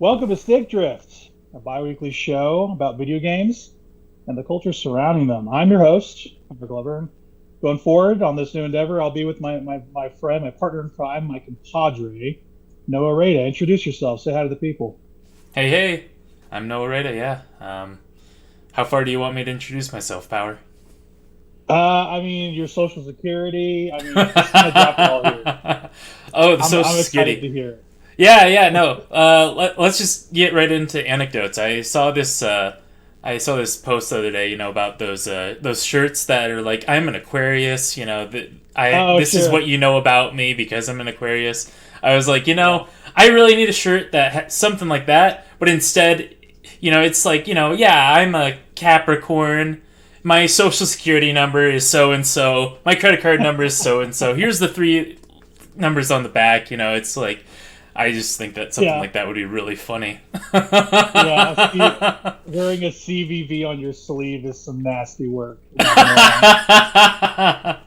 Welcome to Stick Drift, a bi-weekly show about video games and the culture surrounding them. I'm your host, Hunter Glover. Going forward on this new endeavor, I'll be with my friend, my partner in crime, my compadre, Noah Rada. Introduce yourself. Say hi to the people. Hey, I'm Noah Rada, yeah. How far do you want me to introduce myself, Power? Your social security. Just kind of drop it all here. Oh, the I'm Social excited to Security. hear it. Yeah, no. Let's just get right into anecdotes. I saw this post the other day, about those shirts that are like, I'm an Aquarius, Oh, this is sure. what you know about me because I'm an Aquarius. I was like, Yeah. I really need a shirt that something like that, but instead, it's like, yeah, I'm a Capricorn. My social security number is so and so. My credit card number is so and so. Here's the three numbers on the back. It's like, I just think that something Yeah. like that would be really funny. Yeah. Wearing a CVV on your sleeve is some nasty work. I'm not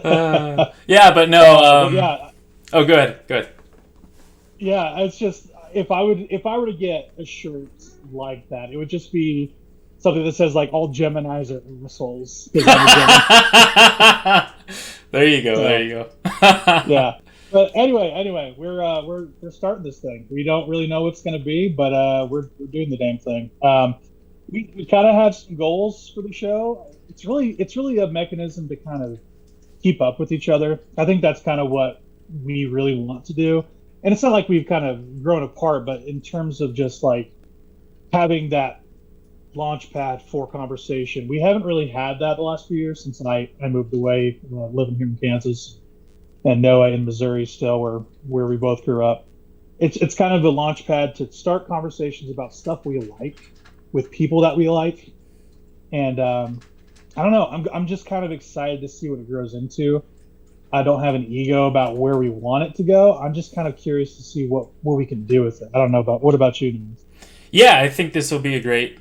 gonna lie. Yeah, but no. But yeah, Oh, good. yeah. It's just if I were to get a shirt like that, it would just be something that says like all Geminis are assholes because I'm a Gemini. There you go. There So you go. yeah. But anyway, we're starting this thing. We don't really know what's going to be, but we're doing the damn thing. We kind of have some goals for the show. It's really a mechanism to kind of keep up with each other. I think that's kind of what we really want to do. And it's not like we've kind of grown apart, but in terms of just like having that launch pad for conversation, we haven't really had that the last few years since I moved away, living here in Kansas, and Noah in Missouri still, where we both grew up. It's kind of a launch pad to start conversations about stuff we like with people that we like, and I don't know. I'm just kind of excited to see what it grows into. I don't have an ego about where we want it to go. I'm just kind of curious to see what we can do with it. I don't know about what about you, Denise? Yeah, I think this will be a great,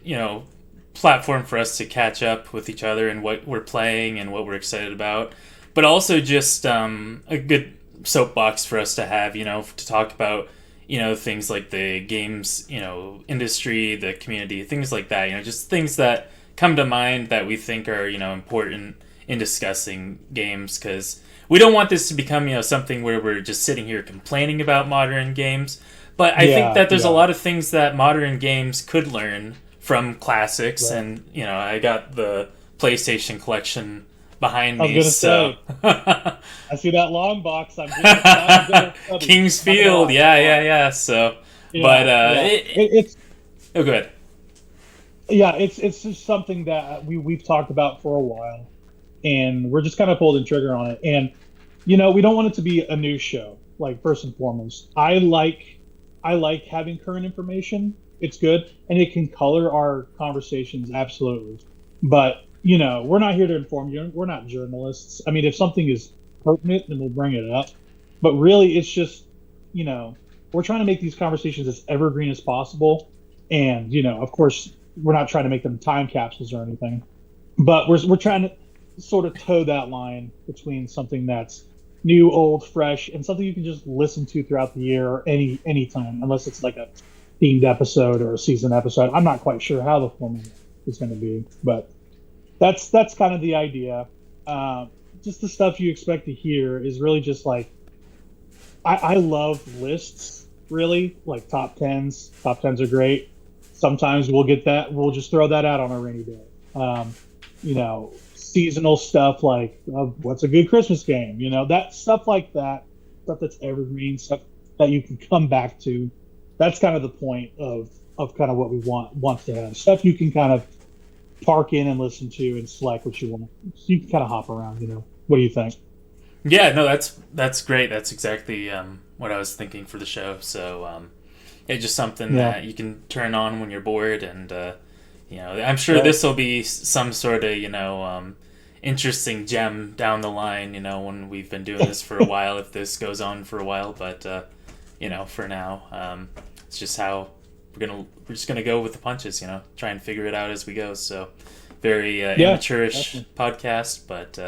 platform for us to catch up with each other and what we're playing and what we're excited about. But also just a good soapbox for us to have, to talk about, things like the games, industry, the community, things like that, just things that come to mind that we think are, important in discussing games, because we don't want this to become, something where we're just sitting here complaining about modern games. But I think Yeah, that there's a yeah, lot of things that modern games could learn from classics, right. and I got the PlayStation collection behind I was me, gonna so say, I see that long box. I'm getting I'm getting stubby. King's Not gonna Field, lie, not yeah, gonna yeah, lie. yeah. So, but Yeah, yeah. It's oh, good. yeah, it's just something that we've talked about for a while, and we're just kind of pulling the trigger on it. And we don't want it to be a news show. Like first and foremost, I like having current information. It's good, and it can color our conversations absolutely. But we're not here to inform you. We're not journalists. I mean, if something is pertinent, then we'll bring it up. But really, it's just you know we're trying to make these conversations as evergreen as possible. And of course, we're not trying to make them time capsules or anything. But we're trying to sort of toe that line between something that's new, old, fresh, and something you can just listen to throughout the year or any time, unless it's like a themed episode or a season episode. I'm not quite sure how the format is going to be, but that's kind of the idea. Uh, just the stuff you expect to hear is really just like I love lists, really, like top tens. Top tens are great. Sometimes we'll get that. We'll just throw that out on a rainy day. Seasonal stuff like what's a good Christmas game. That stuff like that. Stuff that's evergreen. Stuff that you can come back to. That's kind of the point of kind of what we want to have. Stuff you can kind of park in and listen to and select what you want. So you can kind of hop around. What do you think? Yeah, no, that's great. That's exactly what I was thinking for the show. So, it's just something Yeah. that you can turn on when you're bored, and I'm sure Right. this will be some sort of interesting gem down the line. When we've been doing this for a while, if this goes on for a while, but for now, it's just how we're just gonna go with the punches. Try and figure it out as we go. So, very Yeah. amateurish Definitely. podcast, but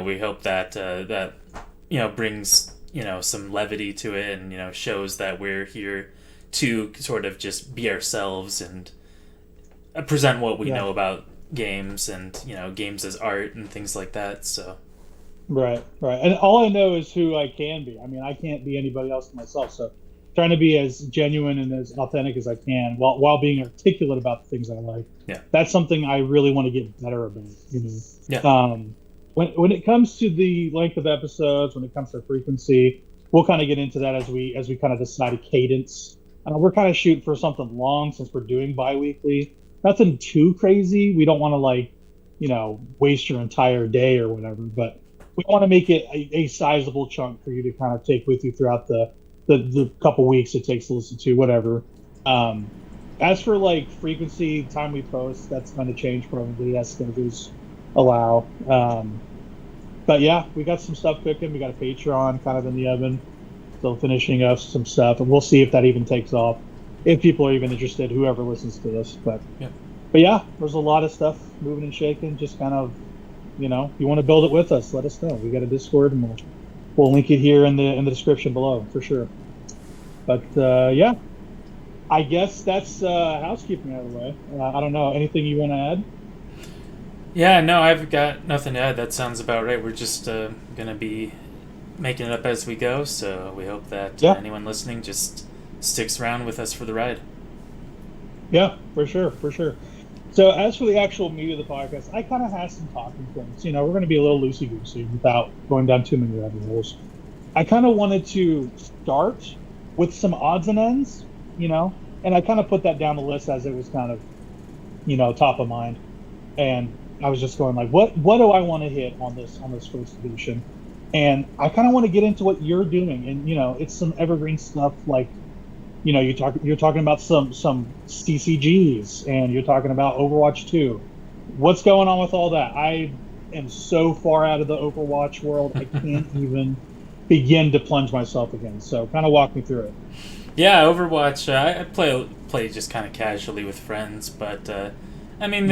we hope that that brings some levity to it, and shows that we're here to sort of just be ourselves and present what we know about games and, games as art and things like that. So Right. And all I know is who I can be. I mean, I can't be anybody else myself. So trying to be as genuine and as authentic as I can while being articulate about the things I like. Yeah. That's something I really want to get better about, Yeah. When it comes to the length of episodes, when it comes to frequency, we'll kind of get into that as we kind of decide a cadence. We're kind of shooting for something long since we're doing bi-weekly. Nothing too crazy. We don't want to waste your entire day or whatever, but we want to make it a sizable chunk for you to kind of take with you throughout the couple weeks it takes to listen to, whatever. As for frequency, time we post, that's going to change probably as schedules allow. But yeah, we got some stuff cooking. We got a Patreon kind of in the oven, still finishing up some stuff, and we'll see if that even takes off, if people are even interested, whoever listens to this. But yeah, there's a lot of stuff moving and shaking. Just kind of, if you want to build it with us, let us know. We got a Discord, and we'll link it here in the description below for sure. But yeah, I guess that's housekeeping out of the way. I don't know, anything you want to add? Yeah, no, I've got nothing to add. That sounds about right. We're just gonna be making it up as we go, so we hope that anyone listening just sticks around with us for the ride. Yeah, for sure. So as for the actual meat of the podcast, I kind of have some talking points. We're going to be a little loosey-goosey without going down too many rabbit holes. I kind of wanted to start with some odds and ends, and I kind of put that down the list as it was kind of, top of mind. And I was just going what do I want to hit on this first edition? And I kind of want to get into what you're doing. And, it's some evergreen stuff you're talking about some CCGs, and you're talking about Overwatch 2. What's going on with all that? I am so far out of the Overwatch world, I can't even begin to plunge myself again. So kind of walk me through it. Yeah, Overwatch, I play just kind of casually with friends, but I mean,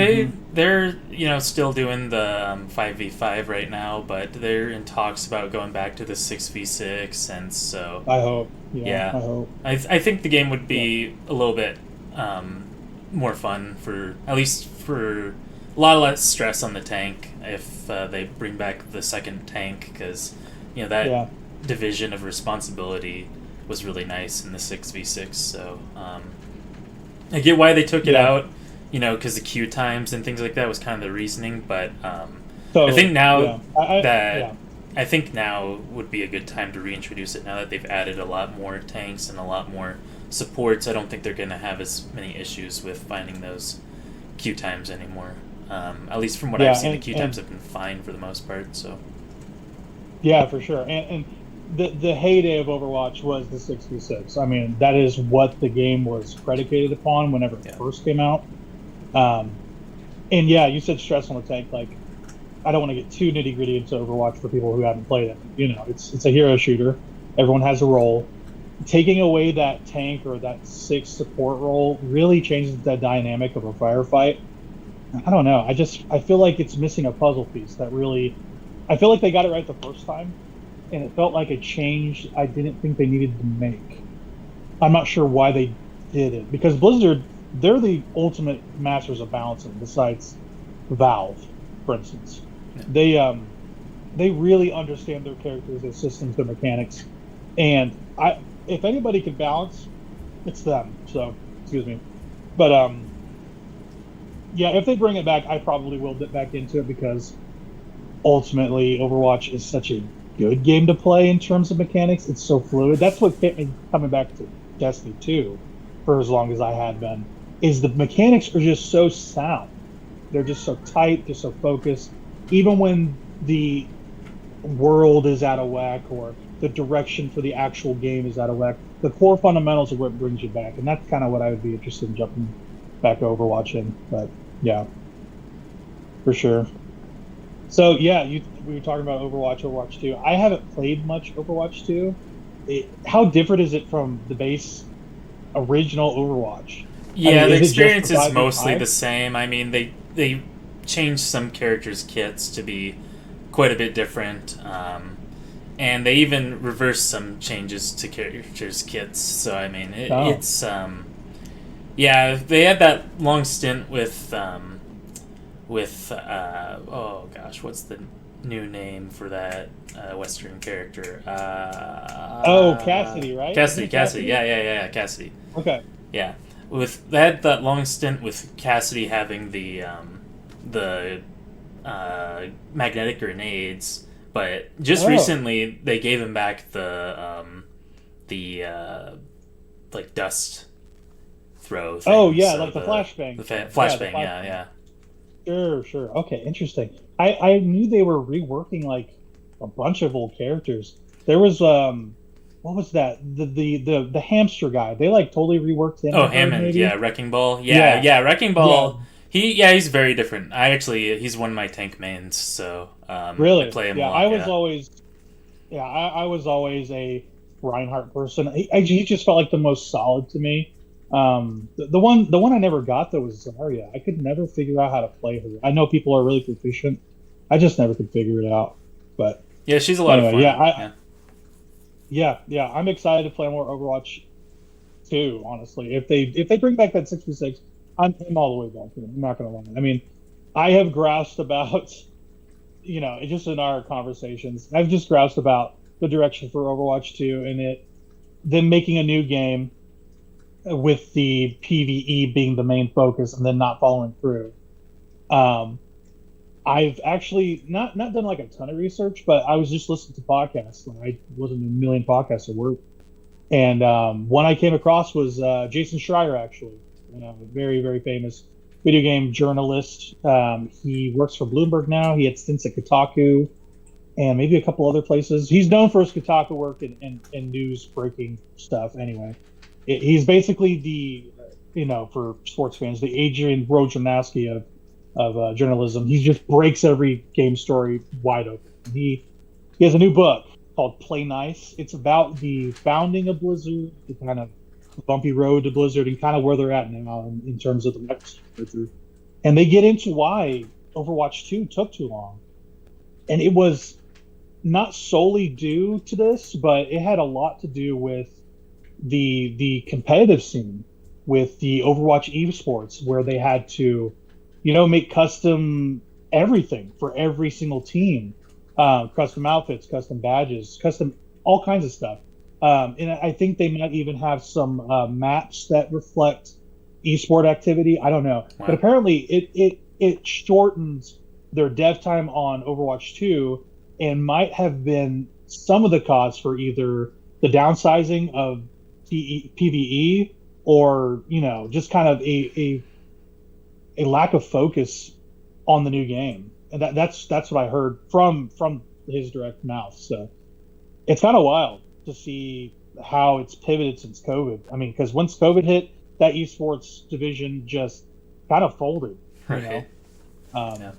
they're still doing the 5v5 right now, but they're in talks about going back to the 6v6, and so I hope. Yeah. I hope. I think the game would be a little bit more fun at least for a lot less stress on the tank if they bring back the second tank, because that division of responsibility was really nice in the 6v6. So I get why they took it out. Because the queue times and things like that was kind of the reasoning, but I think now I think now would be a good time to reintroduce it now that they've added a lot more tanks and a lot more supports. I don't think they're going to have as many issues with finding those queue times anymore. At least from what I've seen, the queue times have been fine for the most part. So yeah, for sure. And the heyday of Overwatch was the 6v6. I mean, that is what the game was predicated upon whenever it first came out. And yeah, you said stress on the tank. I don't want to get too nitty gritty into Overwatch for people who haven't played it. It's a hero shooter. Everyone has a role. Taking away that tank or that 6 support role really changes the dynamic of a firefight. I don't know. I feel like it's missing a puzzle piece that really. I feel like they got it right the first time, and it felt like a change I didn't think they needed to make. I'm not sure why they did it, because Blizzard, they're the ultimate masters of balancing, besides Valve, for instance. Yeah. They really understand their characters, their systems, their mechanics, and if anybody can balance, it's them. So, excuse me, but yeah, if they bring it back, I probably will dip back into it, because ultimately Overwatch is such a good game to play in terms of mechanics. It's so fluid. That's what kept me coming back to Destiny 2 for as long as I had been, is the mechanics are just so sound. They're just so tight, they're so focused. Even when the world is out of whack or the direction for the actual game is out of whack, the core fundamentals are what brings you back. And that's kind of what I would be interested in jumping back to Overwatch in. But yeah, for sure. So yeah, we were talking about Overwatch 2. I haven't played much Overwatch 2. How different is it from the base original Overwatch? Yeah, the experience is mostly the same. I mean, they changed some characters' kits to be quite a bit different, and they even reversed some changes to characters' kits. So I mean, it's yeah, they had that long stint with oh gosh, what's the new name for that Western character? Cassidy, right? Cassidy. Yeah, Cassidy. Okay. Yeah, they had that long stint with Cassidy having the magnetic grenades, but just recently they gave him back the like dust throw thing. Oh yeah, so like the flashbang. The flashbang, yeah. Sure. Okay, interesting. I knew they were reworking like a bunch of old characters. There was what was that? The hamster guy. They like totally reworked him. Oh, Hammond, maybe? Yeah, Wrecking Ball. Yeah, Wrecking Ball. Yeah. He's very different. He's one of my tank mains, so really? I play him a lot. I was always a Reinhardt person. He just felt like the most solid to me. The one I never got though was Zarya. I could never figure out how to play her. I know people are really proficient. I just never could figure it out. But yeah, she's a lot of fun. Yeah. I'm excited to play more Overwatch 2. Honestly, if they bring back that 6v6, I'm all the way back. I'm not gonna lie. I mean, I have groused about, just in our conversations, I've just groused about the direction for Overwatch 2 and them making a new game with the PvE being the main focus and then not following through. I've actually not done like a ton of research, but I was just listening to podcasts. I wasn't a million podcasts at work, and one I came across was Jason Schreier, actually, very very famous video game journalist. He works for Bloomberg now. He had stints at Kotaku and maybe a couple other places. He's known for his Kotaku work and news breaking stuff. Anyway, he's basically the for sports fans, the Adrian Wojnarowski of journalism. He just breaks every game story wide open. He has a new book called Play Nice. It's about the founding of Blizzard, the kind of bumpy road to Blizzard, and kind of where they're at now in terms of the next through. And they get into why Overwatch 2 took too long. And it was not solely due to this, but it had a lot to do with the competitive scene, with the Overwatch esports, where they had to make custom everything for every single team, custom outfits, custom badges, custom all kinds of stuff. And I think they might even have some maps that reflect esport activity. I don't know, wow. But apparently it shortens their dev time on Overwatch 2 and might have been some of the cause for either the downsizing of PvE or just kind of a lack of focus on the new game. And that's what I heard from his direct mouth. So it's kind of wild to see how it's pivoted since COVID. I mean, because once COVID hit, that esports division just kind of folded. Right. And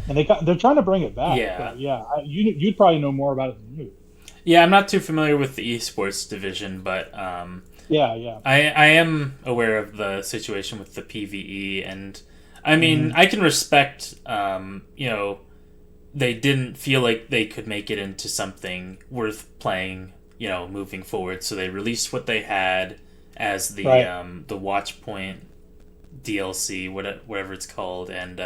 they're trying to bring it back. Yeah. But you'd probably know more about it than you. Yeah, I'm not too familiar with the esports division, but yeah. I am aware of the situation with the PvE, and I mean, I can respect, they didn't feel like they could make it into something worth playing, moving forward. So they released what they had as the Watchpoint DLC, whatever it's called, and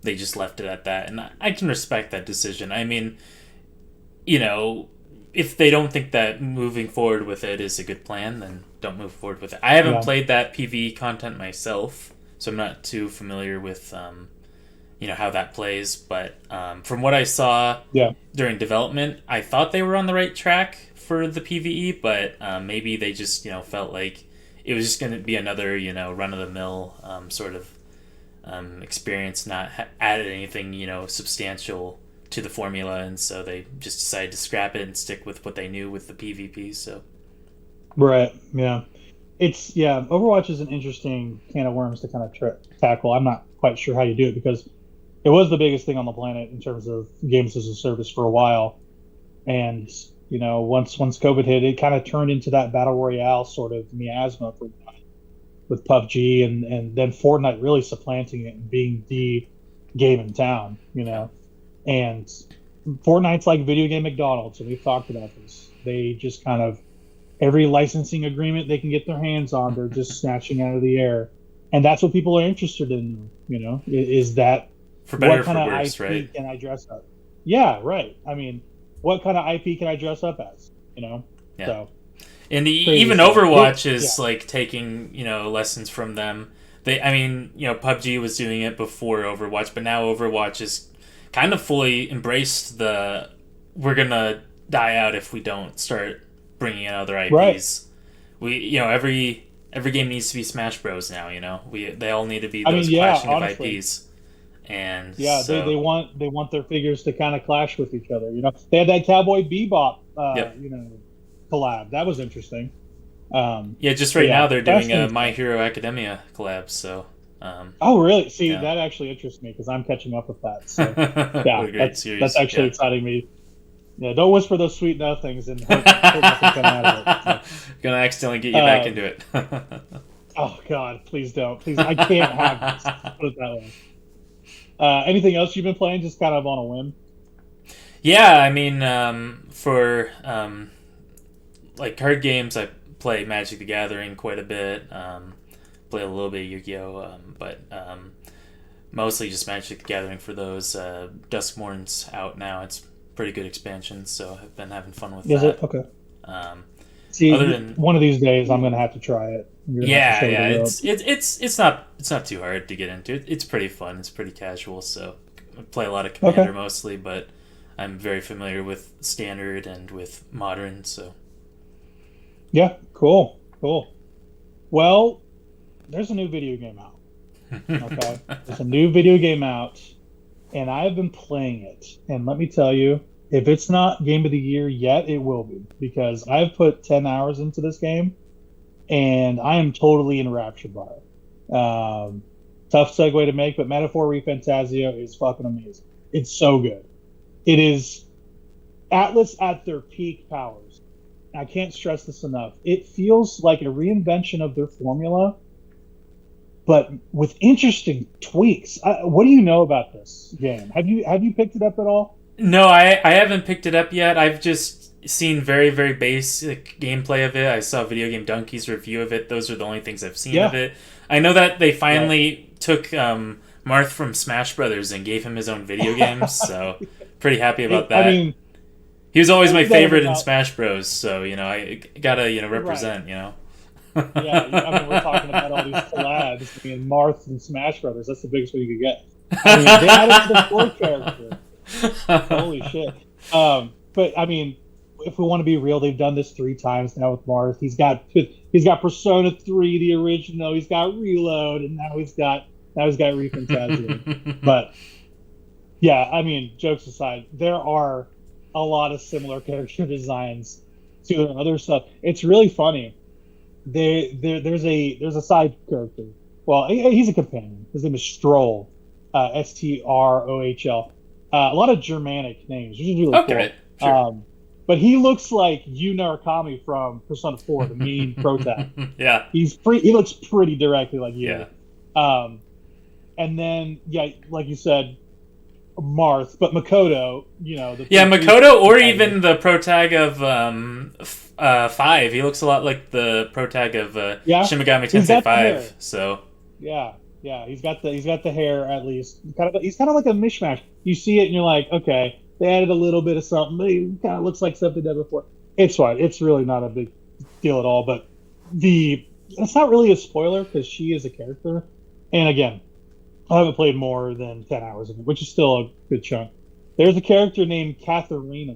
they just left it at that. And I can respect that decision. I mean, if they don't think that moving forward with it is a good plan, then don't move forward with it. I haven't played that PvE content myself, so I'm not too familiar with how that plays. But from what I saw during development, I thought they were on the right track for the PvE, but maybe they just felt like it was just going to be another run of the mill sort of experience, not added anything substantial to the formula, and so they just decided to scrap it and stick with what they knew with the PvP. So right, yeah. Overwatch is an interesting can of worms to kind of tackle. I'm not quite sure how you do it because it was the biggest thing on the planet in terms of games as a service for a while. And, once COVID hit, it kind of turned into that battle royale sort of miasma for with PUBG and then Fortnite really supplanting it and being the game in town, And Fortnite's like video game McDonald's, and we've talked about this. They just kind of every licensing agreement they can get their hands on, they're just snatching out of the air, and that's what people are interested in. You know, is that For better what kind or of for worse, IP right? can I dress up? Yeah, right. I mean, what kind of IP can I dress up as? You know, Yeah. so And crazy even stuff. Overwatch Yeah, is like taking, lessons from them. I mean, PUBG was doing it before Overwatch, but now Overwatch is kind of fully embraced the we're gonna die out if we don't start bringing in other right. IPs. Every game needs to be Smash Bros. Now. They all need to be I mean, those yeah, clashing of honestly. IPs, and Yeah, they so want their figures to kind of clash with each other. You know, they had that Cowboy Bebop, yep. collab. That was interesting. Yeah, just But right now yeah, they're doing a fascinating My stuff. Hero Academia collab. So, Oh, really? See, yeah, that actually interests me because I'm catching up with that. So what yeah, a great that's series. actually Yeah. exciting me. Yeah, don't whisper those sweet nothings and hope nothing come out of it. So, Gonna accidentally get you back um, into it. oh God, please don't. Please, I can't have this. Put it that way. Anything else you've been playing? Just kind of on a whim. Yeah, I mean, for like card games, I play Magic the Gathering quite a bit. Play a little bit of Yu-Gi-Oh, but mostly just Magic the Gathering for those. Duskmourn's out now. It's pretty good expansion, so I've been having fun with Is it that. okay? Um, other See, than one of these days I'm gonna have to try it. You're gonna have to yeah, show me yeah, the it's ropes. it's it's it's not it's not too hard to get into. It's pretty fun. It's pretty casual. So I play a lot of Okay. Commander mostly, but I'm very familiar with Standard and with Modern. So Yeah. Cool. Cool. Well, there's a new video game out. Okay. There's a new video game out, and I've been playing it. And let me tell you, if it's not Game of the Year yet, it will be because I've put 10 hours into this game, and I am totally enraptured by it. Tough segue to make, but Metaphor Fantazio is fucking amazing. It's so good. It is Atlas at their peak powers. I can't stress this enough. It feels like a reinvention of their formula, but with interesting tweaks. What do you know about this game? Have you picked it up at all? no, I haven't picked it up yet. I've just seen very very basic gameplay of it. I saw Video Game Donkey's review of it. Those are the only things I've seen of Yeah, it. I know that they right. finally took Marth from Smash Brothers and gave him his own video games. So pretty happy about I that. mean, He was always my that was favorite in about Smash Bros. So I gotta right. represent. Yeah, I mean, we're talking about all these collabs. I mean, Marth and Smash Brothers. That's the biggest one you could get. I mean, they added the core character. Holy shit. But I mean, if we want to be real, they've done this 3 times now with Marth. He's got Persona 3, the original. He's got Reload, and now he's got ReFantazio. But yeah, I mean, jokes aside, there are a lot of similar character designs to the other stuff. It's really funny. There's a side character. Well, he's a companion. His name is Stroll, Strohl. A lot of Germanic names, which is really cool. Okay, sure. But he looks like Yu Narukami from Persona 4, the main protag. Yeah, He looks pretty directly like you. yeah, Um, and then yeah, like you said, Marth, but Makoto, yeah. the Makoto, or protagonist. even the protag of 5. He looks a lot like the protag of Yeah, Shimigami he's Tensei got the hair. 5. So Yeah, yeah, he's got the hair at least. He's kind of like a mishmash. You see it and you're like, okay, they added a little bit of something, but he kind of looks like something done before. It's fine. It's really not a big deal at all. But it's not really a spoiler because she is a character. And again, I haven't played more than 10 hours of it, which is still a good chunk. There's a character named Katharina,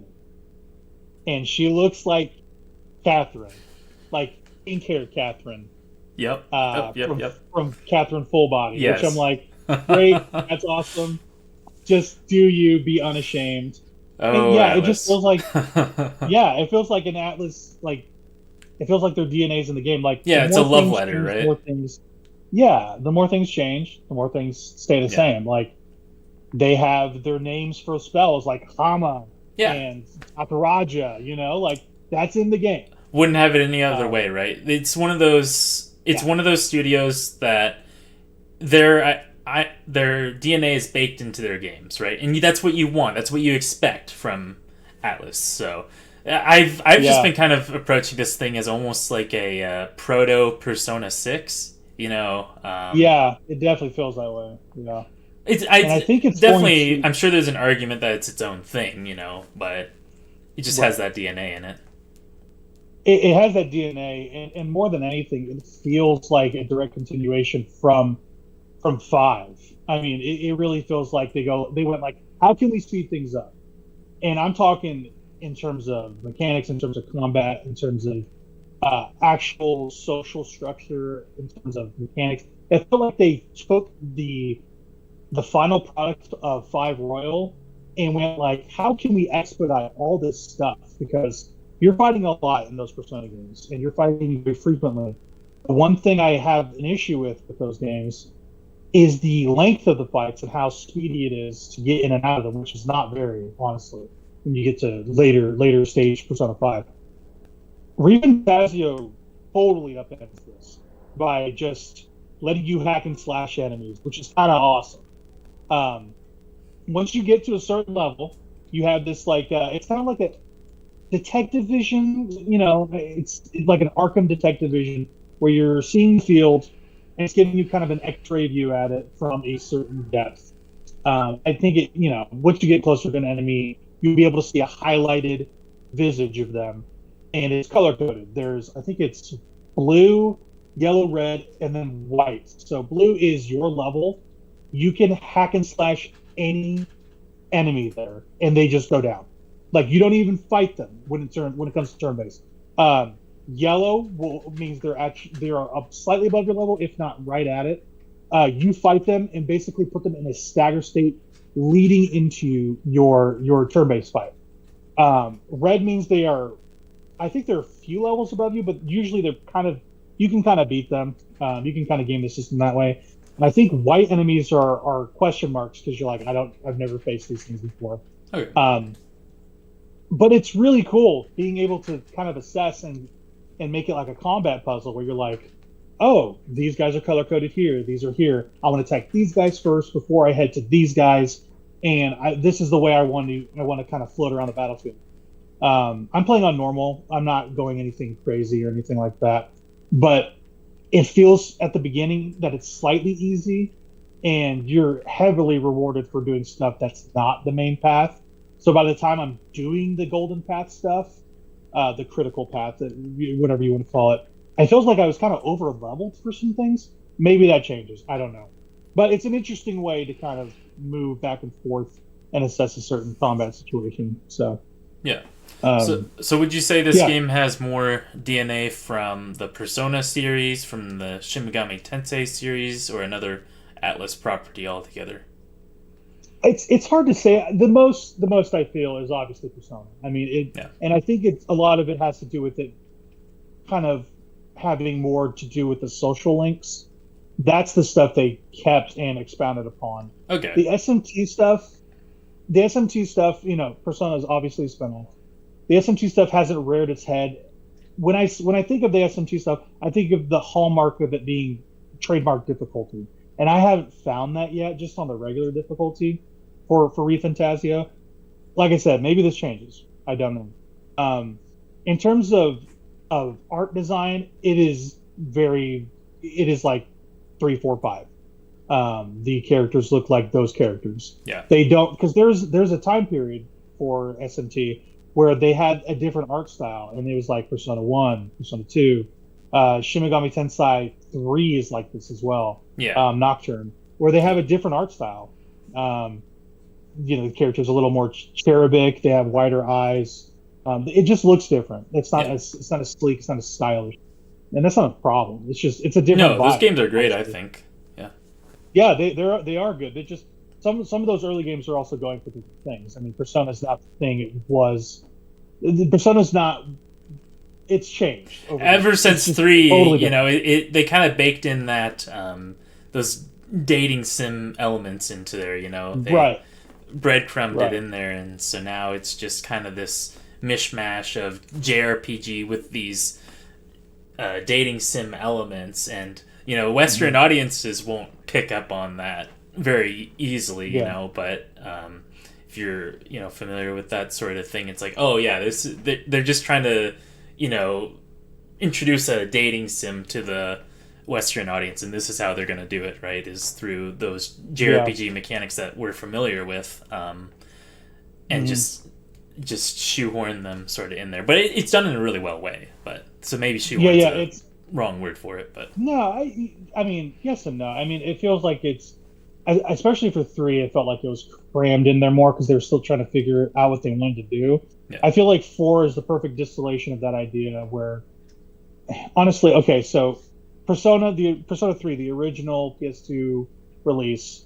and she looks like Catherine, like pink hair Catherine, yep, yep, yep, from yep. from Catherine Full Body, which I'm Yes. like, great, that's awesome. Just do you be unashamed. And Oh, yeah, it just Atlas. feels like it feels like an Atlas, like it feels like their DNA's in the game. Like the Yeah, it's a more love things letter, change, the right? more things the more things change, the more things stay the Yeah, same. Like they have their names for spells like Hama yeah. and Takaraja, like that's in the game. Wouldn't have it any other Um, way, right? It's one of those. It's yeah, one of those studios that they're their DNA is baked into their games, right? And that's what you want. That's what you expect from Atlas. So I've just been kind of approaching this thing as almost like a proto Persona 6. Yeah, it definitely feels that way. Yeah, And I think it's definitely. going to. I'm sure there's an argument that it's its own thing, but it just has Right. that DNA in it. It has that DNA, and more than anything, it feels like a direct continuation from five. I mean, it really feels like they went like, how can we speed things up? And I'm talking in terms of mechanics, in terms of combat, in terms of actual social structure, in terms of mechanics. It felt like they took the final product of Five Royal and went like, how can we expedite all this stuff? Because you're fighting a lot in those Persona games, and you're fighting very frequently. The one thing I have an issue with those games is the length of the fights and how speedy it is to get in and out of them, which is not very, honestly, when you get to later stage Persona 5. Fantazio totally upends this by just letting you hack and slash enemies, which is kind of awesome. Um, Once you get to a certain level, you have this like it's kind of like a detective vision. It's like an Arkham detective vision where you're seeing the field and it's giving you kind of an X-ray view at it from a certain depth. I think once you get closer to an enemy, you'll be able to see a highlighted visage of them, and it's color coded. I think it's blue, yellow, red, and then white. So blue is your level. You can hack and slash any enemy there, and they just go down. Like you don't even fight them when it comes to turn based. Yellow means they are up slightly above your level, if not right at it. You fight them and basically put them in a stagger state, leading into your turn based fight. Red means they are, I think they're a few levels above you, but usually you can kind of beat them. You can kind of game the system that way. And I think white enemies are question marks because you're like, I've never faced these things before. Okay. But it's really cool being able to kind of assess and make it like a combat puzzle where you're like, oh, these guys are color coded here. These are here. I want to attack these guys first before I head to these guys. And this is the way I want to kind of float around the battlefield. I'm playing on normal. I'm not going anything crazy or anything like that. But it feels at the beginning that it's slightly easy, and you're heavily rewarded for doing stuff that's not the main path. So by the time I'm doing the golden path stuff, the critical path, whatever you want to call it, it feels like I was kind of over leveled for some things. Maybe that changes. I don't know. But it's an interesting way to kind of move back and forth and assess a certain combat situation. So yeah. So would you say this game has more DNA from the Persona series, from the Shin Megami Tensei series, or another Atlas property altogether? It's hard to say. The most I feel is obviously Persona. I mean, and I think a lot of it has to do with it kind of having more to do with the social links. That's the stuff they kept and expounded upon. Okay. The SMT stuff, Persona is obviously a spinoff. The SMT stuff hasn't reared its head. When I think of the SMT stuff, I think of the hallmark of it being trademark difficulty, and I haven't found that yet, just on the regular difficulty for Fantazio. Like I said, maybe this changes. I don't know. In terms of art design, it is like 3, 4, 5. The characters look like those characters. Yeah. They don't, because there's a time period for SMT where they had a different art style, and it was like Persona 1, Persona 2. Shin Megami Tensei 3 is like this as well. Yeah. Nocturne, where they have a different art style. The character's a little more cherubic. They have wider eyes. It just looks different. It's not as sleek. It's not as stylish, and that's not a problem. It's a different. No, those games are great. I think. Yeah. Yeah, they are good. They just some of those early games are also going for different things. I mean, Persona's not the thing it was. Persona's not. It's changed ever since 3. Totally they kind of baked in that those dating sim elements into there. They breadcrumbed it in there, and so now it's just kind of this mishmash of JRPG with these dating sim elements, and Western audiences won't pick up on that very easily, but if you're, familiar with that sort of thing, it's like, oh yeah, they're just trying to, introduce a dating sim to the Western audience, and this is how they're going to do it, right? Is through those JRPG mechanics that we're familiar with, and just shoehorn them sort of in there. But it's done in a really well way. But so maybe shoehorn's it's wrong word for it, but no, I mean yes and no. I mean, it feels like it's, especially for 3, it felt like it was crammed in there more because they were still trying to figure out what they wanted to do. Yeah. I feel like 4 is the perfect distillation of that idea. Where honestly, okay, so Persona 3, the original PS2 release,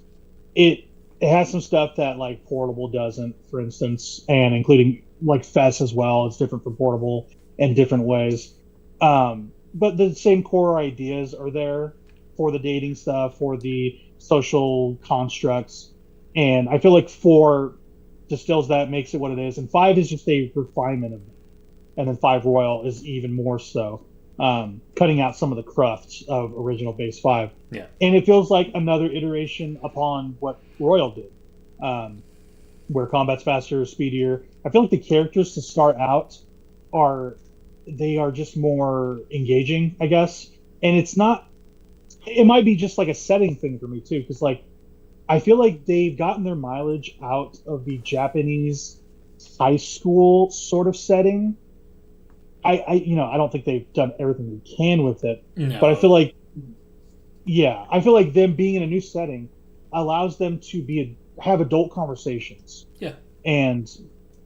it has some stuff that like Portable doesn't, for instance, and including like FES as well. It's different from Portable in different ways. But the same core ideas are there for the dating stuff, for the social constructs. And I feel like 4 distills that, makes it what it is. And 5 is just a refinement of it. And then 5 Royal is even more so. Cutting out some of the crufts of original base 5. Yeah. And it feels like another iteration upon what Royal did, where combat's faster, speedier. I feel like the characters to start out are just more engaging, I guess. And it might be just like a setting thing for me too, because like I feel like they've gotten their mileage out of the Japanese high school sort of setting. I don't think they've done everything they can with it, but I feel like them being in a new setting allows them to have adult conversations. Yeah. And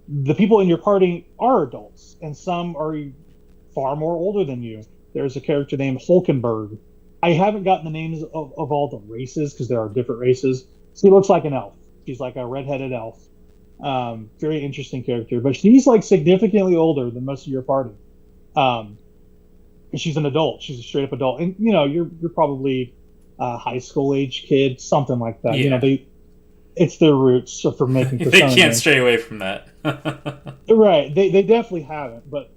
the people in your party are adults, and some are far more older than you. There's a character named Hulkenberg. I haven't gotten the names of all the races because there are different races. She looks like an elf. She's like a redheaded elf. Very interesting character, but she's like significantly older than most of your party. She's an adult. She's a straight up adult, and you're probably a high school age kid, something like that. Yeah. It's their roots for making. They can't stray away from that. Right. They definitely haven't, but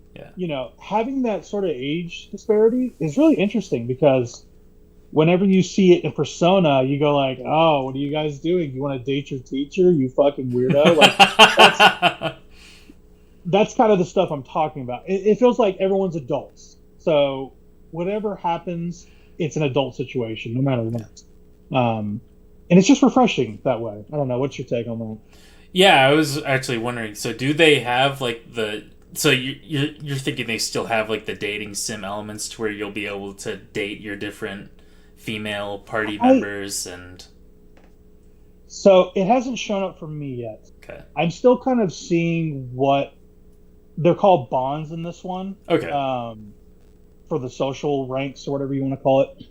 having that sort of age disparity is really interesting because whenever you see it in Persona, you go like, "Oh, what are you guys doing? You want to date your teacher? You fucking weirdo!" Like that's kind of the stuff I'm talking about. It feels like everyone's adults, so whatever happens, it's an adult situation, no matter what. And it's just refreshing that way. I don't know. What's your take on that? Yeah, I was actually wondering. So, do they have like So you're thinking they still have like the dating sim elements to where you'll be able to date your different female party members and. So it hasn't shown up for me yet. Okay. I'm still kind of seeing what they're called bonds in this one. Okay. For the social ranks or whatever you want to call it.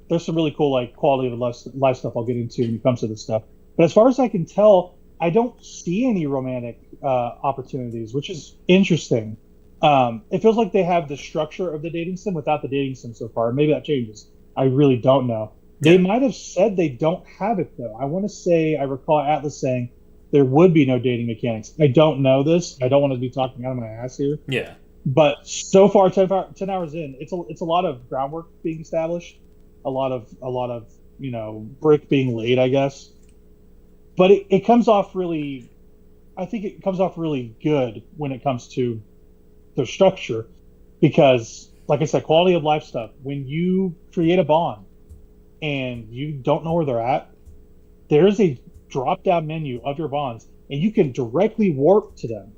There's some really cool like quality of life stuff I'll get into when it comes to this stuff. But as far as I can tell, I don't see any romantic opportunities, which is interesting. It feels like they have the structure of the dating sim without the dating sim so far. Maybe that changes. I really don't know. They might have said they don't have it, though. I want to say, I recall Atlas saying there would be no dating mechanics. I don't know this. I don't want to be talking out of my ass here. Yeah. But so far, 10 hours in, it's a lot of groundwork being established, a lot of brick being laid, I guess. But it comes off really, I think it comes off really good when it comes to the structure, because, like I said, quality of life stuff. When you create a bond and you don't know where they're at, there's a drop-down menu of your bonds, and you can directly warp to them,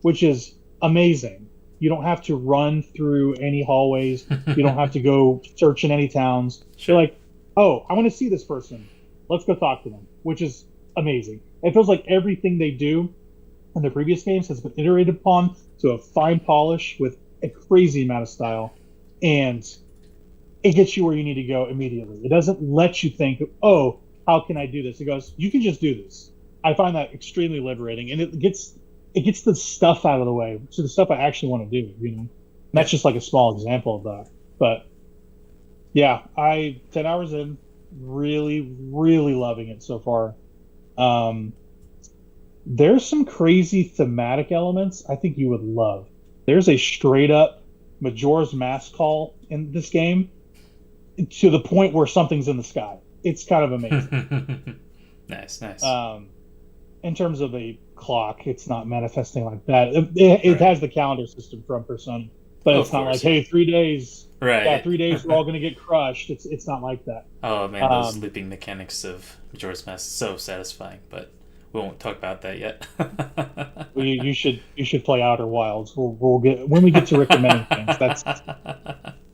which is amazing. You don't have to run through any hallways. You don't have to go search in any towns. You're like, oh, I want to see this person. Let's go talk to them, which is amazing. It feels like everything they do in the previous games has been iterated upon to a fine polish with a crazy amount of style, and it gets you where you need to go immediately. It doesn't let you think, oh, how can I do this? It goes, you can just do this. I find that extremely liberating, and it gets the stuff out of the way, so the stuff I actually want to do, And that's just like a small example of that. But yeah, 10 hours in, really, really loving it so far. There's some crazy thematic elements I think you would love. There's a straight up Majora's Mask call in this game. to the point where something's in the sky. It's kind of amazing. Nice. In terms of a clock, it's not manifesting like that. It has the calendar system from Persona, but it's not like, hey, 3 days. Right. Yeah, 3 days we're all going to get crushed. It's not like that. Oh man, those looping mechanics of Majora's Mask so satisfying, but we won't talk about that yet. you should play Outer Wilds. We'll get when we get to recommending things.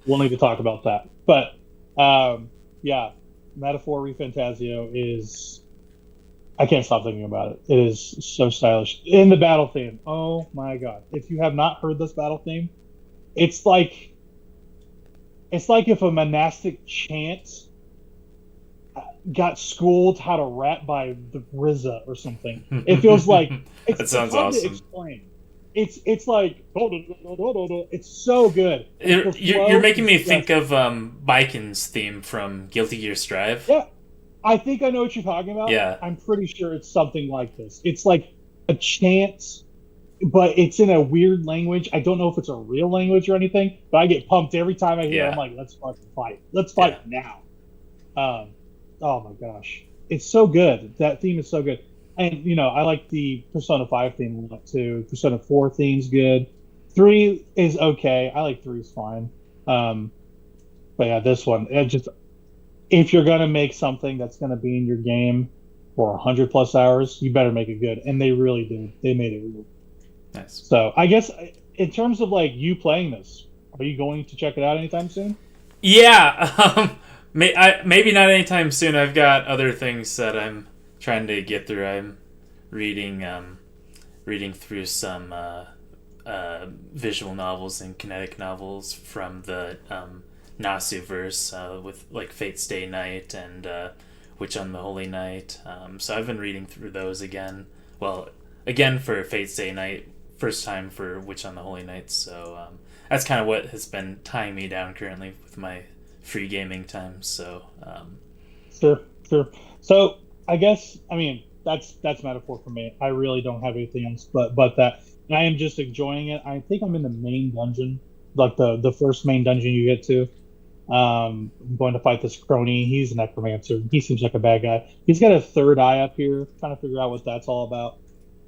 We'll need to talk about that. But yeah, Metaphor Fantazio is. I can't stop thinking about it. It is so stylish. In the battle theme, oh my god! If you have not heard this battle theme, it's like if a monastic chant got schooled how to rap by the RZA or something. It feels like that sounds awesome. To explain. It's like it's so good. You're making me think of Biken's theme from Guilty Gear Strive. Yeah. I think I know what you're talking about. Yeah. I'm pretty sure it's something like this. It's like a chant, but it's in a weird language. I don't know if it's a real language or anything, but I get pumped every time I hear it. I'm like, let's fucking fight. Let's fight now. Oh my gosh. It's so good. That theme is so good. And, I like the Persona 5 theme a lot too. Persona 4 theme's good. 3 is okay. I like 3's fine. But yeah, this one, if you're going to make something that's going to be in your game for 100 plus hours, you better make it good. And they really did. They made it really nice. So I guess in terms of like you playing this, are you going to check it out anytime soon? Yeah. Maybe not anytime soon. I've got other things that I'm trying to get through. I'm reading through some visual novels and kinetic novels from the Nasuverse with like Fate's Day Night and Witch on the Holy Night. So I've been reading through those again. Well, again for Fate's Day Night, first time for Witch on the Holy Night. So that's kind of what has been tying me down currently with my free gaming time. So sure. So I guess that's Metaphor for me. I really don't have anything else but that. And I am just enjoying it. I think I'm in the main dungeon, like the first main dungeon you get to. I'm going to fight this crony. He's a necromancer. He seems like a bad guy. He's got a third eye up here, trying to figure out what that's all about.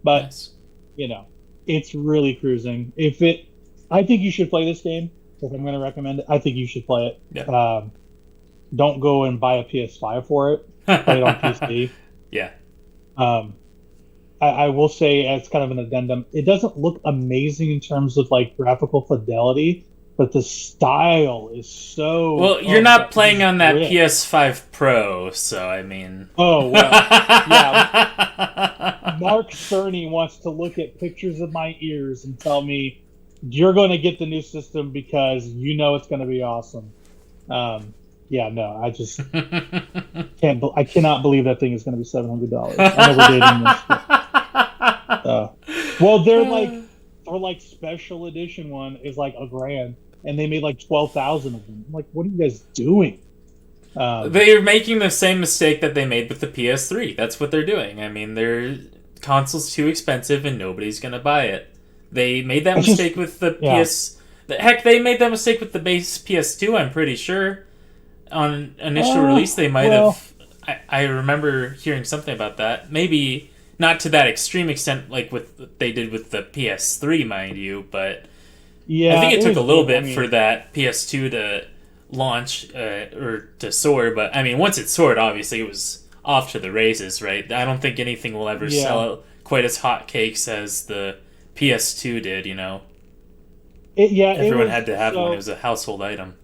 But nice. It's really cruising. I think you should play this game. If I'm going to recommend it, I think you should play it. Yeah. Don't go and buy a PS5 for it. Play it on PC. Yeah. I will say, as kind of an addendum, it doesn't look amazing in terms of like graphical fidelity, but the style is so. Well, you're not playing on that PS5 Pro, so I mean. Oh well, yeah. Mark Cerny wants to look at pictures of my ears and tell me you're going to get the new system because it's going to be awesome. Yeah, no, I just can't. I cannot believe that thing is going to be $700. I know we're dating this. Well, they're like special edition one is like $1,000, and they made like 12,000 of them. I'm like, what are you guys doing? They're making the same mistake that they made with the PS3. That's what they're doing. I mean, their console's too expensive, and nobody's going to buy it. They made that mistake with the PS. Heck, they made that mistake with the base PS2. I'm pretty sure. On initial release, they might have. I remember hearing something about that. Maybe not to that extreme extent, like what they did with the PS3, mind you. But I think it took a little bit for that PS2 to launch or to soar. But I mean, once it soared, obviously it was off to the races, right? I don't think anything will ever sell quite as hotcakes as the PS2 did. Everyone had to have one. It was a household item.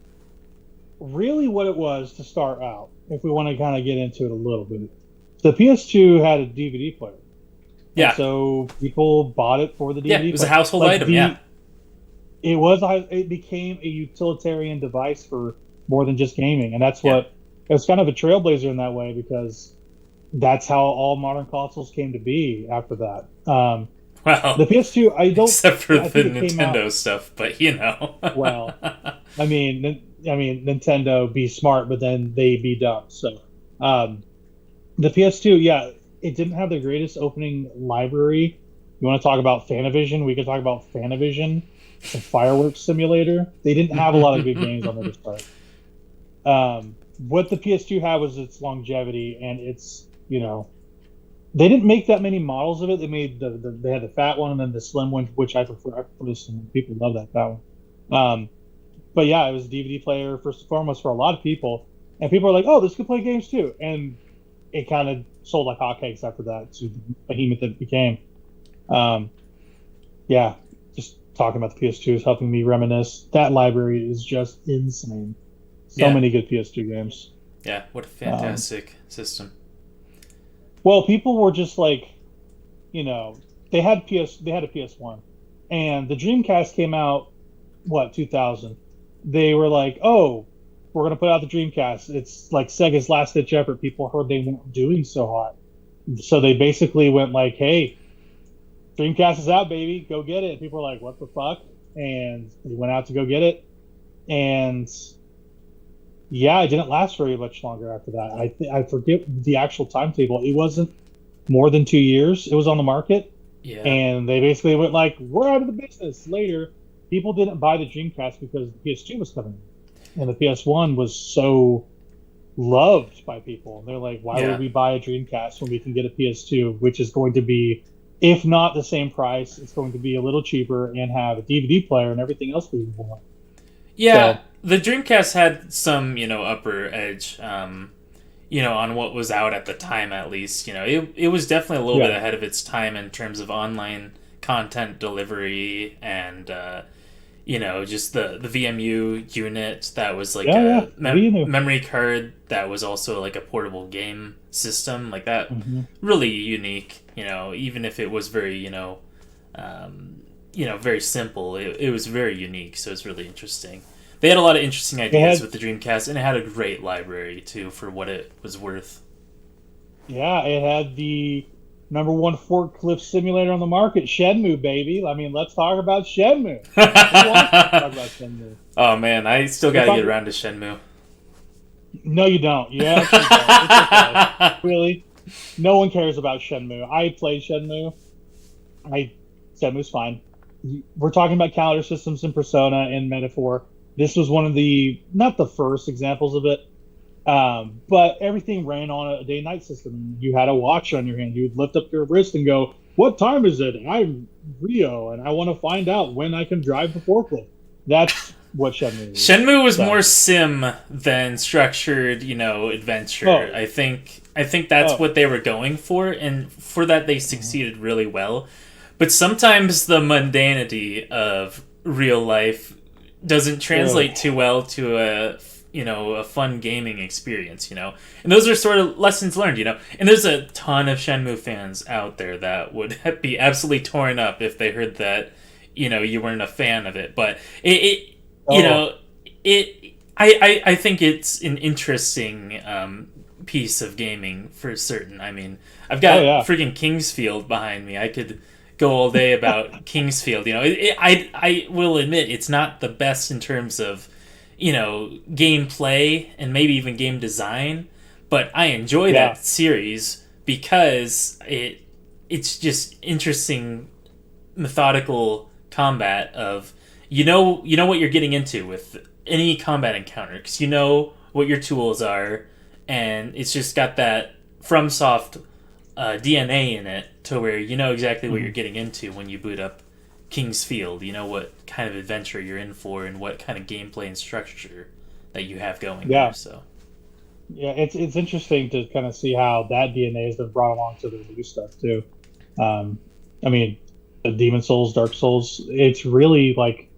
Really what it was to start out, if we want to kind of get into it a little bit, the PS2 had a DVD player. Yeah. And so people bought it for the DVD player. Yeah, it was a household item, It became a utilitarian device for more than just gaming. And that's what, it was kind of a trailblazer in that way because that's how all modern consoles came to be after that. Well, the PS2, except for the Nintendo stuff, but Well, I mean, Nintendo be smart, but then they be dumb. So, the PS2, it didn't have the greatest opening library. You want to talk about Fanavision? We could talk about Fanavision. It's a fireworks simulator. They didn't have a lot of good games on the start. What the PS2 had was its longevity, and its, they didn't make that many models of it. They made they had the fat one and then the slim one, which I prefer. I prefer the slim one. People love that fat one. But yeah, it was a DVD player first and foremost for a lot of people, and people are like, "Oh, this could play games too," and it kind of sold like hotcakes after that to the behemoth that it became. Yeah, just talking about the PS2 is helping me reminisce. That library is just insane. So many good PS2 games. Yeah, what a fantastic system. Well, people were just like, they had a PS1, and the Dreamcast came out, 2000. They were like, oh, we're gonna put out the Dreamcast. It's like Sega's last ditch effort. People heard they weren't doing so hot, so they basically went like, hey, Dreamcast is out, baby, go get it. And people were like, what the fuck? And they went out to go get it, and yeah, it didn't last very much longer after that. I forget the actual timetable. It wasn't more than 2 years. It was on the market. Yeah. And they basically went like, we're out of the business. Later, people didn't buy the Dreamcast because the PS2 was coming in. And the PS1 was so loved by people. And they're like, why would we buy a Dreamcast when we can get a PS2, which is going to be, if not the same price, it's going to be a little cheaper and have a DVD player and everything else we want. Yeah. So, the Dreamcast had some, upper edge, on what was out at the time, at least. It was definitely a little bit ahead of its time in terms of online content delivery and, just the VMU unit that was like a memory card that was also like a portable game system. Like that, really unique, even if it was very, very simple. It was very unique, so it's really interesting. They had a lot of interesting ideas with the Dreamcast, and it had a great library, too, for what it was worth. Yeah, it had the #1 forklift simulator on the market, Shenmue, baby. I mean, let's talk about Shenmue. Oh, man, I still got to get around to Shenmue. No, you don't. Yeah, it's okay. Really? No one cares about Shenmue. I played Shenmue. Shenmue's fine. We're talking about calendar systems in Persona and Metaphor. This was one of not the first examples of it, but everything ran on a day-night system. You had a watch on your hand. You would lift up your wrist and go, what time is it? I'm Rio, and I want to find out when I can drive the forklift. That's what Shenmue was. Shenmue was more sim than structured, adventure. Oh. I think that's what they were going for, and for that they succeeded really well. But sometimes the mundanity of real life doesn't translate too well to a fun gaming experience, and those are sort of lessons learned, and there's a ton of Shenmue fans out there that would be absolutely torn up if they heard that, you weren't a fan of it, but I think it's an interesting piece of gaming for certain. I mean, I've got freaking Kingsfield behind me. I could go all day about Kingsfield. I will admit it's not the best in terms of, gameplay and maybe even game design, but I enjoy that series because it's just interesting, methodical combat of you know what you're getting into with any combat encounter because you know what your tools are, and it's just got that FromSoft DNA in it to where you know exactly what you're getting into when you boot up Kingsfield. You know what kind of adventure you're in for and what kind of gameplay and structure that you have going there. So it's interesting to kind of see how that DNA has been brought along to the new stuff too. I mean, the Demon Souls, Dark Souls, it's really like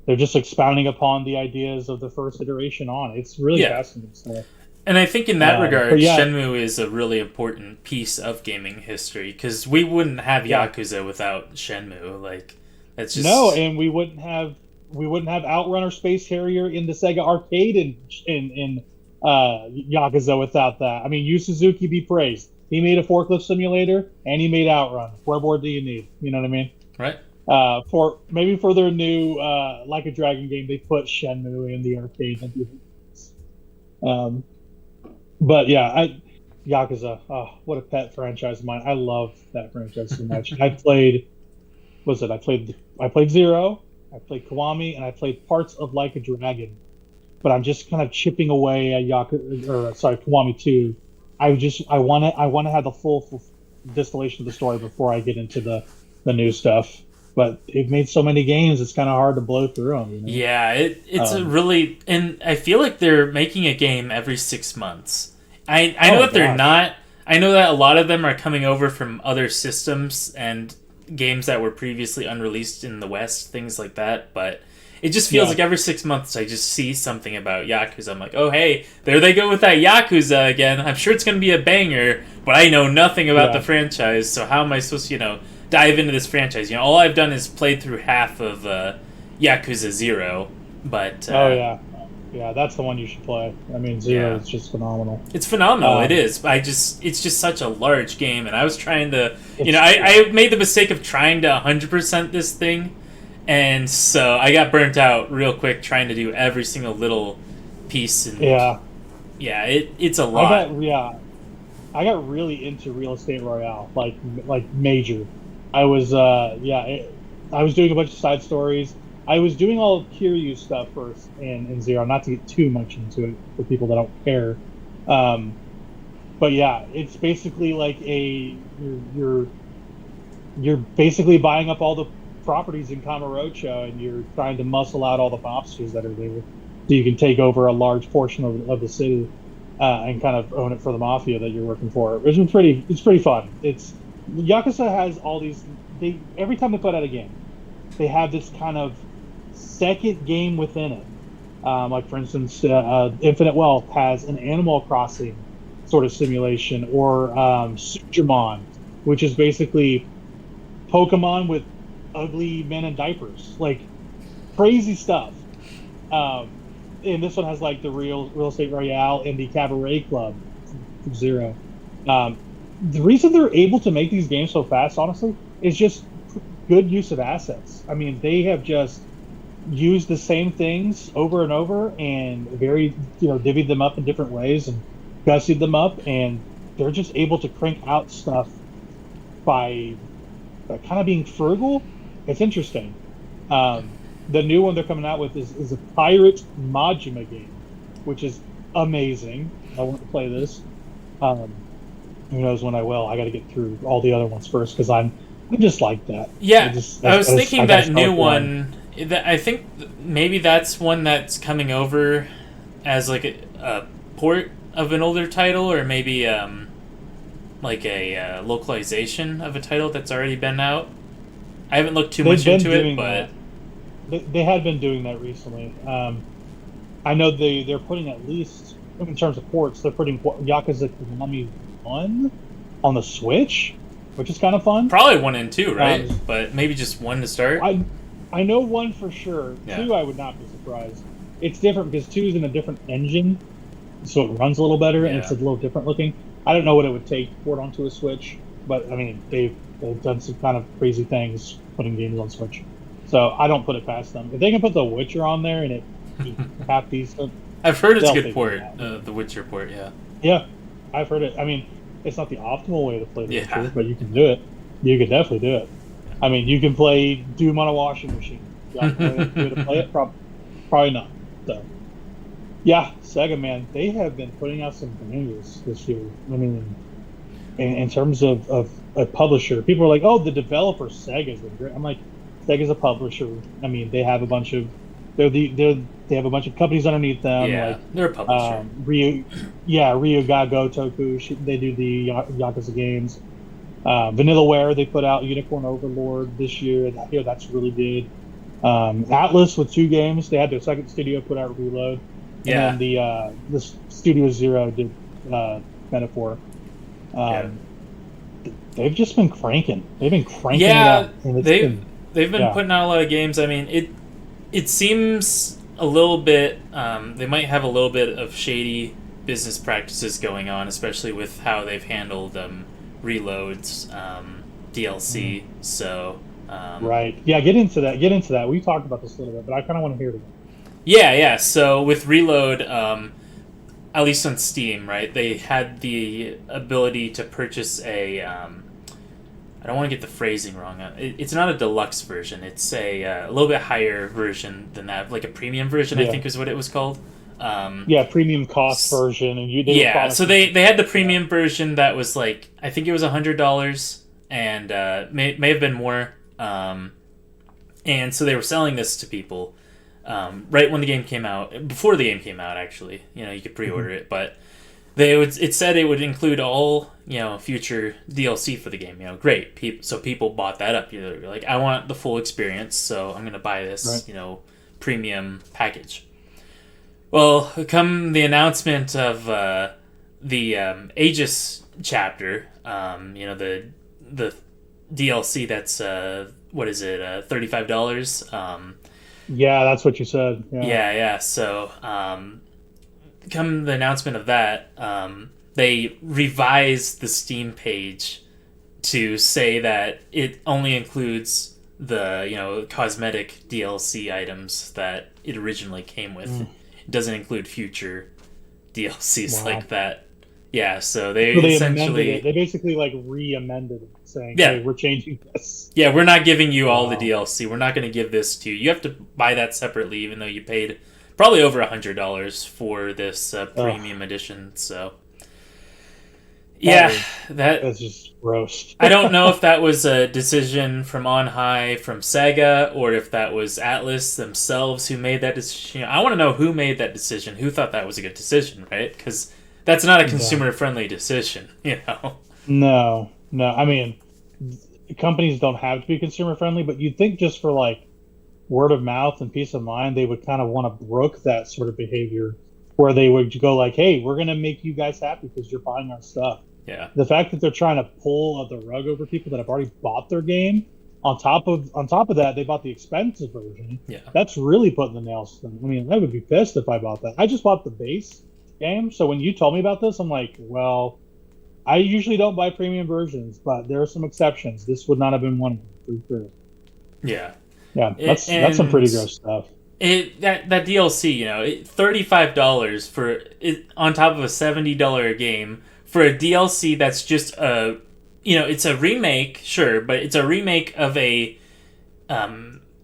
they're just expounding upon the ideas of the first iteration on. It's really fascinating stuff. And I think in that regard, Shenmue is a really important piece of gaming history because we wouldn't have Yakuza without Shenmue. Like, that's just and we wouldn't have Outrunner Space Harrier in the Sega arcade in Yakuza without that. I mean, Yu Suzuki be praised. He made a forklift simulator and he made Outrun. What more do you need? You know what I mean? Right. For their new Like a Dragon game, they put Shenmue in the arcade. But yeah, Yakuza, what a pet franchise of mine. I love that franchise so much. I played Zero, I played Kiwami, and I played parts of Like a Dragon. but I'm just kind of chipping away at Kiwami 2. I want to have the full distillation of the story before I get into the new stuff. But they've made so many games, it's kind of hard to blow through them. Yeah, it's a really, and I feel like they're making a game every 6 months. I know that they're not. I know that a lot of them are coming over from other systems and games that were previously unreleased in the West, things like that. But it just feels like every 6 months I just see something about Yakuza. I'm like, oh hey, there they go with that Yakuza again. I'm sure it's going to be a banger, but I know nothing about the franchise. So how am I supposed to, dive into this franchise? All I've done is played through half of Yakuza 0, but yeah, that's the one you should play. I mean, Zero is just phenomenal. It's phenomenal. It is. It's just such a large game, and I was trying to, I made the mistake of trying to 100% this thing, and so I got burnt out real quick trying to do every single little piece. And it's a lot. I got really into Real Estate Royale, like major. I was I was doing a bunch of side stories. I was doing all of Kiryu stuff first in Zero, not to get too much into it for people that don't care. But yeah, it's basically like you're basically buying up all the properties in Kamurocho, and you're trying to muscle out all the mobsters that are there, so you can take over a large portion of the city and kind of own it for the mafia that you're working for. It's pretty fun. Yakuza has all these. Every time they put out a game, they have this kind of second game within it. Like for instance, Infinite Wealth has an Animal Crossing sort of simulation, or Sujimon, which is basically Pokemon with ugly men in diapers, like crazy stuff. And this one has like the Real Estate Royale and the Cabaret Club Zero. The reason they're able to make these games so fast, honestly, is just good use of assets. I mean, they have just used the same things over and over, and divvied them up in different ways and gussied them up, and they're just able to crank out stuff by kind of being frugal. It's interesting. The new one they're coming out with is a Pirate Majima game, which is amazing. I want to play this. Who knows when I will? I got to get through all the other ones first, because I'm just like that. Yeah, I was thinking that new one. I think maybe that's one that's coming over as like a port of an older title, or maybe like a localization of a title that's already been out. I haven't looked too much into it, but they had been doing that recently. I know they're putting, at least in terms of ports, they're putting Yakuza Kiwami 1 on the Switch, which is kind of fun. Probably 1 and 2, right? But maybe just 1 to start. I know 1 for sure. Yeah. 2, I would not be surprised. It's different because 2 is in a different engine, so it runs a little better, and it's a little different looking. I don't know what it would take to port onto a Switch, but I mean, they've done some kind of crazy things putting games on Switch. So I don't put it past them. If they can put The Witcher on there and it's half decent, I've heard it's a good port. The Witcher port, yeah, I've heard it. I mean, it's not the optimal way to play The Witcher, but you can do it. You can definitely do it. I mean, you can play Doom on a washing machine. To play it? Probably not. So, yeah, Sega, man, they have been putting out some bangers this year. I mean, in terms of a publisher, people are like, "Oh, the developer Sega's been great." I'm like, Sega's a publisher. I mean, they have a bunch of they have a bunch of companies underneath them. Yeah, like, they're a publisher. Ryuga Gotoku. They do the Yakuza games. Vanillaware, they put out Unicorn Overlord this year. That's really good. Atlas with 2 games. They had their second studio put out Reload. And then the Studio Zero did Metaphor. They've just been cranking. They've been cranking it out. They've been putting out a lot of games. I mean, it seems a little bit. They might have a little bit of shady business practices going on, especially with how they've handled Reload's DLC. So right, yeah, get into that. We talked about this a little bit, but I kind of want to hear it again. Yeah. So with Reload, at least on Steam, right, they had the ability to purchase a. I don't want to get the phrasing wrong. It's not a deluxe version. It's a little bit higher version than that, like a premium version. I think is what it was called. Premium cost version, and they were Yeah, so promising. they had the premium version that was like, I think it was $100, and may have been more. And so they were selling this to people right when the game came out, before the game came out. Actually, you could pre-order it, but it said it would include all future DLC for the game. Great. So people bought that up. You're like, I want the full experience, so I'm gonna buy this premium package. Well, come the announcement of the Aegis chapter, the DLC that's what is it, $35? Yeah, that's what you said. Yeah. So, come the announcement of that, they revised the Steam page to say that it only includes the cosmetic DLC items that it originally came with. It doesn't include future DLCs like that. Yeah, so they essentially amended it. They basically re-amended it, saying, "Hey, we're changing this." Yeah, we're not giving you all the DLC. We're not going to give this to you. You have to buy that separately, even though you paid probably over $100 for this premium edition. So, that's just gross. I don't know if that was a decision from on high from Sega, or if that was Atlas themselves who made that decision. I want to know who made that decision, who thought that was a good decision, right? Because that's not a consumer-friendly decision, No. I mean, companies don't have to be consumer-friendly, but you'd think just for word of mouth and peace of mind, they would kind of want to brook that sort of behavior, where they would go hey, we're going to make you guys happy because you're buying our stuff. Yeah. The fact that they're trying to pull the rug over people that have already bought their game, on top of that, they bought the expensive version. Yeah. That's really putting the nails to them. I mean, I would be pissed if I bought that. I just bought the base game, so when you told me about this, I'm like, well, I usually don't buy premium versions, but there are some exceptions. This would not have been one of them, for sure. Yeah. Yeah, that's some pretty gross stuff. That DLC, $35 for it on top of a $70 game for a DLC that's just it's a remake, sure, but it's a remake of a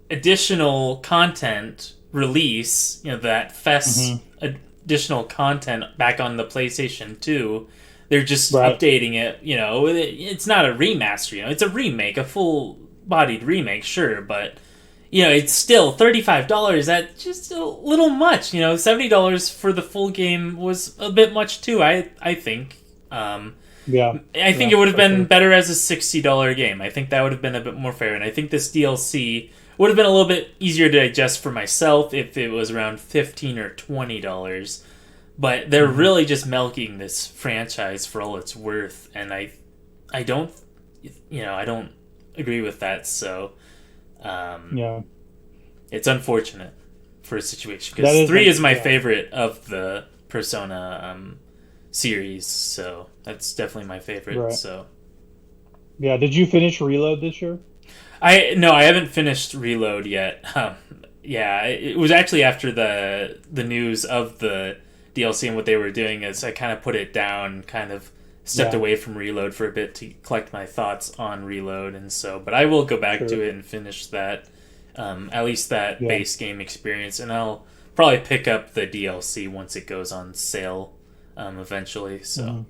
additional content release. That fest additional content back on the PlayStation 2. They're just updating it. It's not a remaster. It's a remake, a full-bodied remake, sure, but it's still $35. That's just a little much. $70 for the full game was a bit much too. I think. I think it would have been better as a $60 game. I think that would have been a bit more fair, and I think this DLC would have been a little bit easier to digest for myself if it was around $15 or $20. But they're really just milking this franchise for all it's worth, and I don't agree with that. So, it's unfortunate for a situation, because 3 is my favorite of the Persona series, so that's definitely my favorite. Right. So, did you finish Reload this year? I haven't finished Reload yet. It was actually after the news of the DLC and what they were doing, is I kind of put it down, kind of stepped away from Reload for a bit to collect my thoughts on Reload, and so, but I will go back to it and finish that, at least that base game experience, and I'll probably pick up the DLC once it goes on sale, eventually. So,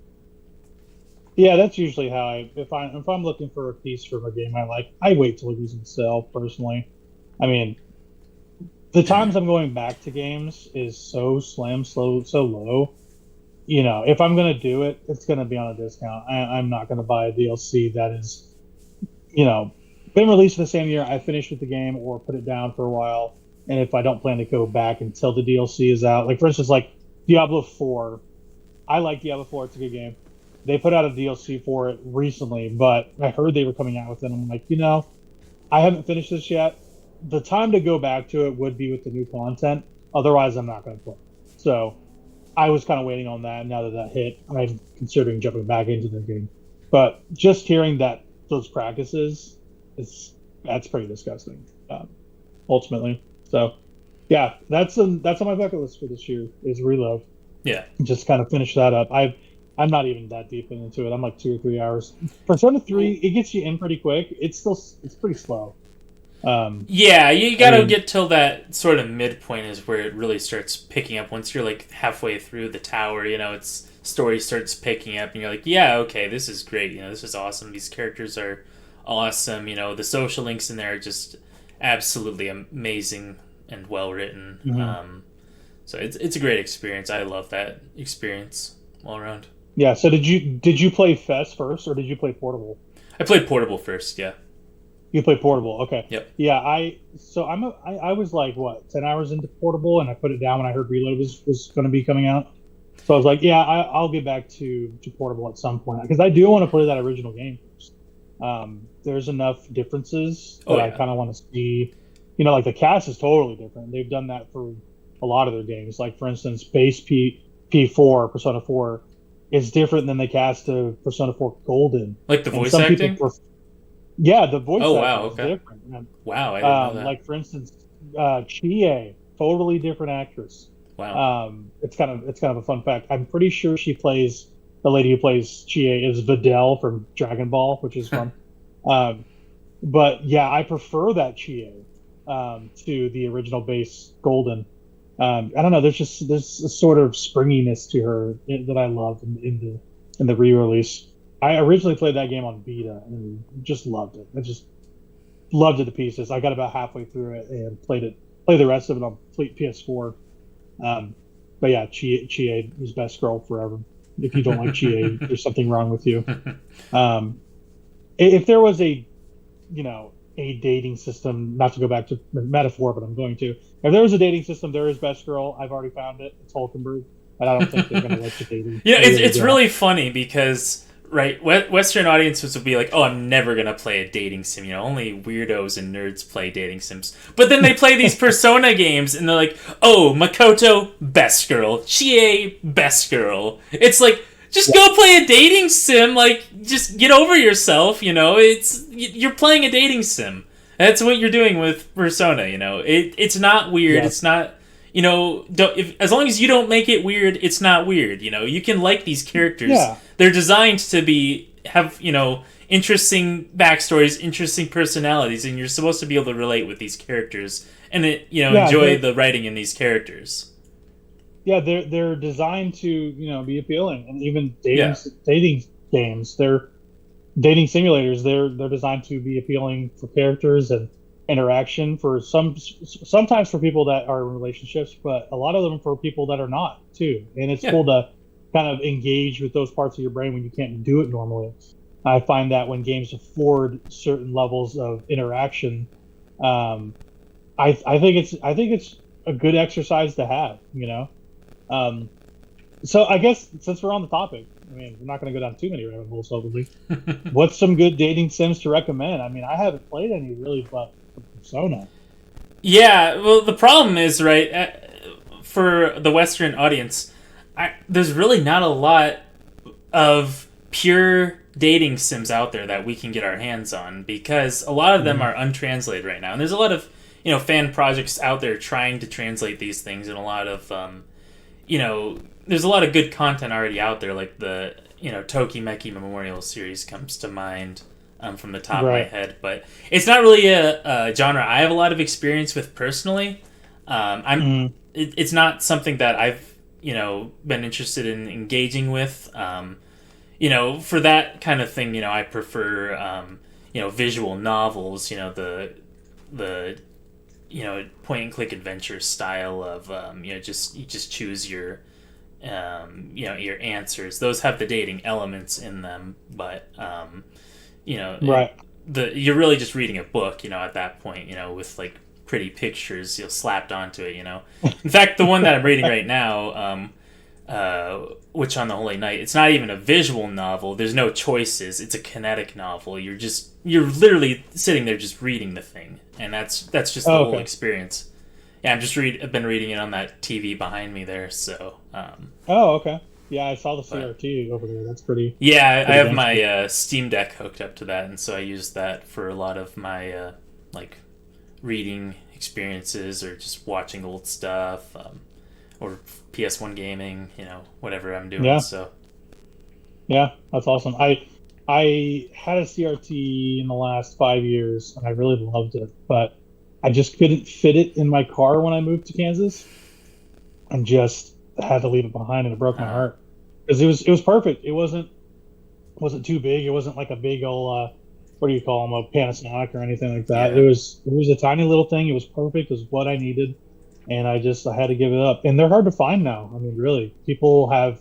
that's usually how if I'm looking for a piece from a game I wait till it's on sale. Personally, I mean, the times I'm going back to games is so low. If I'm going to do it, it's going to be on a discount. I'm not going to buy a DLC that is, been released in the same year I finished with the game, or put it down for a while. And if I don't plan to go back until the DLC is out, for instance, Diablo 4, I like Diablo 4. It's a good game. They put out a DLC for it recently, but I heard they were coming out with it. I'm like, I haven't finished this yet. The time to go back to it would be with the new content. Otherwise, I'm not going to play. So I was kind of waiting on that. Now that hit, I'm considering jumping back into the game. But just hearing that those practices, that's pretty disgusting, ultimately. So, that's on my bucket list for this year, is Reload. Yeah. Just kind of finish that up. I'm not even that deep into it. I'm 2 or 3 hours. Persona 3, it gets you in pretty quick. It's pretty slow. Yeah, you gotta mean, get till that sort of midpoint is where it really starts picking up. Once you're like halfway through the tower, its story starts picking up, and you're like, yeah, okay, this is great. This is awesome. These characters are awesome. The social links in there are just absolutely amazing and well written. mhm. So it's a great experience. I love that experience all around. Yeah. So did you play Fest first, or did you play Portable? I played Portable first. Yeah. You played Portable. Okay. Yep. Yeah. I was like what 10 hours into Portable, and I put it down when I heard Reload was going to be coming out. So I was like, yeah, I'll get back to Portable at some point because I do want to play that original game first. There's enough differences that Oh I yeah. kind of want to see. Like the cast is totally different. They've done that for a lot of their games. Like for instance, P4 Persona 4 is different than the cast of Persona 4 Golden. Like the And voice some acting. people yeah, the voice Oh acting wow. is Okay. different. And, Wow. I didn't know that. like for instance, Chie, totally different actress. Wow. It's kind of a fun fact. I'm pretty sure she plays the lady who plays Chie is Videl from Dragon Ball, which is fun. um, but yeah, I prefer that Chie to the original base Golden. I don't know. There's a sort of springiness to her that I love in the re-release. I originally played that game on Vita and just loved it. I just loved it to pieces. I got about halfway through it and played the rest of it on PS4. But yeah, Chie is best girl forever. If you don't like Chie, there's something wrong with you. Um, if there was a dating system, not to go back to metaphor, but I'm going to. If there was a dating system, there is best girl. I've already found it. It's Hulkenberg, and I don't think they're going to let you dating. It's really funny because right, Western audiences will be like, "Oh, I'm never gonna play a dating sim." Only weirdos and nerds play dating sims. But then they play these Persona games, and they're like, "Oh, Makoto, best girl. Chie, best girl." It's like, just go play a dating sim. Like, just get over yourself. You're playing a dating sim. That's what you're doing with Persona. It's not weird. Yeah. It's not. As long as you don't make it weird, it's not weird. You can like these characters. Yeah. They're designed to have interesting backstories, interesting personalities, and you're supposed to be able to relate with these characters and enjoy the writing in these characters. Yeah, they're designed to be appealing, and even Yeah. dating games, they're dating simulators. They're designed to be appealing for characters and interaction for sometimes for people that are in relationships, but a lot of them for people that are not too. And it's Yeah. cool to kind of engage with those parts of your brain when you can't do it normally. I find that when games afford certain levels of interaction, I think it's a good exercise to have. So I guess since we're on the topic, I mean, we're not going to go down too many rabbit holes, hopefully. What's some good dating sims to recommend? I mean, I haven't played any really, but Persona. Yeah, well, the problem is, right, for the Western audience, there's really not a lot of pure dating sims out there that we can get our hands on because a lot of them are untranslated right now. And there's a lot of, fan projects out there trying to translate these things, and a lot of, there's a lot of good content already out there, like the, Tokimeki Memorial series comes to mind. From the top of my head, but it's not really a genre I have a lot of experience with personally. It's not something that I've been interested in engaging with. For that kind of thing, I prefer visual novels. The point and click adventure style of you just choose your your answers. Those have the dating elements in them, but Right. You're really just reading a book, at that point, with like pretty pictures, slapped onto it, In fact, the one that I'm reading right now, Witch on the Holy Night, it's not even a visual novel. There's no choices. It's a kinetic novel. You're literally sitting there just reading the thing, and that's just the whole experience. Yeah, I've been reading it on that TV behind me there, so. Oh, okay. Yeah, I saw the CRT over there. That's pretty. Yeah, pretty I have my Steam Deck hooked up to that, and so I use that for a lot of my reading experiences or just watching old stuff, or PS1 gaming. Whatever I'm doing. Yeah. So. Yeah, that's awesome. I I had a CRT in the last 5 years, and I really loved it, but I just couldn't fit it in my car when I moved to Kansas, and just had to leave it behind, and it broke my Uh, heart because it was perfect. It wasn't too big. It wasn't like a big old what do you call them, a Panasonic or anything like that. It yeah. was it was a tiny little thing. It was perfect. It was what I needed, and I had to give it up. And they're hard to find now. I mean, really, people have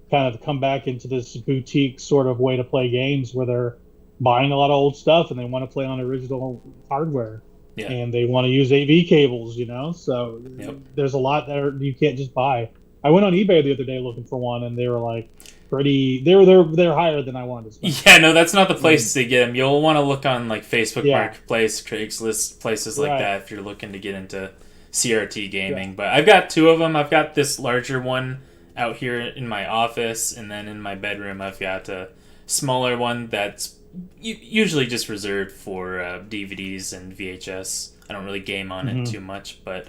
kind of come back into this boutique sort of way to play games where they're buying a lot of old stuff and they want to play on original hardware Yeah. and they want to use AV cables, so Yep. there's a lot that you can't just buy. I went on eBay the other day looking for one, and they were like they're higher than I wanted to spend. Yeah, no, that's not the place to get them. You'll want to look on like Facebook Yeah. Marketplace, Craigslist, places like Right. that if you're looking to get into CRT gaming. But I've got two of them. I've got this larger one out here in my office, and then in my bedroom I've got a smaller one that's usually just reserved for DVDs and VHS. I don't really game on it too much, but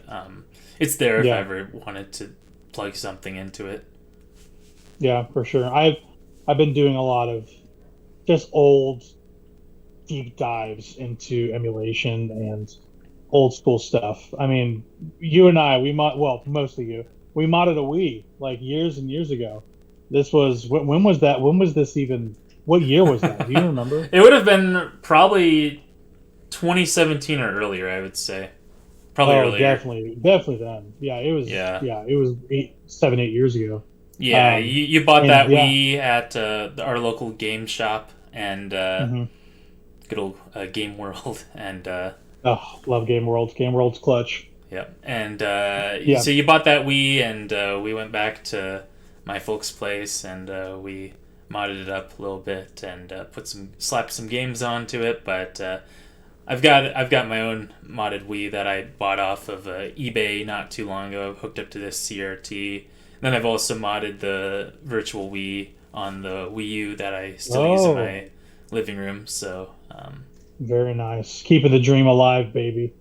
it's there if I ever wanted to plug something into it. Yeah, for sure. I've been doing a lot of just old deep dives into emulation and old school stuff. I mean, you and I, mostly you, we modded a Wii like years and years ago. This was when was that? When was this even? What year was that? Do you remember? It would have been probably 2017 or earlier, I would say. Probably earlier. Definitely then. Yeah, it was. Yeah. Yeah, it was 7, 8 years ago. Yeah, you bought that Wii at our local game shop and good old Game World and oh, love Game World. Game World's clutch. Yep. And so you bought that Wii, and we went back to my folks' place, and we modded it up a little bit and slapped some games onto it. But I've got my own modded Wii that I bought off of eBay not too long ago, hooked up to this CRT. Then I've also modded the virtual Wii on the Wii U that I still use in my living room. So very nice, keeping the dream alive, baby.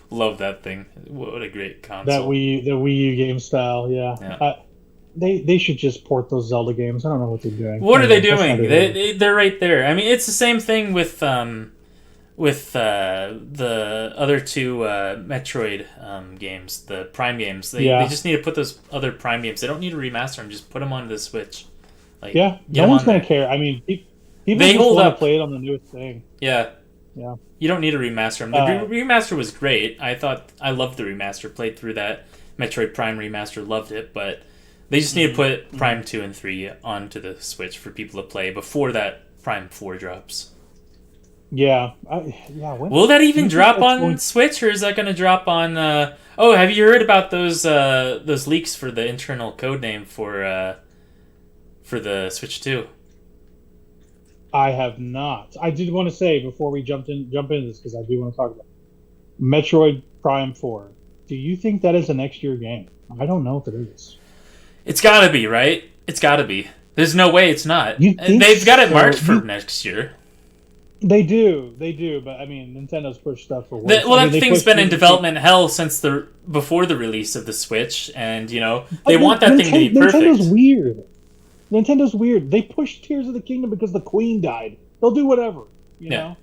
Love that thing. What a great console. The Wii U game style, yeah. They should just port those Zelda games. I don't know what they're doing. What are they doing? They're right there. I mean, it's the same thing with the other two Metroid games, the Prime games. They just need to put those other Prime games. They don't need to remaster them. Just put them onto the Switch. Like, no one's going to care. I mean, people they just hold want up. to play it on the newest thing. Yeah. You don't need to remaster them. The remaster was great. I loved the remaster. Played through that Metroid Prime remaster. Loved it. But they just need to put Prime 2 and 3 onto the Switch for people to play before that Prime 4 drops. Yeah. Will that even drop on Switch, or is that going to drop on... have you heard about those leaks for the internal code name for the Switch 2? I have not. I did want to say before we jump into this, because I do want to talk about Metroid Prime 4. Do you think that is a next year game? I don't know if it is. It's got to be, right? It's got to be. There's no way it's not. They've got it marked for next year. They do, but I mean, Nintendo's pushed stuff for that thing's been in development hell since before the release of the Switch, and they want that thing to be perfect. Nintendo's weird. They pushed Tears of the Kingdom because the Queen died. They'll do whatever, you know.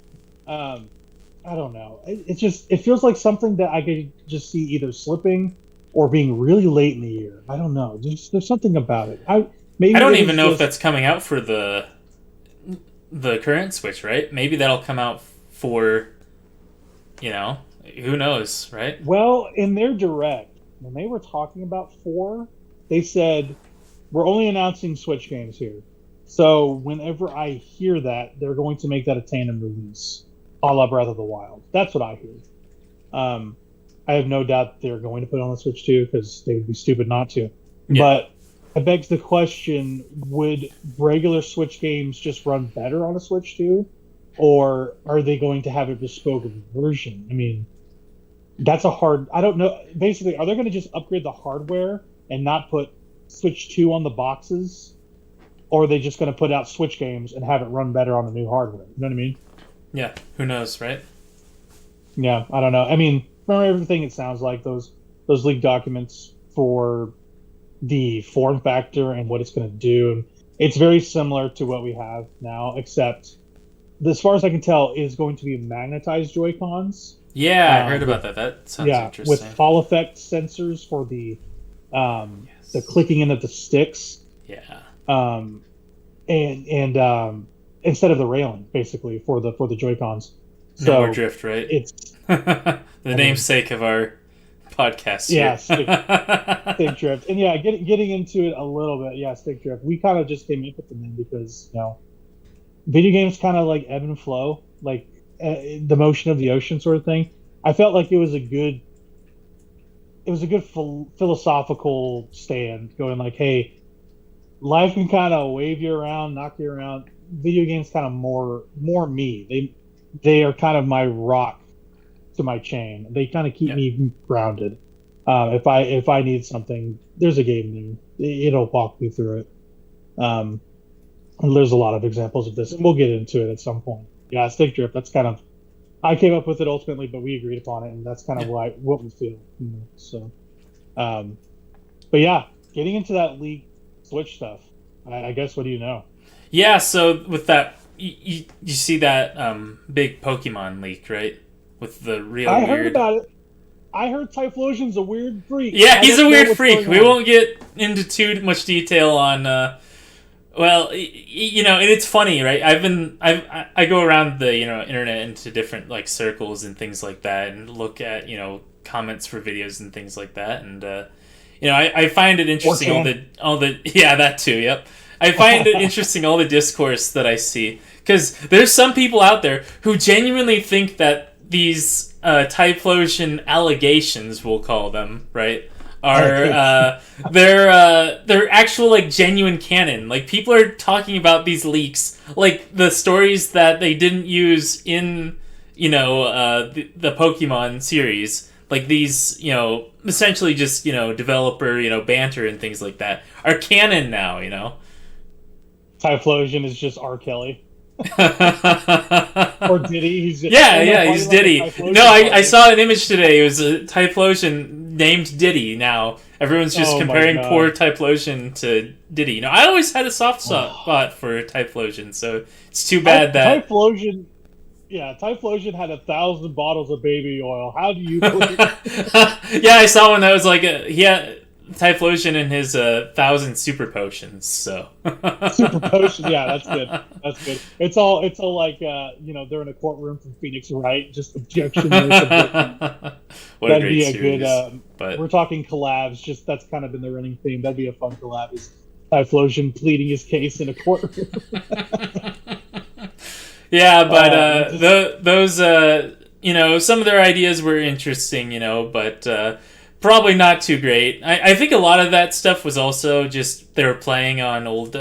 I don't know. It feels like something that I could just see either slipping or being really late in the year. I don't know. There's something about it. I don't even know if that's coming out for the current Switch, right? Maybe that'll come out for, who knows, right? Well, in their direct, when they were talking about 4, they said, we're only announcing Switch games here. So whenever I hear that, they're going to make that a tandem release, a la Breath of the Wild. That's what I hear. I have no doubt they're going to put it on the Switch too, because they would be stupid not to. Yeah. But it begs the question, would regular Switch games just run better on a Switch 2? Or are they going to have a bespoke version? I mean, that's I don't know. Basically, are they going to just upgrade the hardware and not put Switch 2 on the boxes? Or are they just going to put out Switch games and have it run better on the new hardware? You know what I mean? Yeah, who knows, right? Yeah, I don't know. I mean, from everything it sounds like, those leaked documents for the form factor and what it's going to do. It's very similar to what we have now, except as far as I can tell, is going to be magnetized Joy Cons. Yeah, I heard With about that. That sounds yeah, with interesting. Hall effect sensors for the Yes. clicking in of the sticks, Yeah. um, and instead of the railing, basically for the Joy Cons. No more So drift, right? it's The I mean, namesake of our podcast yeah, here. stick drift, and yeah, getting into it a little bit. Yeah, stick drift. We kind of just came up with the name because video games kind of like ebb and flow, like the motion of the ocean sort of thing. I felt like it was a good philosophical stand, going like, hey, life can kind of wave you around, knock you around. Video games kind of more me. They are kind of my rock to my chain. They kind of keep Yep. me grounded. If I need something, there's a game there. It'll walk me through it. Um, and there's a lot of examples of this, and we'll get into it at some point. Yeah, stick drift. That's kind of I came up with it ultimately, but we agreed upon it, and that's kind of Yeah. what we feel. So, um, but yeah, getting into that League Switch stuff. I guess, what do you know? Yeah, so with that, you see that big Pokemon leak, right? With the real I heard weird. about it. I heard Typhlosion's a weird freak. Yeah, I he's don't a know weird what's freak. going We on. won't get into too much detail on. Well, and it's funny, right? I go around the internet into different like circles and things like that, and look at comments for videos and things like that, and I find it interesting all the yeah, that too. Yep, I find it interesting all the discourse that I see, because there's some people out there who genuinely think that these Typhlosion allegations, we'll call them, right, are they're actual like genuine canon. Like, people are talking about these leaks, like the stories that they didn't use in the Pokemon series. Like, these essentially just developer banter and things like that are canon now. Typhlosion is just R. Kelly or Yeah, Diddy. yeah, he's Like a Diddy. Typhlosion No, I party. saw an image today. It was a Typhlosion named Diddy now. Everyone's just Oh my comparing poor god. Typhlosion to Diddy. I always had a soft spot for Typhlosion, so it's too bad that... Typhlosion. Yeah, Typhlosion had 1,000 bottles of baby oil. How do you believe? Yeah, I saw one that was like he had Typhlosion in his 1,000 super potions, so... Super potion? Yeah, that's good. That's good. It's all like they're in a courtroom from Phoenix Wright. Just objection. There's objection. What a That'd great be a series. good. But We're talking collabs. Just that's kind of been the running theme. That'd be a fun collab. Is Typhlosion pleading his case in a courtroom? yeah, but Just, those some of their ideas were interesting, but probably not too great. I think a lot of that stuff was also just they were playing on old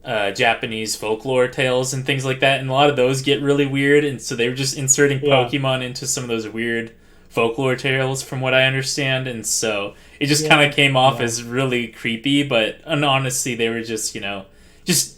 Japanese folklore tales and things like that, and a lot of those get really weird, and so they were just inserting yeah, Pokemon into some of those weird folklore tales, from what I understand, and so it just kind yeah, of came off yeah, as really creepy. But honestly, they were just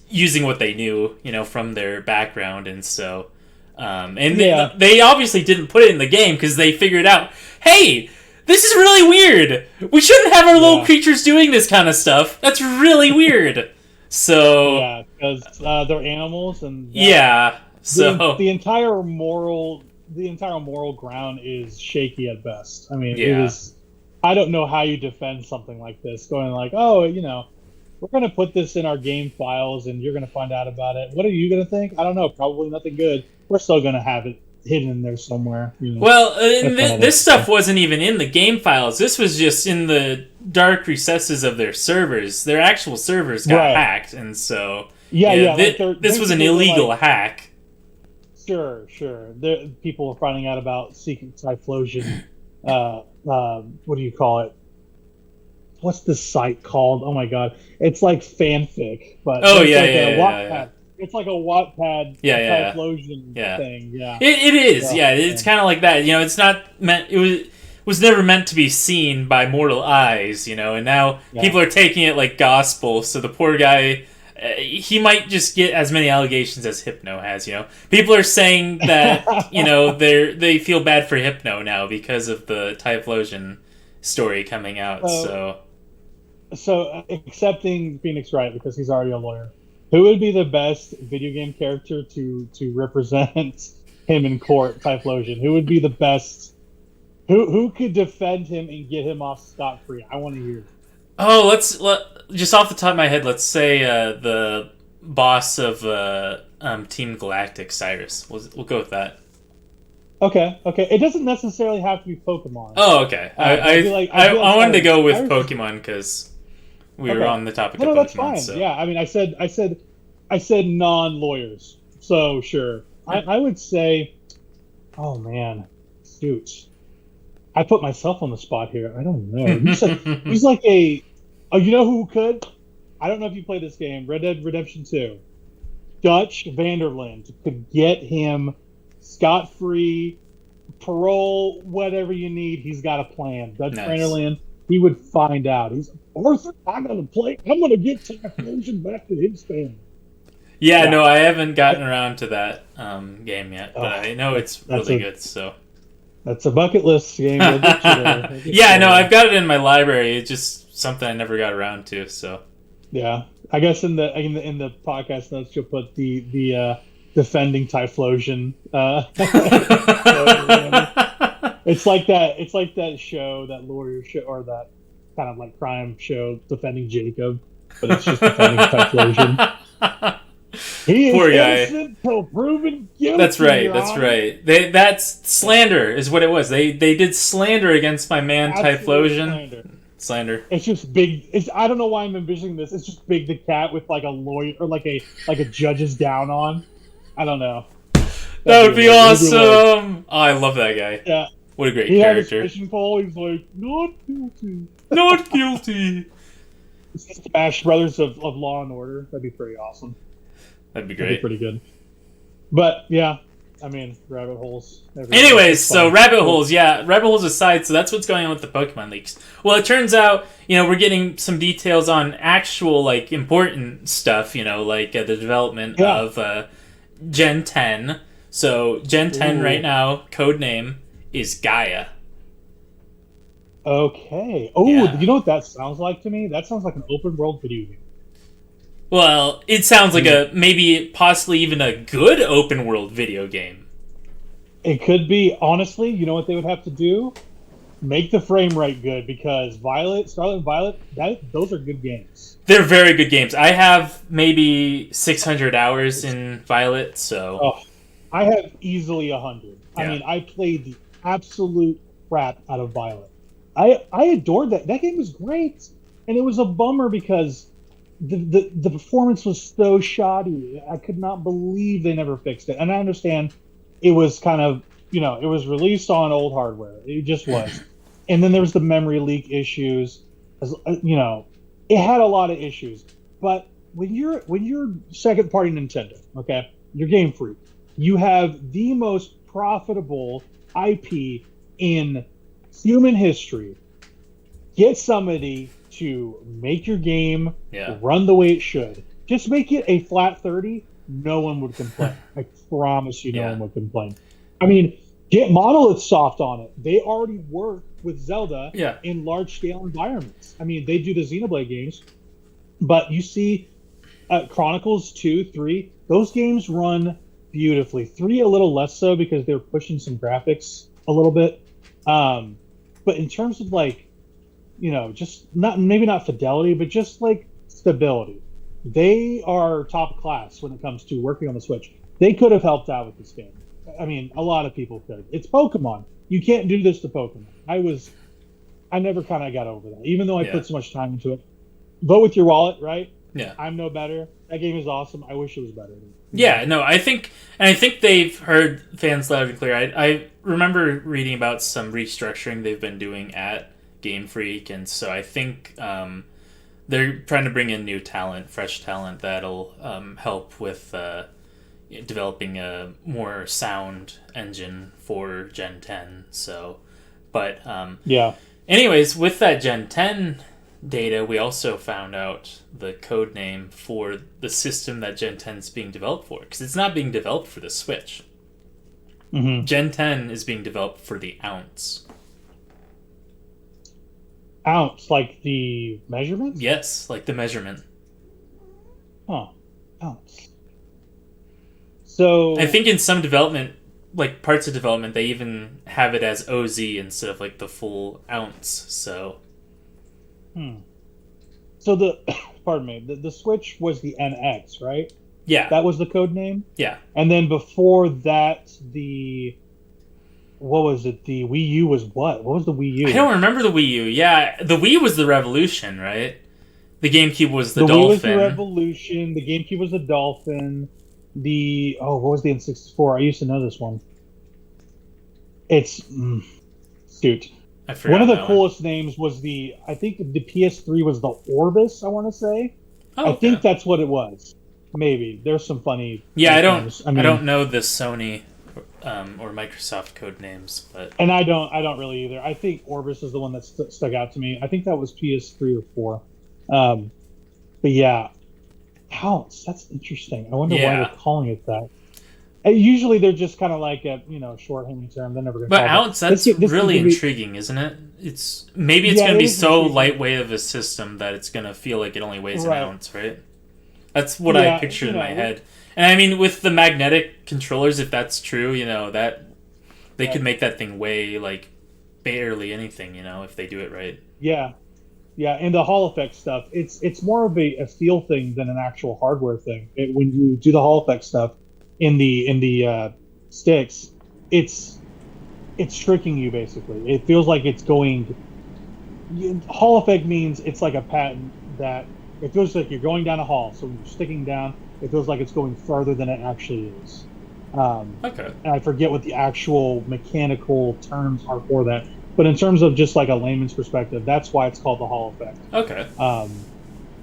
using what they knew, from their background, and so and yeah. they obviously didn't put it in the game because they figured out, hey, this is really weird. We shouldn't have our little Yeah. creatures doing this kind of stuff. That's really weird. So Yeah, because they're animals, and yeah, the so the entire moral ground is shaky at best. I mean, it yeah. is. I don't know how you defend something like this, going like, oh, we're going to put this in our game files, and you're going to find out about it. What are you going to think? I don't know. Probably nothing good. We're still going to have it hidden in there somewhere. Well, That's one of this those stuff things. wasn't even in the game files. This was just in the dark recesses of their servers. Their actual servers got Right. hacked, and so Yeah, yeah. Like this was an they were illegal like, hack. sure. People were finding out about secret Typhlosion. What do you call it? What's this site called? Oh my god, it's like fanfic, but Oh it's yeah, like yeah, a yeah, Wattpad. yeah. It's like a Wattpad Yeah, yeah, yeah. Typhlosion Yeah. thing. Yeah. It is, So, yeah. It's kind of like that. It's not meant. It was never meant to be seen by mortal eyes, and now yeah. people are taking it like gospel. So the poor guy, he might just get as many allegations as Hypno has. People are saying that they feel bad for Hypno now because of the Typhlosion story coming out. So, So accepting Phoenix Wright because he's already a lawyer, who would be the best video game character to represent him in court? Typhlosion. Who would be the best? Who could defend him and get him off scot free? I want to hear. Oh, just off the top of my head, let's say the boss of Team Galactic, Cyrus. We'll go with that. Okay. It doesn't necessarily have to be Pokemon. Oh, okay. I wanted to go with Cyrus Pokemon because we were on the topic of Pokemon. That's fine. So. Yeah, I mean, I said non-lawyers. So sure, I would say, oh man, shoot, I put myself on the spot here. I don't know. He's like a, oh, you know who could? I don't know if you play this game, Red Dead Redemption 2. Dutch Vanderland could get him scot-free, parole, whatever you need. He's got a plan. Dutch Vanderland, he would find out. He's Arthur. I'm gonna get Typhlosion back to his family. Yeah, no, I haven't gotten around to that game yet, but I know it's really good. So that's a bucket list game. Yeah, no, I've got it in my library. It's just something I never got around to. So yeah, I guess in the podcast notes you'll put the defending Typhlosion. It's like that show, that lawyer show, or that kind of like crime show, Defending Jacob, but it's just defending Typhlosion. He is innocent till proven guilty. That's right. That's slander, is what it was. They did slander against my man Typhlosion. Slander. It's just big. I don't know why I'm envisioning this. It's just Big the Cat with like a lawyer or like a judge's down on. I don't know. That would be awesome. Oh, I love that guy. Yeah. What a great character. Had his fishing pole. He's like, not guilty. Not guilty. Smash Brothers of Law and Order. That'd be pretty awesome. That'd be great. That'd be pretty good. But yeah, I mean, rabbit holes. Anyways, so rabbit holes, rabbit holes aside, so that's what's going on with the Pokemon leaks. Well, it turns out, we're getting some details on actual, like, important stuff, like the development of Gen 10. So, Gen 10 right now, code name is Gaia. Okay. Oh, you know what that sounds like to me? That sounds like an open world video game. Well, it sounds like maybe possibly even a good open world video game. It could be. Honestly, you know what they would have to do? Make the frame rate good, because Scarlet and Violet, those are good games. They're very good games. I have maybe 600 hours in Violet, so... Oh, I have easily 100. Yeah. I mean, I played the absolute crap out of Violet. I adored that. That game was great. And it was a bummer because the performance was so shoddy. I could not believe they never fixed it. And I understand it was kind of, it was released on old hardware. It just was. And then there was the memory leak issues. It had a lot of issues. But when you're second party Nintendo, okay, you're Game Freak, you have the most profitable IP in human history. Get somebody to make your game run the way it should. Just make it a flat 30. No one would complain. I promise you, no one would complain. I mean, get Monolith Soft on it. They already work with Zelda in large-scale environments. I mean, they do the Xenoblade games, but you see Chronicles 2, 3, those games run beautifully. 3 a little less so because they're pushing some graphics a little bit. But in terms of just maybe not fidelity, but just like stability, they are top class when it comes to working on the Switch. They could have helped out with this game. I mean, a lot of people could. It's Pokemon. You can't do this to Pokemon. I never kind of got over that, even though I put so much time into it. Vote with your wallet, right? Yeah. I'm no better. That game is awesome. I wish it was better. Yeah, no, I think they've heard fans loud and clear. I remember reading about some restructuring they've been doing at Game Freak, and so I think they're trying to bring in new talent, fresh talent that'll help with developing a more sound engine for Gen 10. So, but anyways, with that Gen 10 data, we also found out the code name for the system that Gen 10 is being developed for, because it's not being developed for the Switch. Mm-hmm. Gen 10 is being developed for the Ounce. Ounce, like the measurement? Yes, like the measurement. Huh. Ounce. I So, think in some development, like parts of development, they even have it as OZ instead of like the full ounce. So hmm. So the, pardon me, the Switch was the NX, right? yeah, That was the code name. yeah. And then before that, what was it? The Wii U was what? What was the Wii I U? don't remember the Wii U. Yeah, the Wii was the Revolution, right? The GameCube was the The Wii was the Dolphin. Revolution. The GameCube was the Dolphin. What was the N64? I used to know this one. It's shoot. I One forgot of the that one. coolest names was I think the PS3 was the Orbis. I want to say. Oh, I think okay. that's what it was. Maybe there's some funny. Yeah, names. I don't know the Sony or Microsoft code names, but And I don't really either. I think Orbis is the one that stuck out to me. I think that was PS3 or 4. Um, but yeah, Pounce. That's interesting. I wonder why yeah. they're calling it that. Usually they're just kind of like a shorthand term. They're never going to But call it. ounce, that's This is really gonna be, intriguing, isn't it? It's maybe it's yeah, gonna it be is so intriguing. lightweight of a system that it's gonna feel like it only weighs Right. an ounce, right? That's what I Yeah, pictured in my head. And I mean, with the magnetic controllers, if that's true, that they could Right. make that thing weigh like barely anything, if they do it right. Yeah, yeah, and the Hall effect stuff. It's more of a feel thing than an actual hardware thing. When you do the Hall effect stuff in the sticks, it's tricking you basically. It feels like it's going. Hall effect means it's like a pattern that it feels like you're going down a hall. So when you're sticking down, it feels like it's going further than it actually is. Okay. And I forget what the actual mechanical terms are for that. But in terms of just like a layman's perspective, that's why it's called the Hall effect. Okay.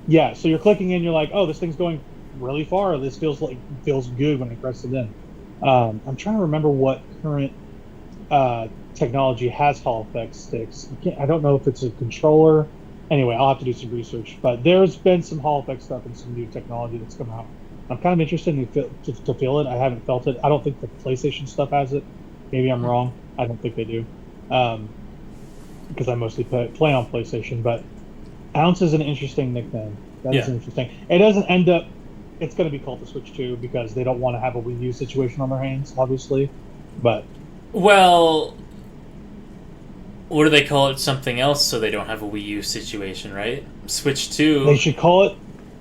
Yeah, so you're clicking in, you're like, oh, this thing's going really far. This feels good when I press it in. I'm trying to remember what current technology has Hall effect sticks. I don't know if it's a controller. Anyway, I'll have to do some research. But there's been some Hall effect stuff and some new technology that's come out. I'm kind of interested to feel it. I haven't felt it. I don't think the PlayStation stuff has it. Maybe I'm wrong. I don't think they do. Because I mostly play on PlayStation. But Ounce is an interesting nickname. That is interesting. It doesn't end up. It's going to be called the Switch 2 because they don't want to have a Wii U situation on their hands, obviously. But Well, what do they call it? Something else, so they don't have a Wii U situation, right? Switch 2. they should call it.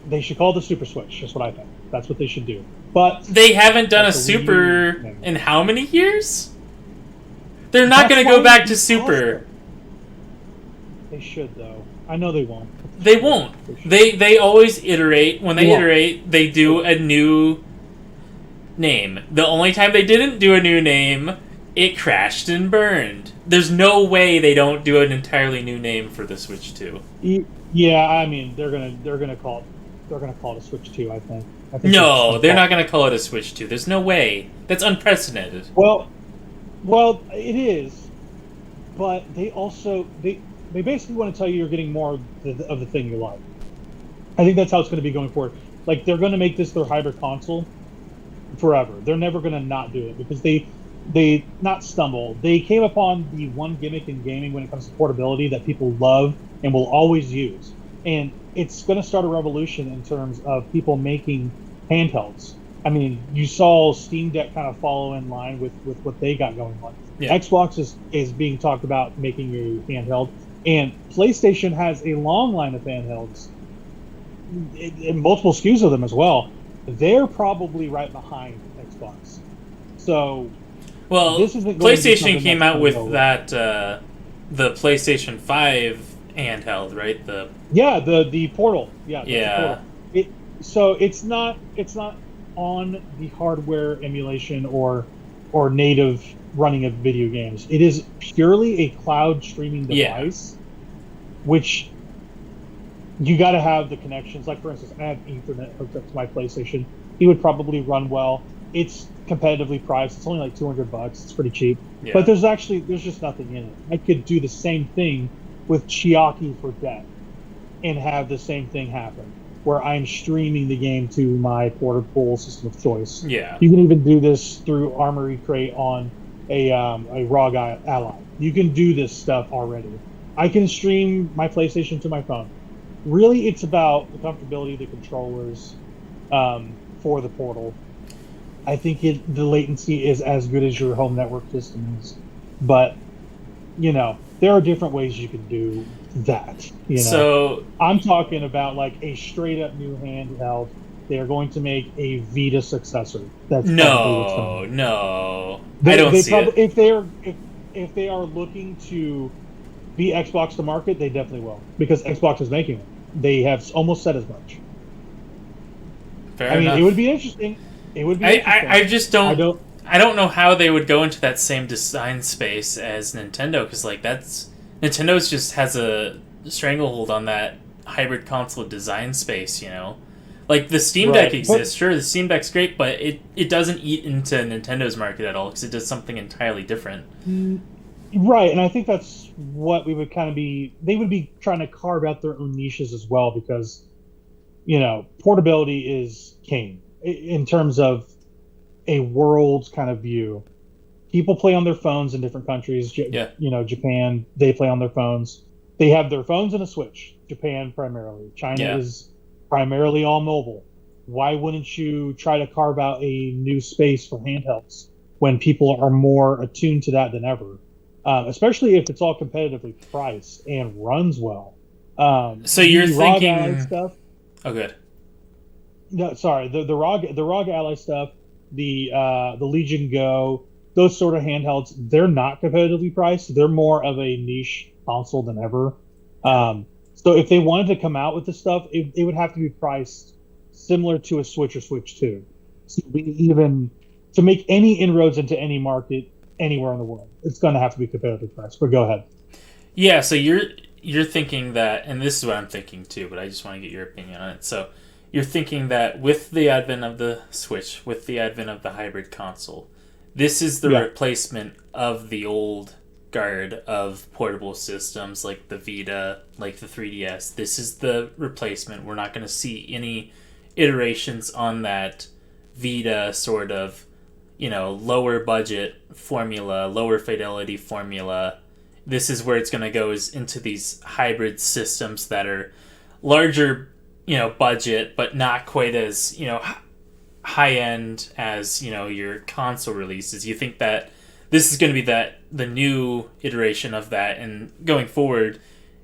They should call it the Super Switch. That's what I think. That's what they should do. But They haven't done a that's a Wii U Super thing. in how many years? They're not That's going to why go back to we Super. call it. They should though. I know they won't. They won't. should. They always iterate. When they They won't. iterate, they do a new name. The only time they didn't do a new name, it crashed and burned. There's no way they don't do an entirely new name for the Switch 2. Yeah, I mean they're gonna call it a Switch 2. I think. No, they're not going to call it a Switch 2. There's no way. That's unprecedented. Well, it is, but they also they basically want to tell you you're getting more of the thing you like. I think that's how it's going to be going forward. Like they're going to make this their hybrid console forever. They're never going to not do it because they not stumble. They came upon the one gimmick in gaming when it comes to portability that people love and will always use, and it's going to start a revolution in terms of people making handhelds. I mean, you saw Steam Deck kind of follow in line with what they got going on. Yeah. Xbox is being talked about making a handheld, and PlayStation has a long line of handhelds, and multiple SKUs of them as well. They're probably right behind Xbox. So, Well, this isn't going to be PlayStation something came that's out gonna with go away. that the PlayStation 5 handheld, right? The Yeah, the Portal. Yeah. The Yeah. Portal. So it's not on the hardware emulation or native running of video games. It is purely a cloud streaming device, which you got to have the connections. Like for instance, I have Ethernet hooked up to my PlayStation. It would probably run well. It's competitively priced. It's only like $200. It's pretty cheap. Yeah. But there's just nothing in it. I could do the same thing with Chiaki for Death and have the same thing happen, where I'm streaming the game to my portable system of choice. Yeah. You can even do this through Armory Crate on a ROG Ally. You can do this stuff already. I can stream my PlayStation to my phone. Really, it's about the comfortability of the controllers for the Portal. I think the latency is as good as your home network system is, but there are different ways you can do that. So I'm talking about like a straight up new handheld. They are going to make a Vita successor. That's probably what's going on. I don't see probably, it. If they are looking to be Xbox to market, they definitely will, because Xbox is making it. They have almost said as much. Fair enough. It would be interesting. It would be. I just don't. I don't know how they would go into that same design space as Nintendo, because like Nintendo's just has a stranglehold on that hybrid console design space. Like the Steam Deck exists. Sure, the Steam Deck's great, but it doesn't eat into Nintendo's market at all, because it does something entirely different. Right, and I think that's what we would kind of be. They would be trying to carve out their own niches as well, because portability is king in terms of a world kind of view. People play on their phones in different countries. Japan, they play on their phones. They have their phones and a Switch. Japan primarily. China is primarily all mobile. Why wouldn't you try to carve out a new space for handhelds when people are more attuned to that than ever? Especially if it's all competitively priced and runs well. So you're thinking stuff. Oh, good. No, sorry. The ROG Ally stuff, the Legion Go, those sort of handhelds, they're not competitively priced. They're more of a niche console than ever. So if they wanted to come out with this stuff, it would have to be priced similar to a Switch or Switch 2. So even to make any inroads into any market anywhere in the world, it's going to have to be competitively priced. But go ahead. Yeah, so you're thinking that, and this is what I'm thinking too, but I just want to get your opinion on it. So you're thinking that with the advent of the Switch, with the advent of the hybrid console, this is the replacement of the old guard of portable systems like the Vita, like the 3DS. This is the replacement. We're not going to see any iterations on that Vita sort of, lower budget formula, lower fidelity formula. This is where it's going to go, is into these hybrid systems that are larger, budget, but not quite as, high end as, your console releases. You think that this is going to be the new iteration of that, and going forward,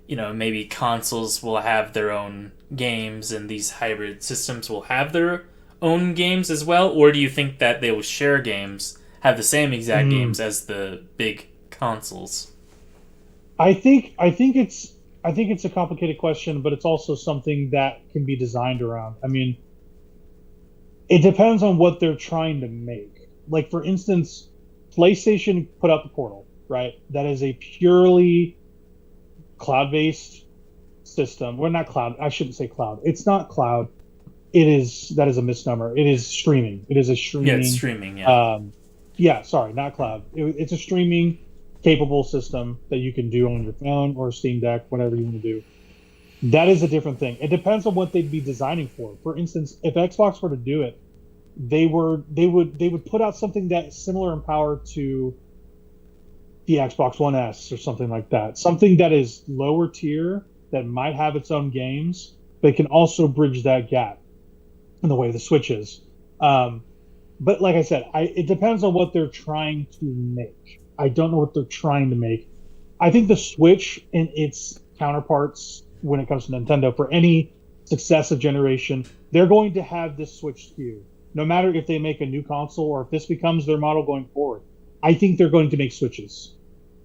maybe consoles will have their own games and these hybrid systems will have their own games as well? Or do you think that they will share games, have the same exact games as the big consoles? I think it's a complicated question, but it's also something that can be designed around. I mean, it depends on what they're trying to make. Like, for instance, PlayStation put out the Portal, right? That is a purely cloud-based system. Well, not cloud. I shouldn't say cloud. It's not cloud. That is a misnomer. It is streaming. It is a streaming. Yeah, it's streaming, yeah. Sorry, not cloud. It's a streaming capable system that you can do on your phone or Steam Deck, whatever you want to do. That is a different thing. It depends on what they'd be designing for. For instance, if Xbox were to do it, they would put out something that's similar in power to the Xbox One S or something like that. Something that is lower tier, that might have its own games, but can also bridge that gap in the way the Switch is. But like I said, it depends on what they're trying to make. I don't know what they're trying to make. I think the Switch and its counterparts, when it comes to Nintendo, for any successive generation, they're going to have this Switch SKU. No matter if they make a new console or if this becomes their model going forward, I think they're going to make Switches.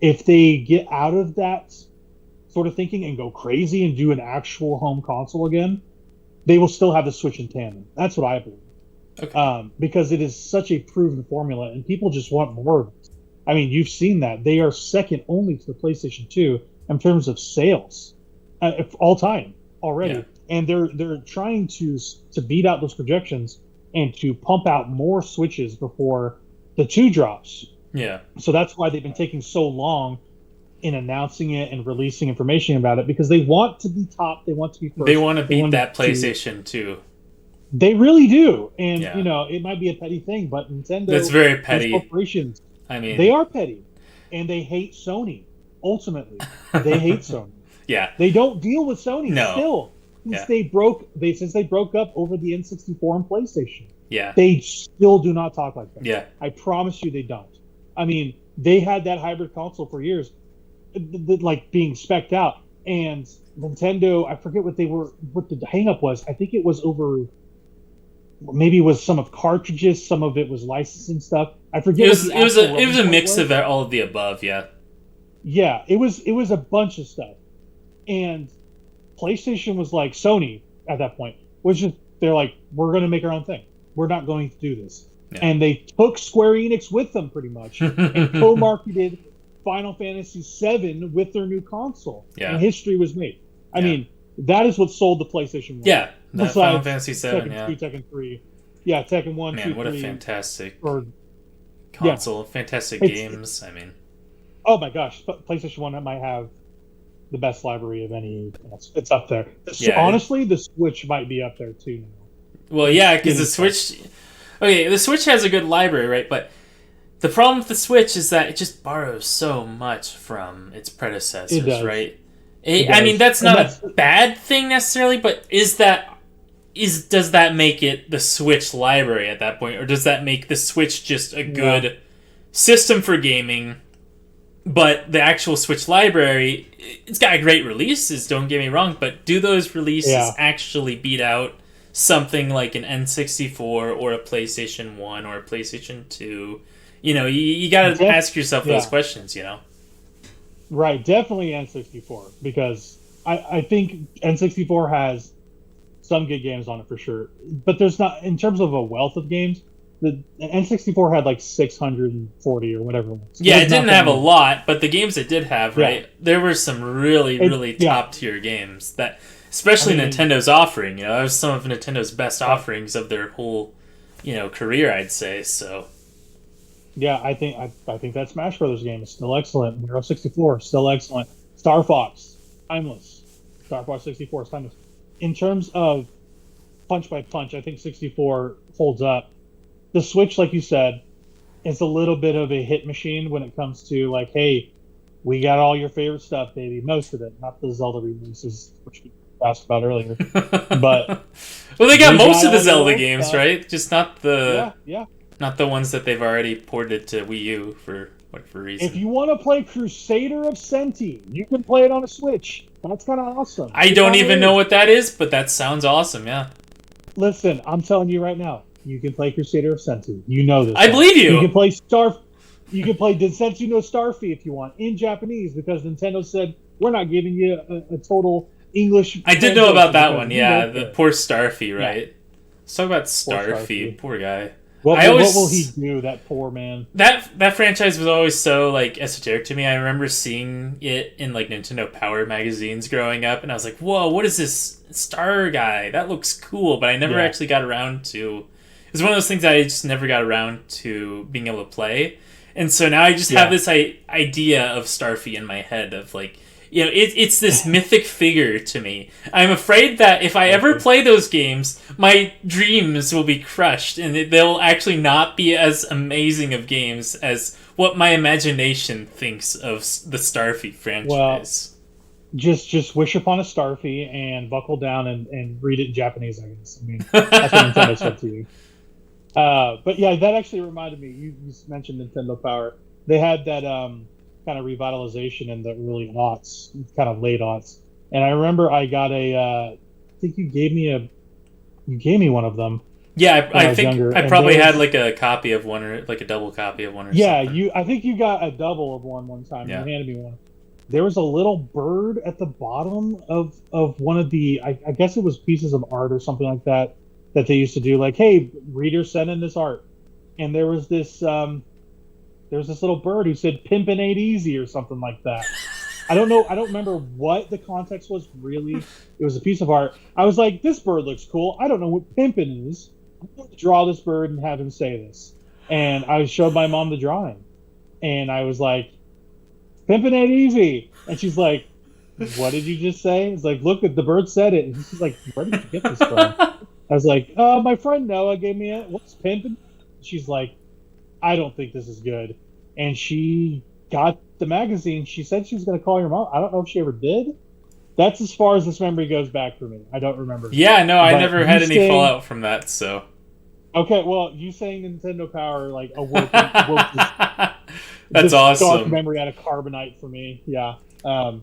If they get out of that sort of thinking and go crazy and do an actual home console again, they will still have the Switch in tandem. That's what I believe. Okay. Because it is such a proven formula and people just want more of it. I mean, you've seen that. They are second only to the PlayStation 2 in terms of sales all time already. Yeah. And they're trying to beat out those projections and to pump out more Switches before the 2 drops. Yeah. So that's why they've been taking so long in announcing it and releasing information about it, because they want to be top. They want to be first. They want to beat that PlayStation 2. They really do. And, it might be a petty thing, but Nintendo... That's very petty. Corporations, I mean... They are petty. And they hate Sony. ultimately, they hate Sony. Yeah. They don't deal with Sony No. still. Since they broke up over the N64 and PlayStation. Yeah. They still do not talk like that. Yeah. I promise you they don't. I mean, they had that hybrid console for years, like being specced out. And Nintendo, I forget what the hang-up was. I think it was over, maybe it was some of cartridges, some of it was licensing stuff. I forget. It was a mix of all of the above. Yeah. Yeah, it was a bunch of stuff, and PlayStation was like, Sony at that point was just, they're like, we're going to make our own thing. We're not going to do this. Yeah. And they took Square Enix with them pretty much and co-marketed Final Fantasy VII with their new console. Yeah. And history was made. I mean, that is what sold the PlayStation 1. Yeah, that Final Fantasy VII, Tekken 2, Tekken 3. Yeah, Tekken 1, Man, 2, 3. what a fantastic console. Yeah. Fantastic games. I mean... Oh my gosh, PlayStation 1 might have the best library of any. It's up there. Honestly, the Switch might be up there too. Well, yeah, because the Switch. Okay, the Switch has a good library, right? But the problem with the Switch is that it just borrows so much from its predecessors, right? I mean, that's not a bad thing necessarily, but does that make it the Switch library at that point, or does that make the Switch just a good system for gaming? But the actual Switch library, it's got great releases, don't get me wrong, but do those releases actually beat out something like an N64 or a PlayStation 1 or a PlayStation 2? You know, you gotta ask yourself those questions, you know? Right, definitely N64, because I think N64 has some good games on it for sure. But there's not, in terms of a wealth of games, the N64 had like 640 or whatever. Yeah, it didn't have a lot, but the games it did have, right? There were some really top tier games that, especially Nintendo's offering. You know, that was some of Nintendo's best offerings of their whole, career, I'd say. So. Yeah, I think that Smash Brothers game is still excellent. Mario 64 still excellent. Star Fox, timeless. Star Fox 64 is timeless. In terms of punch by punch, I think 64 holds up. The Switch, like you said, is a little bit of a hit machine when it comes to like, hey, we got all your favorite stuff, baby. Most of it, not the Zelda releases, which we asked about earlier. But well, they got most of the Zelda games, stuff. Right? Just not the yeah. Not the ones that they've already ported to Wii U for whatever reason. If you want to play Crusader of Senti, you can play it on a Switch. That's kind of awesome. I don't even know what that is, but that sounds awesome, yeah. Listen, I'm telling you right now, you can play Crusader of Senti. You know this. I believe you. You can play Densetsu no Starfy if you want, in Japanese, because Nintendo said, we're not giving you a total English... I did know about that one, yeah. The poor Starfy, right? Yeah. Let's talk about Starfy. Poor guy. What will he do, that poor man? That franchise was always so esoteric to me. I remember seeing it in Nintendo Power magazines growing up, and I was like, "Whoa, what is this Star guy? That looks cool." But I never actually got around to. It was one of those things that I just never got around to being able to play, and so now I just have this idea of Starfy in my head of it's this mythic figure to me. I'm afraid that if I ever play those games, my dreams will be crushed, and they'll actually not be as amazing of games as what my imagination thinks of the Starfy franchise. Well, just wish upon a Starfy and buckle down and read it in Japanese, I guess. I mean, that's what Nintendo said to you. But yeah, that actually reminded me. You mentioned Nintendo Power. They had that... kind of revitalization in the early aughts, kind of late aughts, and I remember I got I think you gave me one of them. Yeah, I think younger. I probably had a copy of one, or a double copy of one, or something. I think you got a double of one time. Yeah. You handed me one. There was a little bird at the bottom of one of the, I guess it was pieces of art or something like that they used to do. Like, hey, reader, send in this art, and there was this. There was this little bird who said "Pimpin' ain't easy" or something like that. I don't know. I don't remember what the context was really. It was a piece of art. I was like, "This bird looks cool. I don't know what pimpin' is. I'm going to draw this bird and have him say this." And I showed my mom the drawing, and I was like, "Pimpin' ain't easy." And she's like, "What did you just say?" It's like, "Look, the bird said it." And she's like, "Where did you get this from?" I was like, "My friend Noah gave me it. What's pimpin'?" She's like, "I don't think this is good." And she got the magazine, she said she was going to call your mom. I don't know if she ever did. That's as far as this memory goes back for me. I don't remember. Yeah, no, I But never you had any saying- fallout from that, so. Okay, well, you saying Nintendo Power like awoke this That's dark awesome. memory out of carbonite for me. Yeah. Yeah,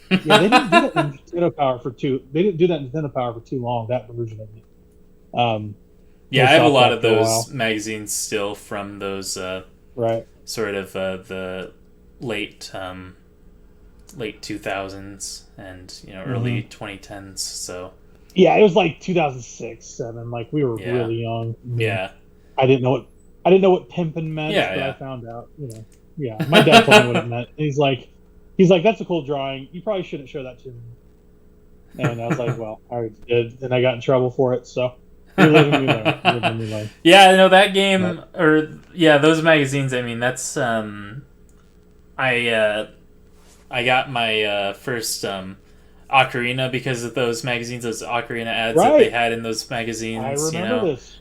they didn't do that in Nintendo Power for too. They didn't do that in Nintendo Power for too long. That version of it. Yeah, I have a stopped lot that of for a those while. magazines still from those Right. sort of the late 2000s and early 2010s. So Yeah, it was like 2006, 7. Like we were Yeah. really young. yeah, I didn't know what pimping meant, Yeah, but yeah. I found out. Yeah. My dad told me what it meant. He's like, that's a cool drawing. You probably shouldn't show that to me. And I was like, well, I already did, and I got in trouble for it. So you're living me learn. You're living me learn. yeah. That game those magazines. I mean, that's I got my first Ocarina because of those magazines, those Ocarina ads that they Right. had in those magazines. I remember this.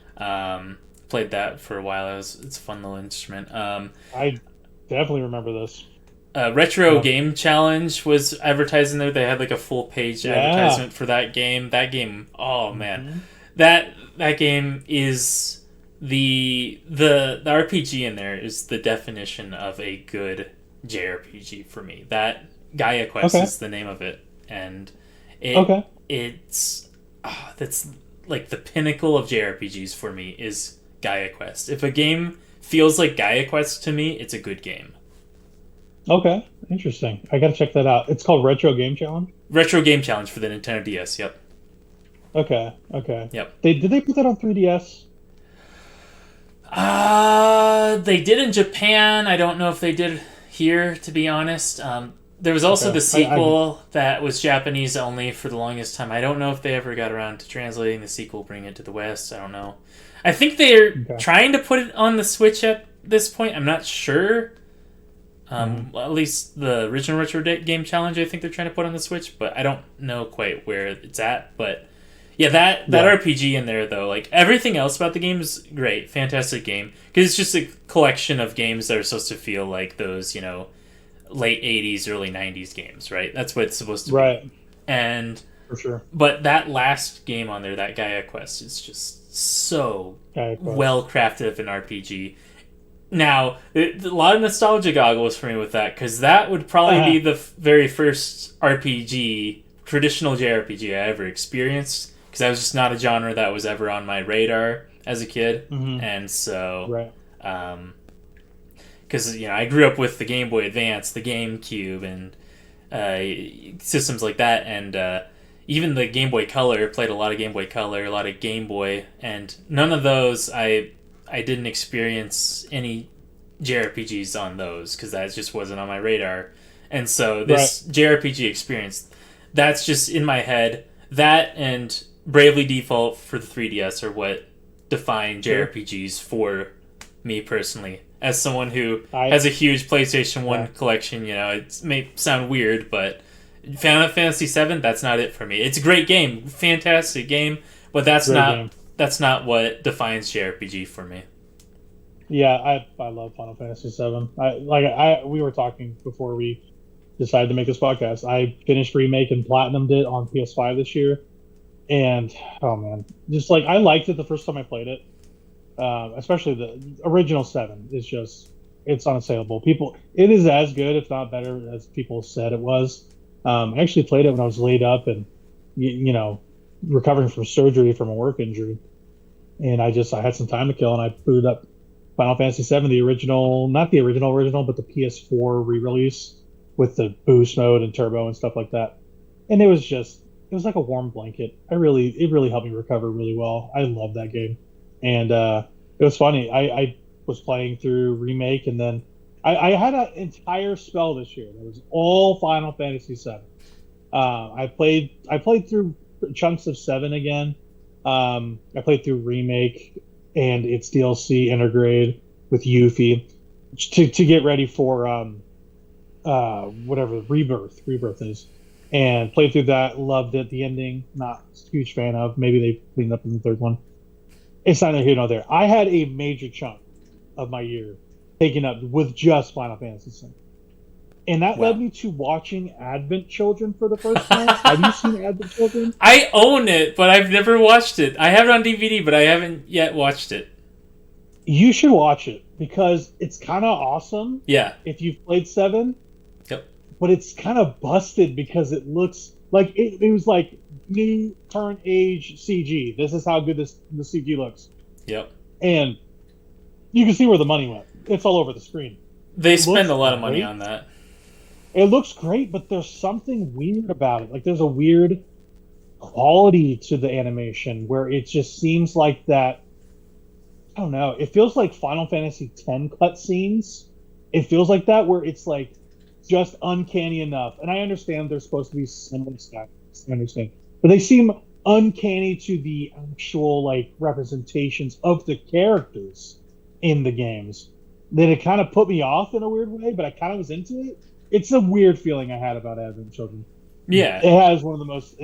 Played that for a while. It's a fun little instrument. I definitely remember this. Retro Yeah. Game Challenge was advertising there. They had like a full page Yeah. advertisement for that game. That game, oh man, Mhm. that game is the RPG in there is the definition of a good JRPG for me. That Gaia Quest Okay. is the name of it, and Okay. that's like the pinnacle of JRPGs for me is Gaia Quest. If a game feels like Gaia Quest to me, it's a good game. Okay. Interesting. I gotta check that out. It's called Retro Game Challenge. Retro Game Challenge for the Nintendo DS. Yep. Okay. Okay. Yep. Did they put that on 3DS? They did in Japan. I don't know if they did here, to be honest. There was also Okay. the sequel that was Japanese only for the longest time. I don't know if they ever got around to translating the sequel, bring it to the West. I don't know. I think they're Okay. trying to put it on the Switch at this point. I'm not sure. At least the original Retro Game Challenge, I think they're trying to put on the Switch, but I don't know quite where it's at. But yeah, that Yeah. RPG in there though, like everything else about the game is great, fantastic game, because it's just a collection of games that are supposed to feel like those, late '80s, early '90s games, right? That's what it's supposed to Right. be. And For sure. but that last game on there, that Gaia Quest, is just so Gaia Quest. well crafted of an RPG. Now, a lot of nostalgia goggles for me with that, because that would probably be the very first RPG, traditional JRPG I ever experienced, because that was just not a genre that was ever on my radar as a kid. Mhm. And so, Right. because I grew up with the Game Boy Advance, the GameCube, and systems like that, and even the Game Boy Color. Played a lot of Game Boy Color, a lot of Game Boy, and none of those I didn't experience any JRPGs on those because that just wasn't on my radar. And so this JRPG experience, that's just in my head. That and Bravely Default for the 3DS are what define JRPGs for me personally. As someone who has a huge PlayStation 1 collection, it may sound weird, but Final Fantasy VII, that's not it for me. It's a great game, fantastic game, but that's not what defines JRPG for me. Yeah, I love Final Fantasy VII. We were talking before we decided to make this podcast. I finished Remake and Platinumed it on PS5 this year, and oh man, just I liked it the first time I played it. Especially the original 7 is it's unassailable. It is as good, if not better, as people said it was. I actually played it when I was laid up and recovering from surgery from a work injury, and I had some time to kill, and I booted up Final Fantasy VII, the original, not the original, but the PS4 re-release with the boost mode and turbo and stuff like that. And it was like a warm blanket. It really helped me recover really well. I love that game. And it was funny. I was playing through Remake, and then I had an entire spell this year that was all Final Fantasy VII. I played through chunks of 7 again. I played through Remake and its DLC Intergrade with Yuffie to get ready for whatever Rebirth is, and played through that. Loved it. The ending, not a huge fan of. Maybe they cleaned up in the third one. It's neither here nor there. I had a major chunk of my year taken up with just Final Fantasy VII. And that led Wow. me to watching Advent Children for the first time. Have you seen Advent Children? I own it, but I've never watched it. I have it on DVD, but I haven't yet watched it. You should watch it because it's kind of awesome Yeah. if you've played 7, Yep. but it's kind of busted because it looks like it was like new current age CG. This is how good the CG looks. Yep. And you can see where the money went. It's all over the screen. They It spend looks a lot of money great. on that. It looks great, but there's something weird about it. Like there's a weird quality to the animation where it just seems like that. I don't know. It feels like Final Fantasy X cutscenes. It feels like that where it's like just uncanny enough. And I understand they're supposed to be similar styles. I understand, but they seem uncanny to the actual like representations of the characters in the games. That it kind of put me off in a weird way, but I kind of was into it. It's a weird feeling I had about Advent Children. Yeah. It has one of the most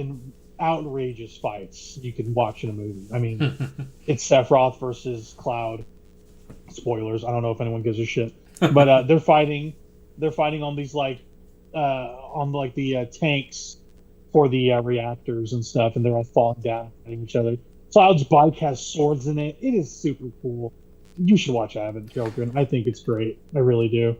outrageous fights you can watch in a movie. I mean, it's Sephiroth versus Cloud. Spoilers. I don't know if anyone gives a shit, but they're fighting. They're fighting on these like on like the tanks for the reactors and stuff, and they're all falling down fighting each other. Cloud's bike has swords in it. It is super cool. You should watch Advent Children. I think it's great. I really do.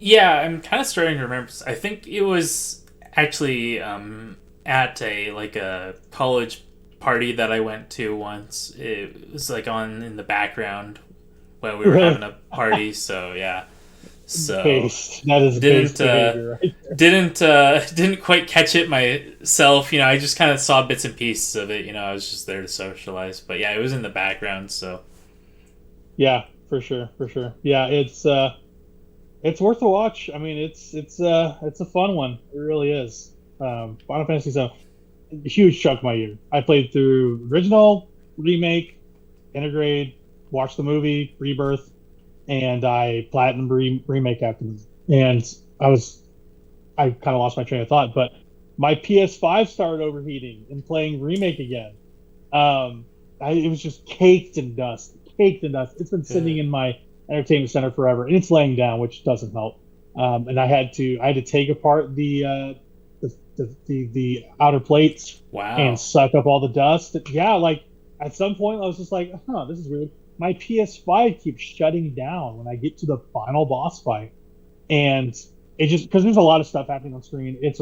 Yeah, I'm kind of starting to remember. I think it was actually at a college party that I went to once. It was like on in the background while we were having a party. So yeah, so Based. That is based behavior, right? didn't quite catch it myself. You know, I just kind of saw bits and pieces of it. You know, I was just there to socialize. But yeah, it was in the background. So Yeah, for sure, for sure. Yeah, it's worth a watch. I mean, it's a fun one. It really is. Final Fantasy VII, a huge chunk of my year. I played through original, remake, integrate, watched the movie, Rebirth, and I platinum remake after that. And I kind of lost my train of thought, but my PS5 started overheating and playing remake again. It was just caked in dust. It's been sitting in my entertainment center forever, and it's laying down, which doesn't help. And I had to take apart the outer plates wow. and suck up all the dust. Yeah, like at some point I was just like, this is weird. My PS5 keeps shutting down when I get to the final boss fight, and it just because there's a lot of stuff happening on screen. It's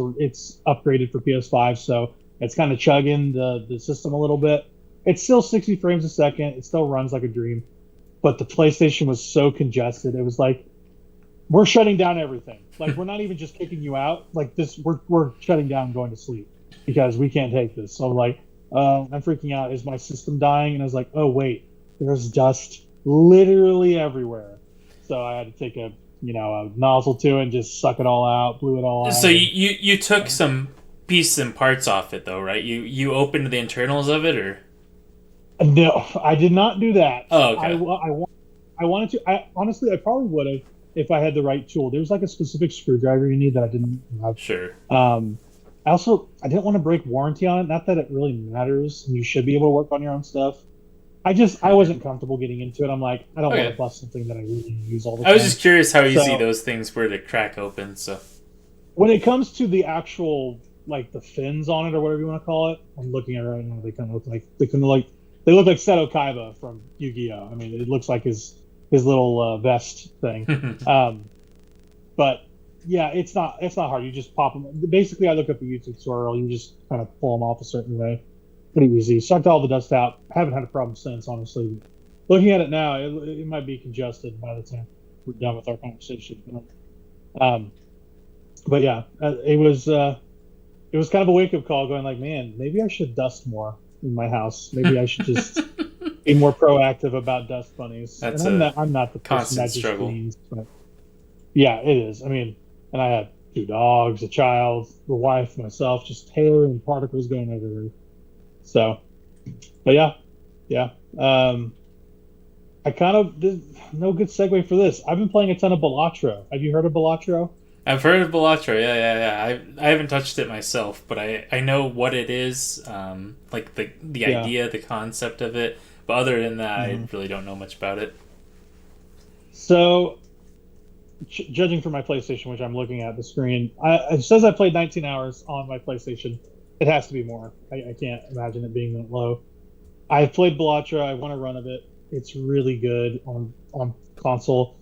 upgraded for PS5, so it's kind of chugging the system a little bit. It's still 60 frames a second. It still runs like a dream, but the PlayStation was so congested. It was like, we're shutting down everything. Like we're not even just kicking you out. Like this, we're shutting down and going to sleep because we can't take this. So I'm like, I'm freaking out. Is my system dying? And I was like, oh wait, there's dust literally everywhere. So I had to take a nozzle to it and just suck it all out, blew it all out. So you took some pieces and parts off it though, right? You opened the internals of it, or? No, I did not do that. Oh, okay. I wanted to. Honestly, I probably would have if I had the right tool. There's like a specific screwdriver you need that I didn't have. Sure. I didn't want to break warranty on it. Not that it really matters. You should be able to work on your own stuff. I wasn't comfortable getting into it. I'm like, I don't want to bust something that I really use all the time. I was just curious how easy those things were to crack open. So when it comes to the actual like the fins on it or whatever you want to call it, I'm looking at it right now. They kind of look like they look like Seto Kaiba from Yu-Gi-Oh! I mean, it looks like his little vest thing. But yeah, it's not hard. You just pop them. Basically, I look up a YouTube tutorial. You just kind of pull them off a certain way. Pretty easy. Sucked all the dust out. Haven't had a problem since, honestly. Looking at it now, it might be congested by the time we're done with our conversation. But yeah, it was kind of a wake-up call going like, man, maybe I should dust more in my house. Maybe I should just be more proactive about dust bunnies. That's I'm not the person that just struggle. cleans, but yeah, it is. I mean, and I had 2 dogs, a child, the wife, myself, just hair and particles going everywhere. So, but yeah. I kind of no good segue for this. I've been playing a ton of Balatro. Have you heard of Balatro? I've heard of Balatro, yeah. I haven't touched it myself, but I know what it is, like the idea, the concept of it. But other than that, I really don't know much about it. So, judging from my PlayStation, which I'm looking at the screen, it says I played 19 hours on my PlayStation. It has to be more. I can't imagine it being that low. I've played Balatro. I want a run of it. It's really good on console.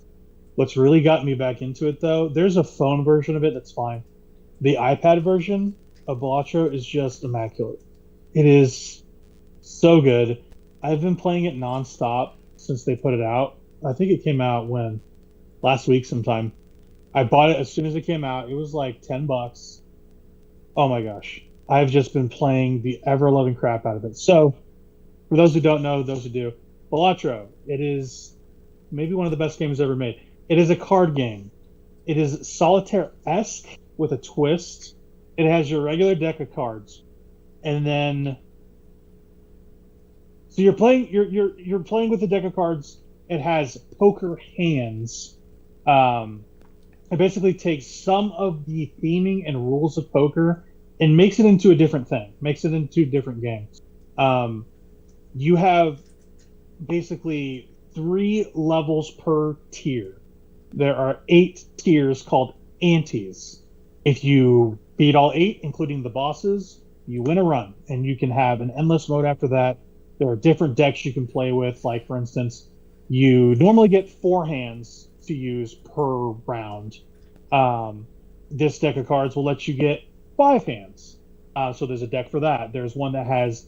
What's really got me back into it, though, there's a phone version of it that's fine. The iPad version of Balatro is just immaculate. It is so good. I've been playing it nonstop since they put it out. I think it came out when last week sometime. I bought it as soon as it came out. It was like $10. Oh my gosh. I've just been playing the ever loving crap out of it. So, for those who don't know, those who do, Balatro, it is maybe one of the best games ever made. It is a card game. It is solitaire-esque with a twist. It has your regular deck of cards. And then so you're playing with a deck of cards. It has poker hands. It basically takes some of the theming and rules of poker and makes it into a different thing, makes it into different games. You have basically 3 levels per tier. There are 8 tiers called antes. If you beat all 8, including the bosses, you win a run, and you can have an endless mode after that. There are different decks you can play with, like, for instance, you normally get 4 hands to use per round. This deck of cards will let you get 5 hands. So there's a deck for that. There's one that has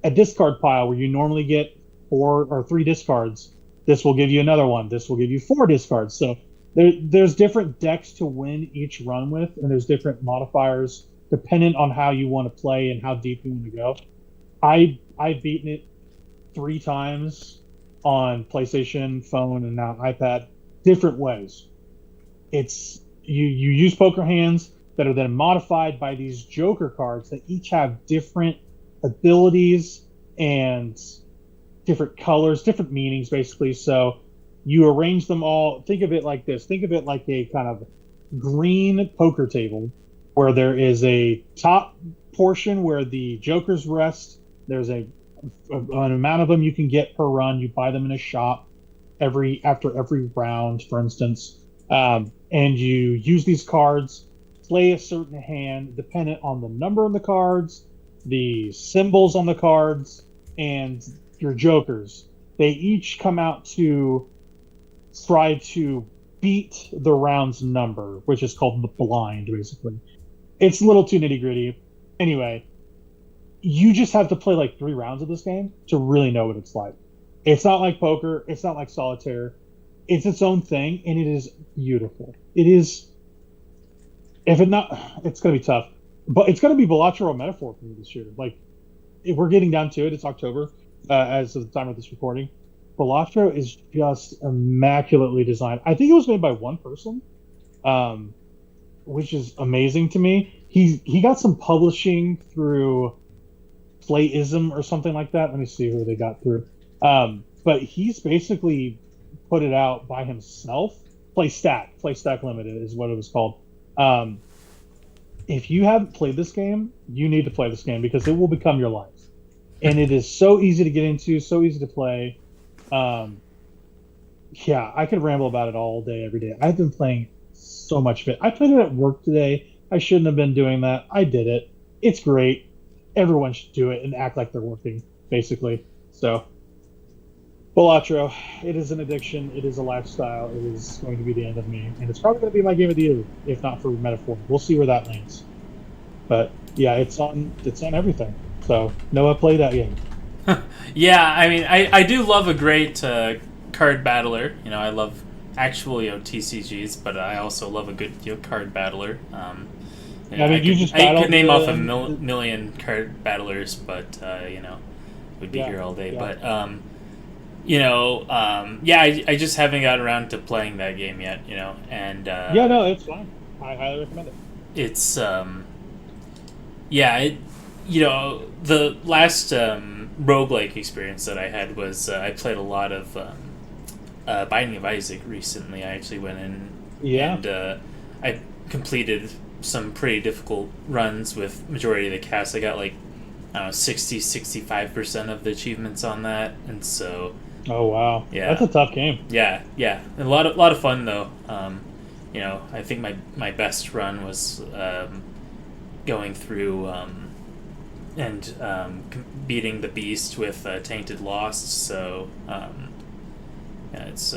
a discard pile where you normally get 4 or 3 discards. This will give you another one. This will give you 4 discards. So there's different decks to win each run with, and there's different modifiers dependent on how you want to play and how deep you want to go. I've beaten it 3 times on PlayStation, phone, and now iPad, different ways. It's you use poker hands that are then modified by these Joker cards that each have different abilities and different colors, different meanings, basically. So you arrange them all. Think of it like this. Think of it like a kind of green poker table where there is a top portion where the Jokers rest. There's an amount of them you can get per run. You buy them in a shop after every round, for instance. And you use these cards, play a certain hand dependent on the number on the cards, the symbols on the cards, and your jokers. They each come out to try to beat the round's number, which is called the blind, basically. It's a little too nitty gritty. Anyway, you just have to play like 3 rounds of this game to really know what it's like. It's not like poker. It's not like solitaire. It's its own thing, and it is beautiful. It is. If it not, it's gonna be tough, but it's gonna be Balatro metaphor for me this year. Like, if we're getting down to it, it's October as of the time of this recording. Balatro is just immaculately designed. I think it was made by one person, which is amazing to me. He got some publishing through Playism or something like that. Let me see who they got through. But he's basically put it out by himself. PlayStack Limited is what it was called. If you haven't played this game, you need to play this game because it will become your life. And it is so easy to get into, so easy to play. Yeah, I could ramble about it all day, every day. I've been playing so much of it. I played it at work today. I shouldn't have been doing that. I did it. It's great. Everyone should do it and act like they're working, basically. So, Balatro, it is an addiction. It is a lifestyle. It is going to be the end of me. And it's probably going to be my game of the year, if not for metaphor. We'll see where that lands. But, yeah, it's on everything. So, Noah, play that game. Yeah, I mean, I do love a great card battler. You know, I love actual TCGs, but I also love a good card battler. You know, I could name off a million card battlers, but would be here all day. Yeah. But I just haven't got around to playing that game yet. And yeah, no, it's fine. I highly recommend it. It's the last roguelike experience that I had was I played a lot of Binding of Isaac recently. I actually went in and I completed some pretty difficult runs with majority of the cast. I got 65% of the achievements on that, and so oh wow, yeah, that's a tough game. Yeah, a lot of fun though. I think my best run was going through and beating the beast with Tainted Lost. So yeah, it's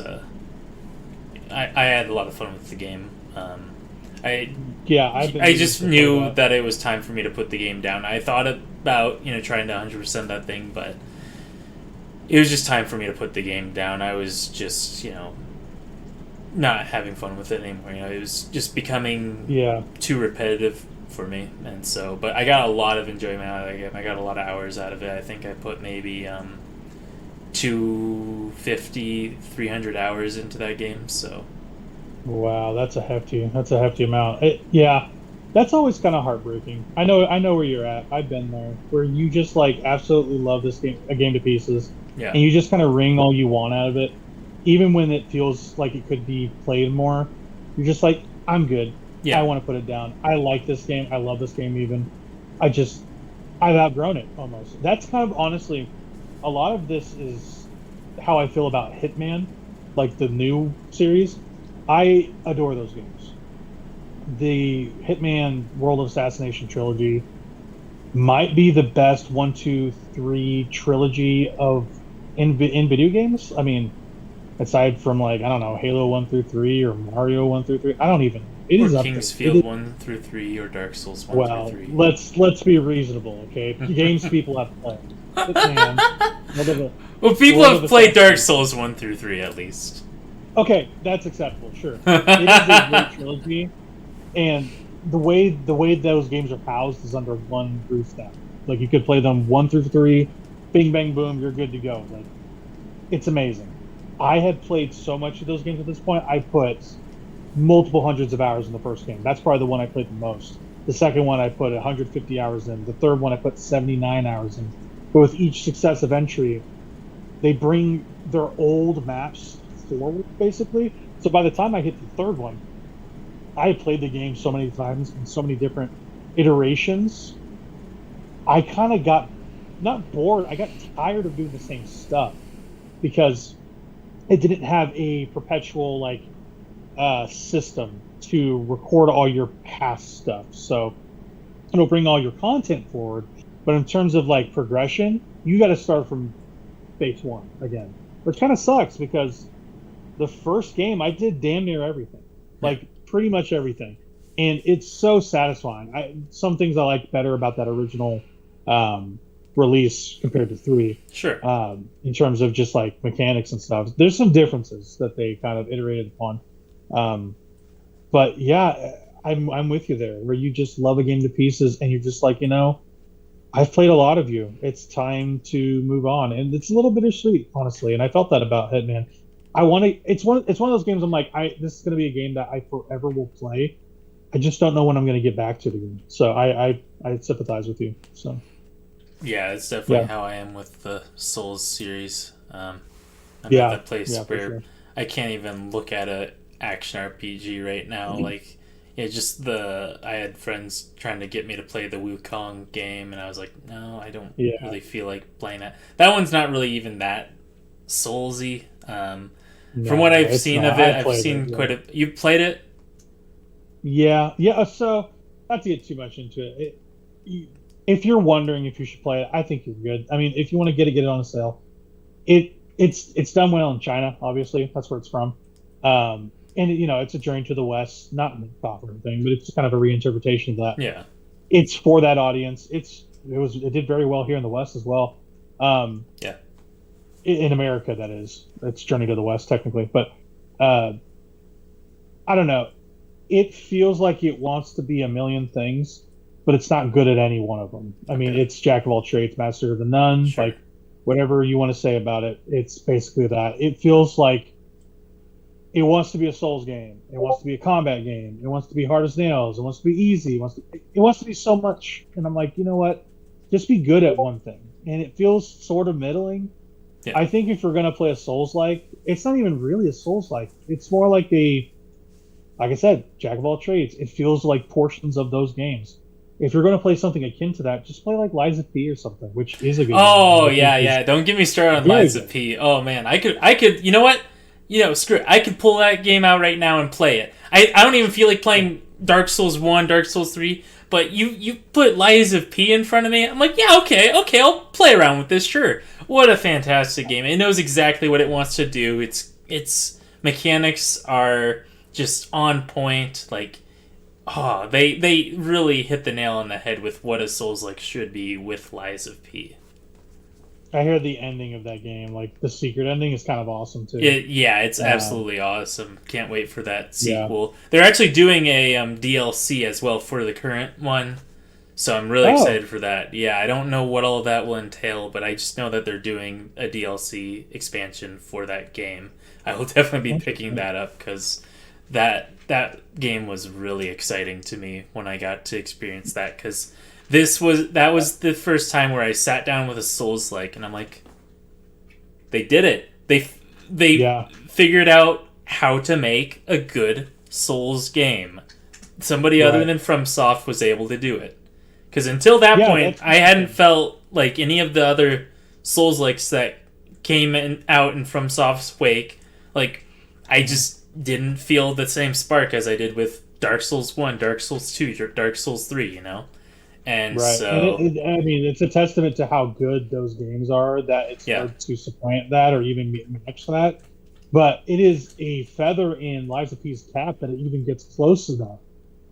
I had a lot of fun with the game. I just knew that it was time for me to put the game down. I thought about trying to 100% that thing, but it was just time for me to put the game down. I was just not having fun with it anymore. It was just becoming too repetitive for me, and so. But I got a lot of enjoyment out of the game. I got a lot of hours out of it. I think I put maybe 250, 300 hours into that game. So. Wow, that's a hefty amount. That's always kind of heartbreaking. I know where you're at. I've been there, where you just like absolutely love this game to pieces, and you just kind of wring all you want out of it, even when it feels like it could be played more. You're just like, I'm good. I want to put it down. I like this game. I love this game. Even, I've outgrown it almost. That's kind of honestly, a lot of this is how I feel about Hitman, like the new series. I adore those games. The Hitman World of Assassination trilogy might be the best 1, 2, 3 trilogy in video games. I mean, aside from like, I don't know, Halo 1 through 3 or Mario 1 through 3. I don't even. It is King's Field 1 through 3 or Dark Souls 1 through 3. Let's be reasonable, okay? Games people have played. Hitman, well, people have played Dark Souls 1 through 3 at least. Okay, that's acceptable. Sure, it is a great trilogy, and the way those games are housed is under one roof now. Like you could play them 1 through 3, bing bang boom, you're good to go. Like it's amazing. I had played so much of those games at this point. I put multiple hundreds of hours in the first game. That's probably the one I played the most. The second one I put 150 hours in. The third one I put 79 hours in. But with each successive entry, they bring their old maps forward, basically. So by the time I hit the third one, I had played the game so many times in so many different iterations. I kind of got not bored. I got tired of doing the same stuff because it didn't have a perpetual system to record all your past stuff. So it'll bring all your content forward, but in terms of like progression, you got to start from base one again, which kind of sucks because the first game I did damn near everything, like pretty much everything, and it's so satisfying. Some things I like better about that original release compared to 3. Sure. In terms of just like mechanics and stuff, there's some differences that they kind of iterated upon. But yeah, I'm with you there, where you just love a game to pieces, and you're just like, I've played a lot of you. It's time to move on, and it's a little bittersweet, honestly. And I felt that about Hitman. It's one of those games. I'm like, this is going to be a game that I forever will play. I just don't know when I'm going to get back to the game. So I sympathize with you. So yeah, it's definitely how I am with the Souls series. I'm at that place where I can't even look at a action RPG right now. Mm-hmm. I had friends trying to get me to play the Wukong game, and I was like, no, I don't really feel like playing that. That one's not really even that Soulsy. From what I've seen of it, I've seen quite a... You've played it? Yeah. So, not to get too much into it, if you're wondering if you should play it, I think you're good. I mean, if you want to get it on a sale, it's done well in China, obviously. That's where it's from. And, it's a journey to the West, not in the proper thing, but it's kind of a reinterpretation of that. Yeah. It's for that audience. It did very well here in the West as well. Yeah. In America, that is. It's Journey to the West, technically. But I don't know. It feels like it wants to be a million things, but it's not good at any one of them. I mean, it's Jack of all trades, master of the none. Sure. Like, whatever you want to say about it, it's basically that. It feels like it wants to be a Souls game. It wants to be a combat game. It wants to be hard as nails. It wants to be easy. It wants to be so much. And I'm like, you know what? Just be good at one thing. And it feels sort of middling. Yeah. I think if you're going to play a Souls-like, it's not even really a Souls-like. It's more like like I said, Jack of all trades. It feels like portions of those games. If you're going to play something akin to that, just play like Lies of P or something, which is a good game. Oh, yeah. Don't get me started on Lies of P. Oh, man. I could. You know what? screw it. I could pull that game out right now and play it. I don't even feel like playing Dark Souls 1, Dark Souls 3, but you put Lies of P in front of me, I'm like, yeah, okay, I'll play around with this, sure. What a fantastic game. It knows exactly what it wants to do. Its mechanics are just on point. Like, they really hit the nail on the head with what a Souls-like should be with Lies of P. I hear the ending of that game, like the secret ending, is kind of awesome too. It's absolutely awesome. Can't wait for that sequel. Yeah. They're actually doing a DLC as well for the current one, so I'm really excited for that. Yeah, I don't know what all of that will entail, but I just know that they're doing a DLC expansion for that game. I will definitely be picking that up because that game was really exciting to me when I got to experience that, because that was the first time where I sat down with a Souls-like, and I'm like, they did it. They figured out how to make a good Souls game. Somebody other than FromSoft was able to do it. Because until that point, I hadn't felt like any of the other Souls-likes that came out in FromSoft's wake. Like, I just didn't feel the same spark as I did with Dark Souls 1, Dark Souls 2, or Dark Souls 3, you know? And so, and I mean, it's a testament to how good those games are that it's hard to supplant that or even match that. But it is a feather in Lies of P's cap that it even gets close enough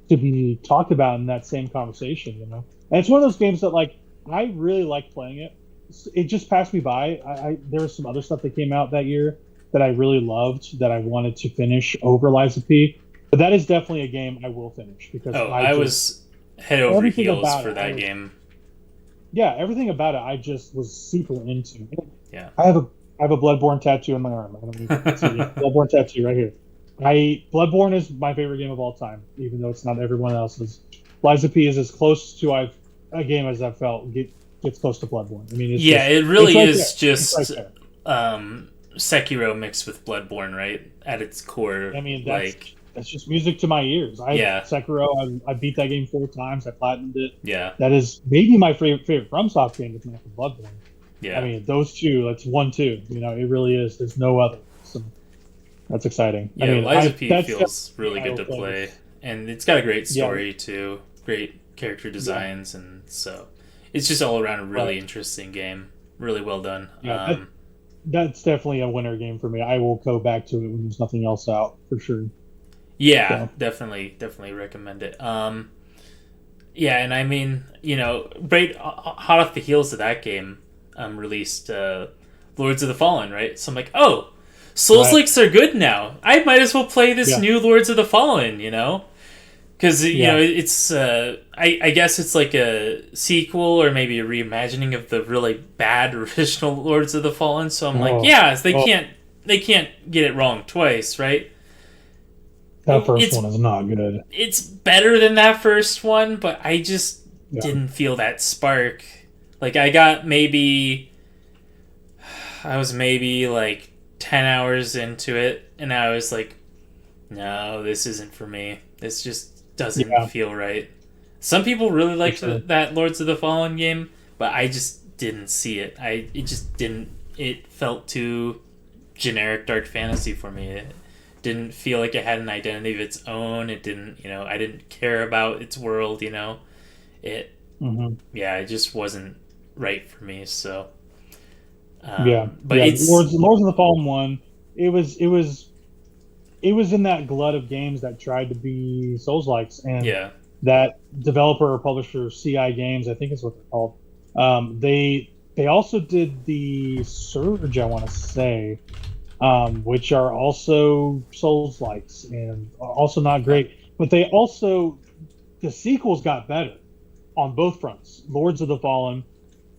to be talked about in that same conversation, you know? And it's one of those games that, like, I really like playing it. It just passed me by. There was some other stuff that came out that year that I really loved that I wanted to finish over Lies of P. But that is definitely a game I will finish because I was head over heels for that game. Yeah, everything about it I just was super into. Yeah. I have a Bloodborne tattoo on my arm. I don't even see it. Bloodborne tattoo right here. Bloodborne is my favorite game of all time, even though it's not everyone else's. Lies of P is as close to a game as I've felt gets close to Bloodborne. I mean, it really is just Sekiro mixed with Bloodborne, right? At its core. I mean, that's just music to my ears. Sekiro, I beat that game 4 times. I platinumed it. Yeah. That is maybe my favorite FromSoft game, if not for Bloodborne. Yeah. I mean, those two, that's 1-2. You know, it really is. There's no other. So that's exciting. Yeah, I mean, Lies of P feels really good to play. And it's got a great story, too. Great character designs. And so it's just all around a really interesting game. Really well done. Yeah, that's definitely a winner game for me. I will go back to it when there's nothing else out, for sure. Yeah, definitely recommend it. Yeah, and I mean, you know, right hot off the heels of that game, released Lords of the Fallen, right? So I'm like, oh, Souls-likes are good now. I might as well play this new Lords of the Fallen, you know? Because, you know, it's, I guess it's like a sequel or maybe a reimagining of the really bad original Lords of the Fallen. So I'm like, they can't get it wrong twice, right? That first one is not good. It's better than that first one, but I just didn't feel that spark. Like, I was maybe like 10 hours into it, and I was like, no, this isn't for me. This just doesn't feel right. Some people really liked that Lords of the Fallen game, but I just didn't see it. It felt too generic dark fantasy for me. It didn't feel like it had an identity of its own. It didn't, you know, I didn't care about its world, you know. It just wasn't right for me, so but it's Lords of the Fallen one, it was in that glut of games that tried to be Souls-likes, and that developer or publisher, CI Games, I think is what they're called. They also did the Surge, I want to say, which are also Souls-likes and also not great. But the sequels got better on both fronts. Lords of the Fallen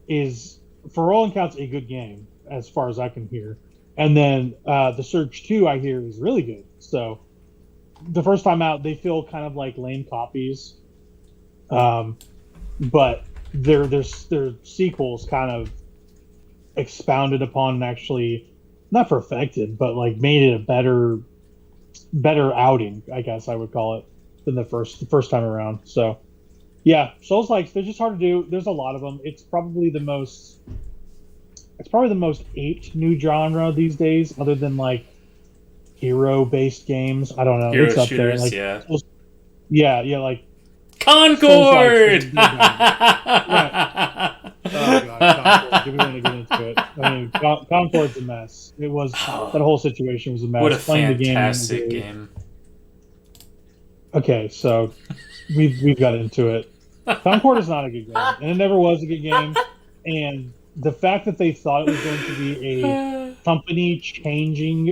is, for all accounts, a good game as far as I can hear. And then the Surge 2, I hear, is really good. So the first time out, they feel kind of like lame copies. But their sequels kind of expounded upon and actually not perfected, but like made it a better outing, I guess I would call it, than the first time around. So yeah, Souls-likes, they're just hard to do. There's a lot of them. It's probably the most aped new genre these days, other than like hero-based games. I don't know. Hero It's up there. shooters, Like, yeah. yeah, like Concord! Right. Oh god, Concord. Do we want to get into it? I mean, Concord's a mess. It was that whole situation was a mess. What a Playing the game. fantastic game. Okay, so we've got into it. Concord is not a good game, and it never was a good game. And the fact that they thought it was going to be a company-changing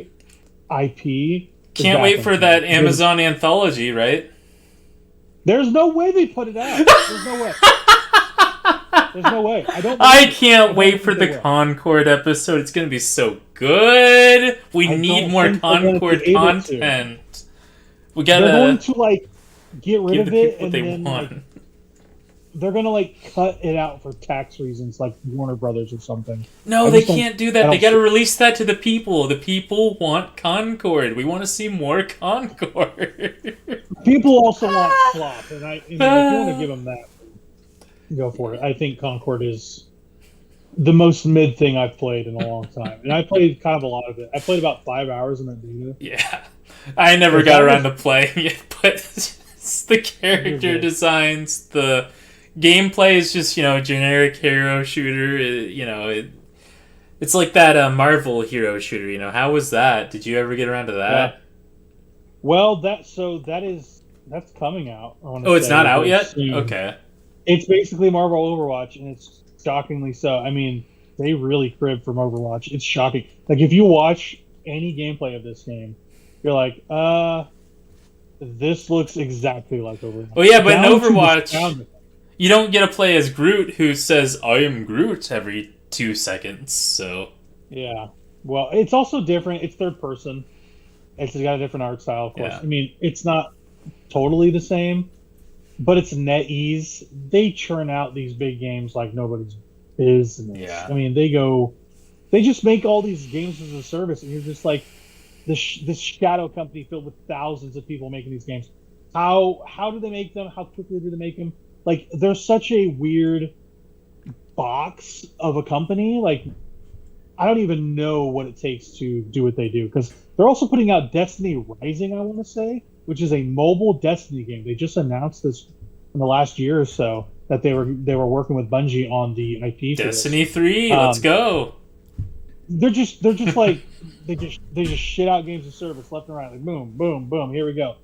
IP. Can't wait for that Amazon anthology, right? There's no way they put it out. There's no way. There's no way. I can't wait for the Concord episode. It's going to be so good. We need more Concord content. We gotta. They're going to like get rid of it, and they then want. like, they're going to like cut it out for tax reasons, like Warner Brothers or something. No, they can't do that. They got to release that to the people. The people want Concord. We want to see more Concord. People also want flop, and if you want to give them that, go for it. I think Concord is the most mid thing I've played in a long time, and I played kind of a lot of it. I played about 5 hours in that beta. Yeah, I never got around to playing it, but the character designs, the gameplay is just generic hero shooter. It's like that Marvel hero shooter. How was that? Did you ever get around to that? Yeah. Well, that's coming out. It's not out yet? Soon. Okay. It's basically Marvel Overwatch, and it's shockingly so. I mean, they really cribbed from Overwatch. It's shocking. Like, if you watch any gameplay of this game, you're like, this looks exactly like Overwatch. Oh, yeah, but in Overwatch, you don't get to play as Groot, who says, I am Groot, every 2 seconds, so... Yeah. Well, it's also different. It's third person. It's got a different art style, of course. Yeah. I mean, it's not totally the same, but it's NetEase. They churn out these big games like nobody's business. Yeah. I mean, they just make all these games as a service, and you're just like this shadow company filled with thousands of people making these games. How do they make them? How quickly do they make them? Like, they're such a weird box of a company. Like, I don't even know what it takes to do what they do, because they're also putting out Destiny Rising, I want to say, which is a mobile Destiny game. They just announced this in the last year or so that they were working with Bungie on the IP. Destiny 3, let's go. They're just like they just shit out games of service left and right, like boom, boom, boom. Here we go.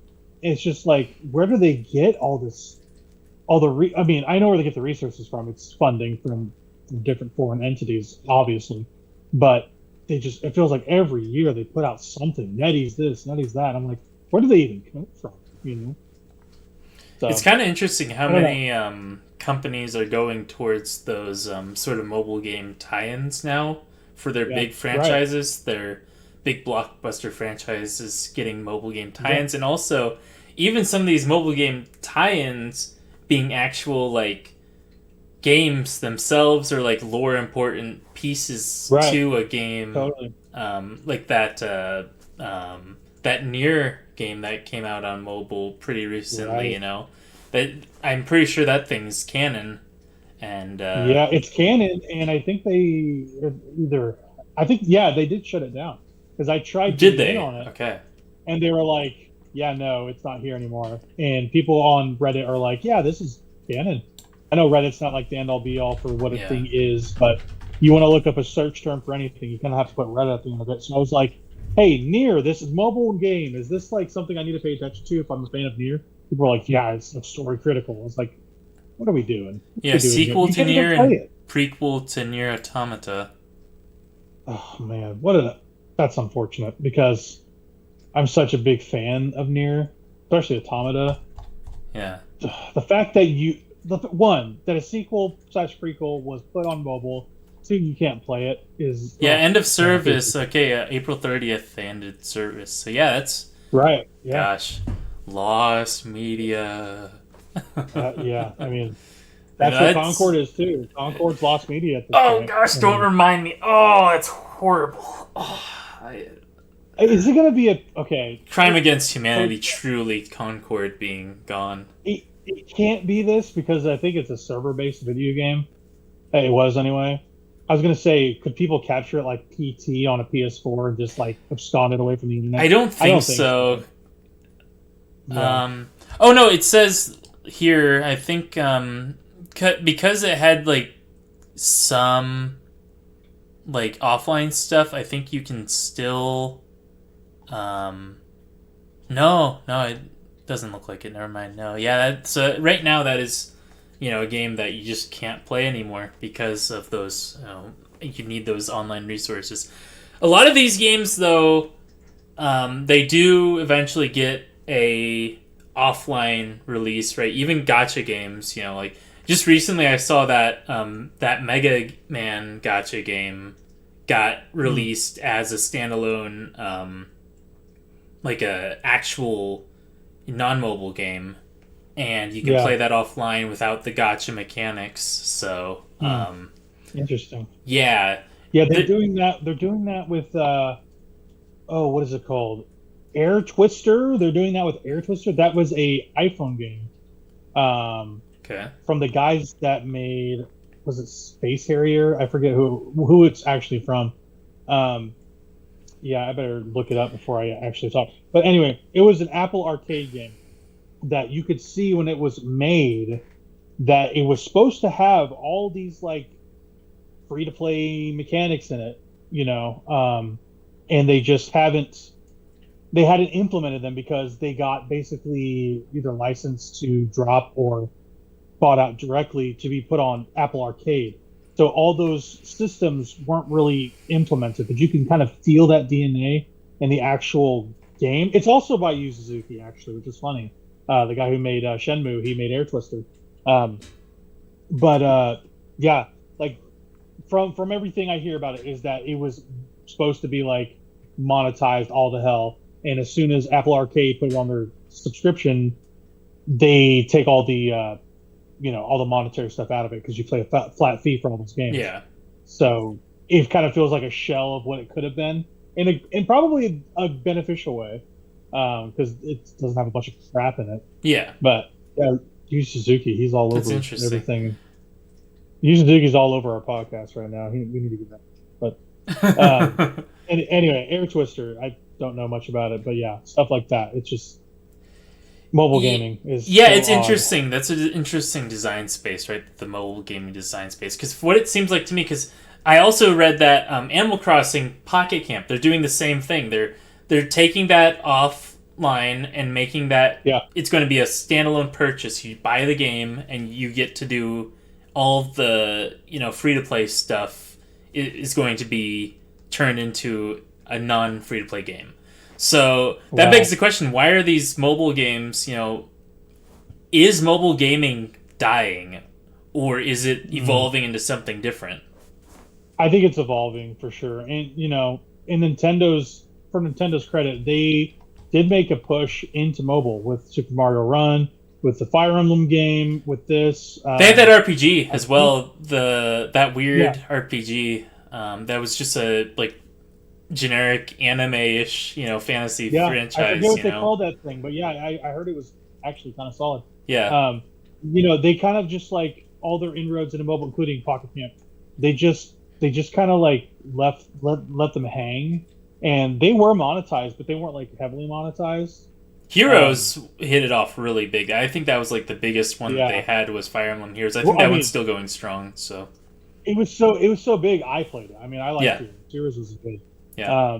And it's just like, where do they get all this? I mean, I know where they get the resources from. It's funding from different foreign entities, obviously. But it feels like every year they put out something. NetEase this, NetEase that. I'm like, where do they even come from? So, it's kind of interesting how many companies are going towards those sort of mobile game tie-ins now for their big franchises. Right. Their big blockbuster franchises getting mobile game tie-ins, and also even some of these mobile game tie-ins being actual like games themselves, or like lore important pieces to a game. Totally. Like that Nier game that came out on mobile pretty recently. Right. That I'm pretty sure that thing's canon. And yeah, it's canon, and I think they did shut it down, because I tried to get in on it. Okay. And they were like, yeah, no, it's not here anymore. And people on Reddit are like, yeah, this is canon. I know Reddit's not like the end-all be-all for what a thing is, but you want to look up a search term for anything, you kind of have to put Reddit at the end of it. So I was like, hey, Nier, this is mobile game. Is this like something I need to pay attention to if I'm a fan of Nier? People were like, yeah, it's story critical. I was like, what are we doing? Sequel to Nier and prequel to Nier Automata. Oh, man. That's unfortunate, because I'm such a big fan of Nier, especially Automata. Yeah. The fact that that a sequel / prequel was put on mobile, so you can't play it, is... Yeah, end of service. Okay, April 30th, they ended service. So yeah, that's... Right, yeah. Gosh. Lost media. Yeah, I mean... That's what Concord is, too. Concord's lost media at this point. Gosh, don't remind me. Oh, it's horrible. Is it going to be okay. Crime against humanity, truly, Concord being gone. It can't be this, because I think it's a server-based video game. It was, anyway. I was gonna say, could people capture it like PT on a PS4 and just like abscond it away from the internet? I don't I don't think think so. so. Yeah. Oh no, it says here. I think because it had like some like offline stuff. I think you can still. No, it doesn't look like it. Never mind. No, yeah. That's right now. That is, a game that you just can't play anymore because of those. You need those online resources. A lot of these games, though, they do eventually get a offline release, right? Even gacha games, like just recently I saw that that Mega Man gacha game got released as a standalone, like a actual non-mobile game, and you can Yeah. play that offline without the gacha mechanics. So, Interesting. yeah, Yeah, they're doing that. They're doing that with what is it called? Air Twister. They're doing that with Air Twister. That was a iPhone game. Okay. From the guys that made, was it Space Harrier? I forget who it's actually from. Yeah, I better look it up before I actually talk. But anyway, it was an Apple Arcade game that you could see when it was made that it was supposed to have all these like free to play mechanics in it, and they just hadn't implemented them because they got basically either licensed to drop or bought out directly to be put on Apple Arcade. So all those systems weren't really implemented, but you can kind of feel that DNA in the actual game. It's also by Yu Suzuki, actually, which is funny. The guy who made Shenmue, he made Air Twister. Yeah, like from everything I hear about it is that it was supposed to be like monetized all to hell, and as soon as Apple Arcade put it on their subscription, they take all the all the monetary stuff out of it because you play a flat fee for all those games. Yeah. So it kind of feels like a shell of what it could have been, in probably a beneficial way, because it doesn't have a bunch of crap in it. Yeah. But Yu Suzuki, he's all That's over interesting. everything. Yu Suzuki's all over our podcast right now. We need to get that. But anyway, Air Twister, I don't know much about it, but yeah, stuff like that. It's just mobile gaming is it's odd. interesting. That's an interesting design space, right? The mobile gaming design space. Because what it seems like to me, because I also read that Animal Crossing Pocket Camp, they're doing the same thing. They're taking that offline and making that it's going to be a standalone purchase. You buy the game and you get to do all of the free to play stuff is going to be turned into a non free to play game. So that begs the question, why are these mobile games, is mobile gaming dying, or is it evolving into something different? I think it's evolving for sure. And, for Nintendo's credit, they did make a push into mobile with Super Mario Run, with the Fire Emblem game, with this. They had that RPG as well, that weird RPG that was just a, like, generic anime-ish, fantasy franchise. I forget what they called that thing, but I heard it was actually kind of solid. Yeah. They kind of just like all their inroads into mobile, including Pocket Camp, they just kind of like let them hang, and they were monetized, but they weren't like heavily monetized. Heroes hit it off really big. I think that was like the biggest one that they had was Fire Emblem Heroes. I think one's still going strong. So it was so big. I played it. I mean, I liked it. Heroes was good. Yeah.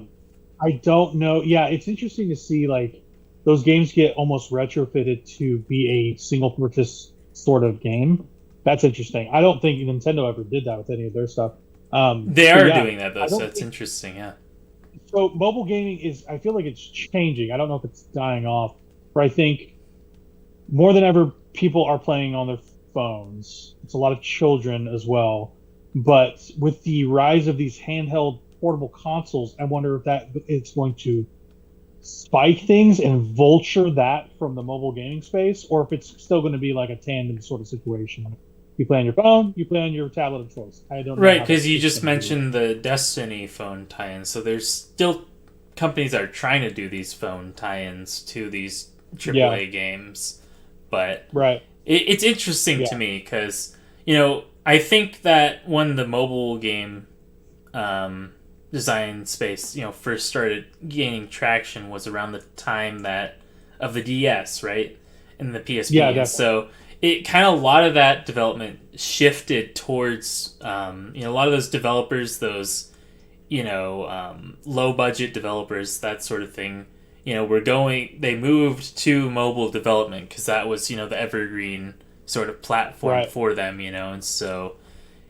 I don't know. Yeah, it's interesting to see like those games get almost retrofitted to be a single purchase sort of game. That's interesting. I don't think Nintendo ever did that with any of their stuff. They are doing that though, so that's interesting. Yeah. So mobile gaming I feel like it's changing. I don't know if it's dying off, but I think more than ever people are playing on their phones. It's a lot of children as well. But with the rise of these handheld portable consoles, I wonder if that it's going to spike things and vulture that from the mobile gaming space, or if it's still going to be like a tandem sort of situation. You play on your phone, you play on your tablet of choice. I don't know. Right, because you just mentioned the Destiny phone tie-ins, so there's still companies that are trying to do these phone tie-ins to these AAA games, but right, it's interesting to me because I think that when the mobile game um, design space, first started gaining traction was around the time that of the DS, right, and the PSP, Yeah, and definitely. so it kind of a lot of that development shifted towards a lot of those developers, those low budget developers, that sort of thing. They moved to mobile development because that was the evergreen sort of platform Right. for them, and so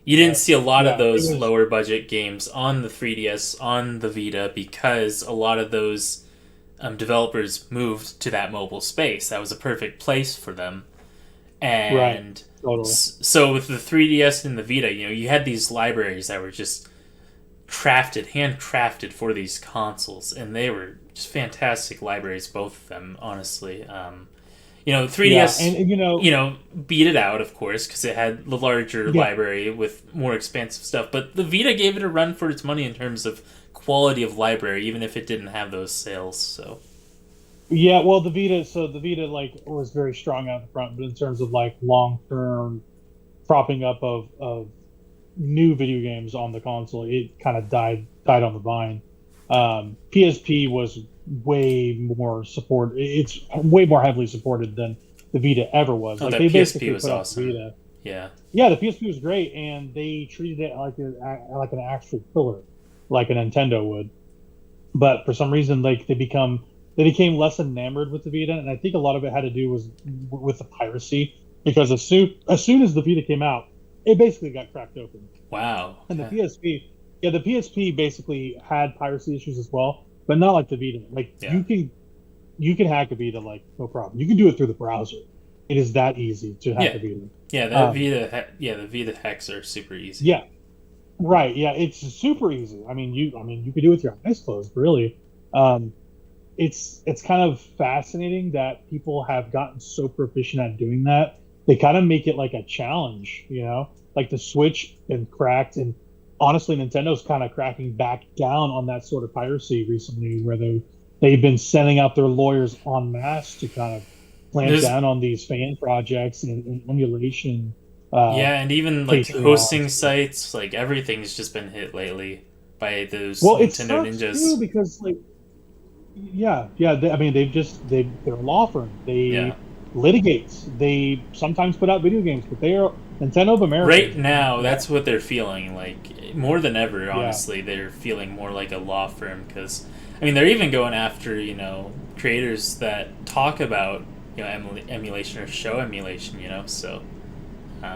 you didn't Right. see a lot of Yeah. It those was. lower budget games on the 3DS, on the Vita, because a lot of those developers moved to that mobile space. That was a perfect place for them. Right. And Totally. so with the 3DS and the Vita, you had these libraries that were just handcrafted for these consoles, and they were just fantastic libraries, both of them, honestly. The Yeah. 3DS, And beat it out, of course, because it had the larger yeah. library with more expansive stuff. But the Vita gave it a run for its money in terms of quality of library, even if it didn't have those sales. So Yeah, well, the Vita like was very strong out in front, but in terms of like long term propping up of new video games on the console, it kind of died on the vine. PSP was way more support. It's way more heavily supported than the Vita ever was. oh, Like that they PSP basically was put out the awesome. Vita. Yeah, Yeah, the PSP was great, and they treated it like an actual killer, like a Nintendo would. But for some reason, like they became less enamored with the Vita, and I think a lot of it had to do with the piracy because as soon as the Vita came out, it basically got cracked open. wow. And the PSP, yeah, the PSP basically had piracy issues as well, but not like the Vita. Like Yeah, you can hack a Vita like no problem. You can do it through the browser. It is that easy to hack yeah, a Vita. yeah. Um, The Vita hacks are super easy. yeah, right. Yeah, it's super easy. I mean, you could do it with your eyes closed, really. Um, it's kind of fascinating that people have gotten so proficient at doing that. They kind of make it like a challenge, like the Switch and cracked, and honestly, Nintendo's kind of cracking back down on that sort of piracy recently, where they've been sending out their lawyers en masse to kind of clamp There's down on these fan projects and emulation uh, Yeah, and even like hosting Patreons. sites, like everything's just been hit lately by those Well, it Nintendo sucks too ninjas. because like yeah. I mean, they're a law firm. Yeah. They litigate. They sometimes put out video games, but they are Nintendo of America. Right now, that's what they're feeling like more than ever. Yeah, Honestly, they're feeling more like a law firm because, I mean, they're even going after creators that talk about emulation or show emulation. So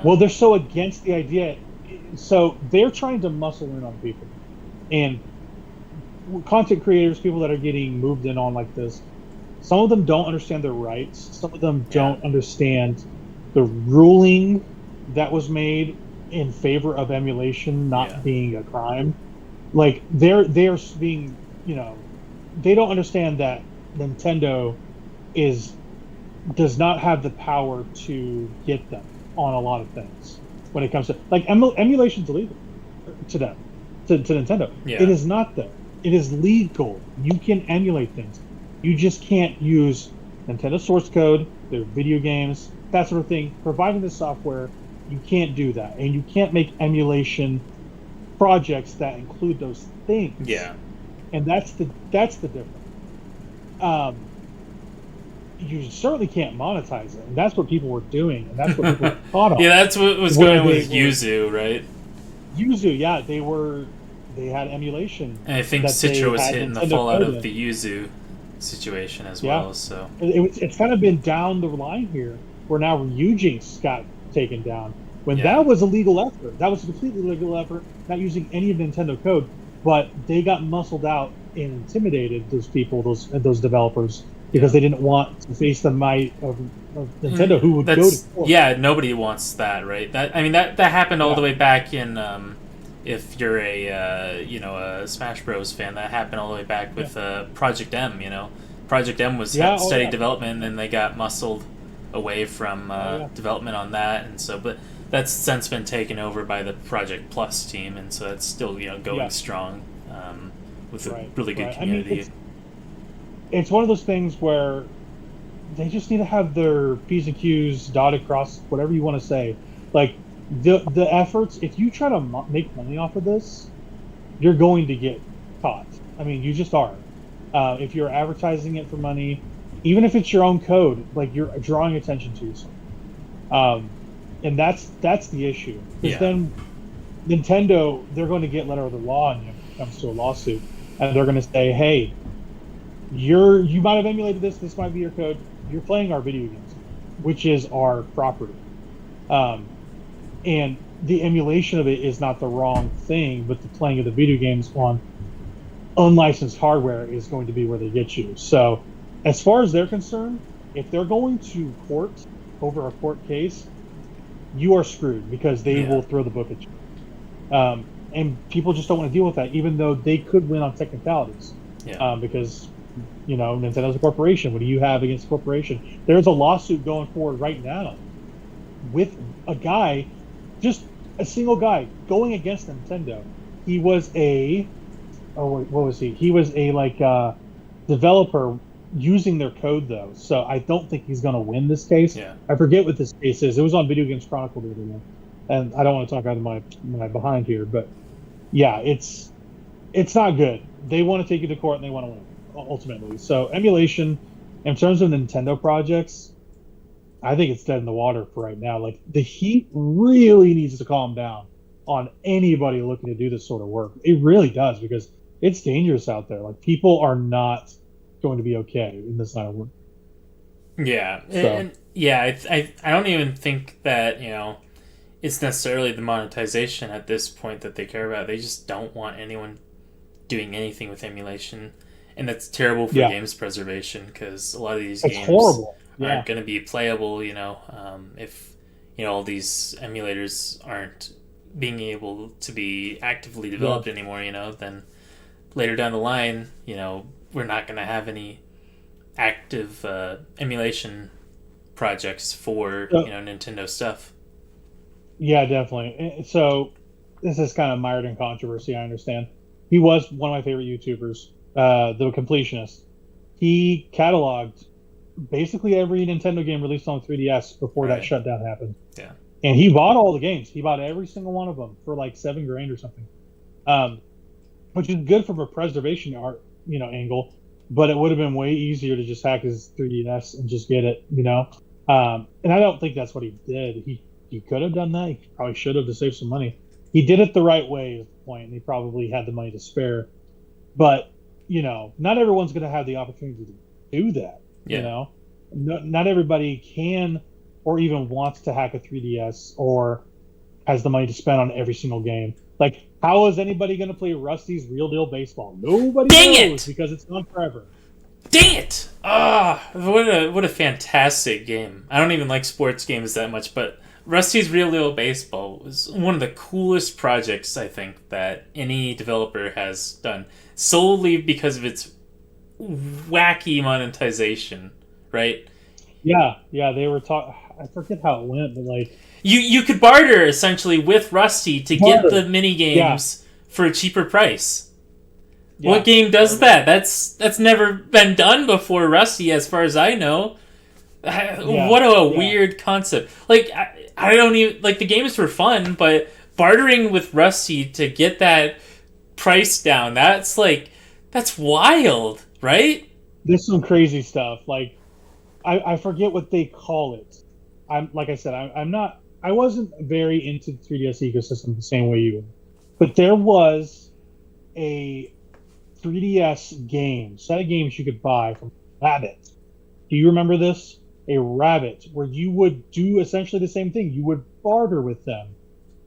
well, um, they're so against the idea. So they're trying to muscle in on people, and content creators, people that are getting moved in on like this. Some of them don't understand their rights. Some of them yeah, don't understand the ruling that was made in favor of emulation yeah. not being a crime. Like they're being, you know, they don't understand that Nintendo is does not have the power to get them on a lot of things when it comes to like emulation's illegal to them, to Nintendo. It Yeah. is not though. It is legal. You can emulate things. You just can't use Nintendo source code, their video games, that sort of thing. Providing the software, you can't do that, and you can't make emulation projects that include those things. Yeah. And that's the difference. Um, you certainly can't monetize it, and that's what people were doing, and that's what people were caught Yeah, on. that's what was going Where on they with were Yuzu, right? Yuzu, yeah, they had emulation And I think that they Citra was had hitting the Nintendo fallout code of in. the Yuzu situation as Yeah, well. So it's kind of been down the line here, where now Ryujinx got taken down when yeah, that was a legal effort. That was a completely legal effort, not using any of Nintendo code, but they got muscled out and intimidated those people, those developers, because yeah. they didn't want to face the might of Nintendo, who would go to That's court. yeah. Nobody wants that, right? That I mean that happened all the Yeah, way back in. If you're a Smash Bros fan, that happened all the way back yeah, with Project M. Project M was yeah. Oh steady yeah, development, and then they got muscled away from oh yeah. development on that, and so but that's since been taken over by the Project Plus team, and so that's still going Yeah, strong with a right, really good right. I mean, community. it's one of those things where they just need to have their P's and Q's dotted across, whatever you want to say. Like The efforts. If you try to make money off of this, you're going to get caught. I mean, you just are. If you're advertising it for money, even if it's your own code, like you're drawing attention to yourself. And that's the issue. Because then Nintendo, they're going to get letter of the law on you when it comes to a lawsuit, and they're going to say, "Hey, you might have emulated this. This might be your code. You're playing our video games, which is our property." And the emulation of it is not the wrong thing, but the playing of the video games on unlicensed hardware is going to be where they get you. So, as far as they're concerned, if they're going to court over a court case, you are screwed because they will throw the book at you. And people just don't want to deal with that, even though they could win on technicalities. Because, Nintendo's a corporation. What do you have against a corporation? There's a lawsuit going forward right now with a guy, just a single guy, going against Nintendo. He was what was he? He was a developer using their code though, so I don't think he's going to win this case. I forget what this case is. It was on Video Games Chronicle the other day, and I don't want to talk out of my behind here, but yeah, it's not good. They want to take you to court and they want to win ultimately. So emulation, in terms of Nintendo projects, I think it's dead in the water for right now. Like, the heat really needs to calm down on anybody looking to do this sort of work. It really does, because it's dangerous out there. Like, people are not going to be okay in this line of work. Yeah. So. I don't even think that, it's necessarily the monetization at this point that they care about. They just don't want anyone doing anything with emulation. And that's terrible for games preservation, because a lot of these games aren't going to be playable, if, all these emulators aren't being able to be actively developed anymore, then later down the line, we're not going to have any active emulation projects for, Nintendo stuff. Yeah, definitely. So this is kind of mired in controversy, I understand. He was one of my favorite YouTubers, the Completionist. He cataloged basically every Nintendo game released on 3DS before that shutdown happened. Yeah. And he bought all the games. He bought every single one of them for like $7,000 or something. Which is good from a preservation angle, but it would have been way easier to just hack his 3DS and just get it, And I don't think that's what he did. He could have done that. He probably should have, to save some money. He did it the right way is the point, and he probably had the money to spare. But, not everyone's going to have the opportunity to do that, Not everybody can or even wants to hack a 3DS or has the money to spend on every single game. Like, how is anybody going to play Rusty's Real Deal Baseball? Nobody knows, because it's gone forever. Dang it! What a fantastic game. I don't even like sports games that much, but Rusty's Real Deal Baseball was one of the coolest projects, I think, that any developer has done, solely because of its wacky monetization, right? Yeah, they were I forget how it went, but like... You could barter, essentially, with Rusty to get the mini games for a cheaper price. Yeah. What game does that? That's never been done before Rusty, as far as I know. What a weird concept. Like, I don't even... Like, the games were fun, but bartering with Rusty to get that price down, that's wild, right? There's some crazy stuff. Like, I forget what they call it. I wasn't very into the 3DS ecosystem the same way you were. But there was a 3DS set of games you could buy from Rabbit. Do you remember this? A Rabbit, where you would do essentially the same thing. You would barter with them.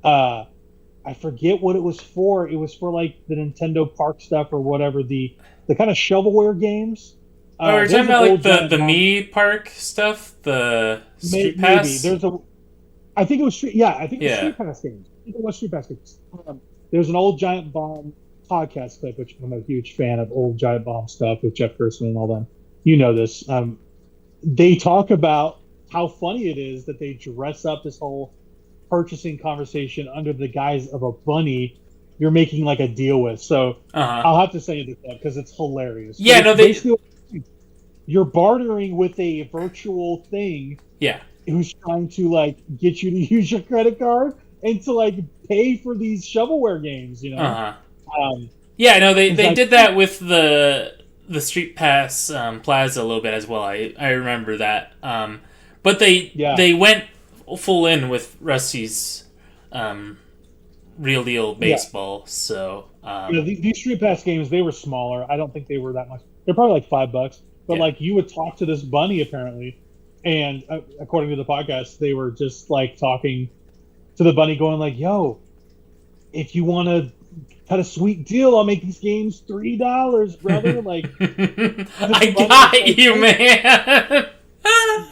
I forget what it was for. It was for like the Nintendo Park stuff or whatever, the kind of shovelware games. We're talking about like the Mii Park stuff, the Street Pass? Maybe. I think it was Street Pass games. I think it was Street Pass games. There's an old Giant Bomb podcast clip, which I'm a huge fan of, old Giant Bomb stuff with Jeff Gerstmann and all them. You know this. They talk about how funny it is that they dress up this whole purchasing conversation under the guise of a bunny you're making like a deal with. So I'll have to send you this because it's hilarious. Yeah, you're bartering with a virtual thing. Yeah. Who's trying to like get you to use your credit card, and to like pay for these shovelware games, you know. Uh-huh. Um, Yeah, no, they it's like, did that with the Street Pass Plaza a little bit as well. I remember that. But yeah, they went full in with Rusty's real deal yeah. baseball. So These Street Pass games, they were smaller. I don't think they were that much. They're probably like $5, but yeah, like you would talk to this bunny apparently, and according to the podcast, they were just like talking to the bunny, going like, "Yo, if you want to cut a sweet deal, I'll make these games $3, brother." Like, I got you, man.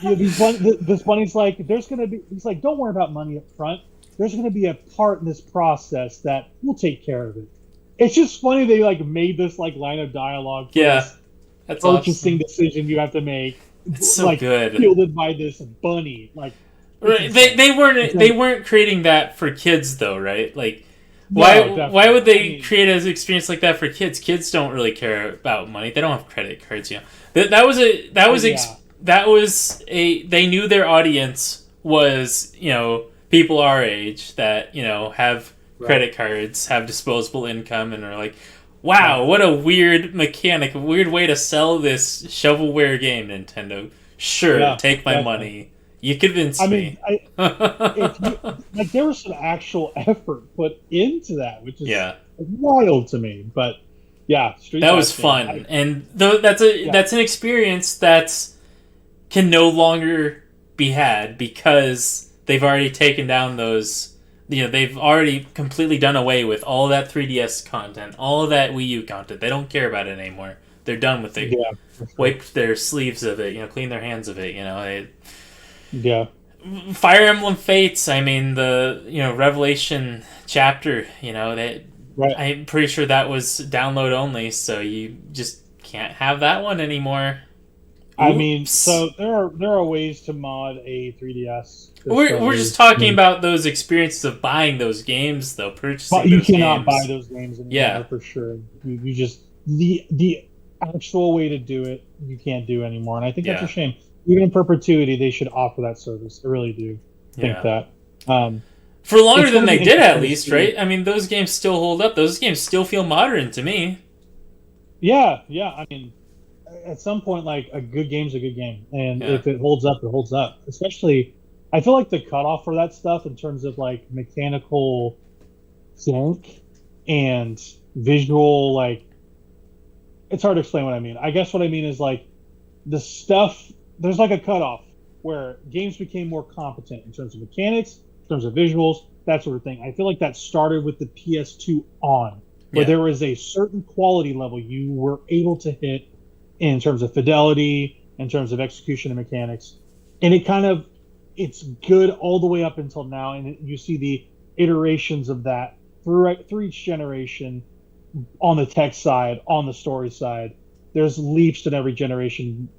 this bunny's like, "There's gonna be." He's like, "Don't worry about money up front. There's gonna be a part in this process that we'll take care of it." It's just funny they like made this like line of dialogue for Yeah, this that's purchasing awesome. decision you have to make, It's so like good. fielded by this bunny. Like, it's Right. insane. They weren't creating that for kids though, right? Like No, why would definitely. I they mean, create an experience like that for kids? Kids don't really care about money. They don't have credit cards, you know. That was a yeah, that was a they knew their audience was, you know, people our age that, you know, have right, credit cards, have disposable income and are like, "Wow, right. what a weird mechanic, a weird way to sell this shovelware game, Nintendo. Sure, Yeah, take my definitely. money. You convinced I mean, me." if you like, there was some actual effort put into that, which is Yeah, wild to me. But yeah, Street that was Pass, man. fun, and though Yeah, that's an experience that's can no longer be had because they've already taken down those. You know, they've already completely done away with all that 3DS content, all of that Wii U content. They don't care about it anymore. They're done with it. yeah, for sure. Wiped their sleeves of it. You know, clean their hands of it. You know, Yeah, Fire Emblem Fates. I mean, the Revelation chapter. You know that right. I'm pretty sure that was download only, so you just can't have that one anymore. I mean, Oops. so there are ways to mod a 3DS. We're just talking about those experiences of buying those games, though, But purchasing you those cannot buy games. those games Yeah, anymore for sure. You just the actual way to do it you can't do anymore, and I think that's a yeah, shame. Even in perpetuity, they should offer that service. I really do think yeah. that. Um, For longer it's than going to they be did, at interesting to least, see. right? I mean, those games still hold up. Those games still feel modern to me. Yeah, yeah. I mean, at some point, like a good game's a good game, and Yeah, if it holds up, it holds up. Especially, I feel like the cutoff for that stuff in terms of like mechanical funk and visual, like it's hard to explain what I mean. I guess what I mean is like the stuff. There's like a cutoff where games became more competent in terms of mechanics, in terms of visuals, that sort of thing. I feel like that started with the PS2 on, where yeah, there was a certain quality level you were able to hit in terms of fidelity, in terms of execution and mechanics, and it's good all the way up until now, and you see the iterations of that through each generation on the tech side, on the story side. There's leaps in every generation,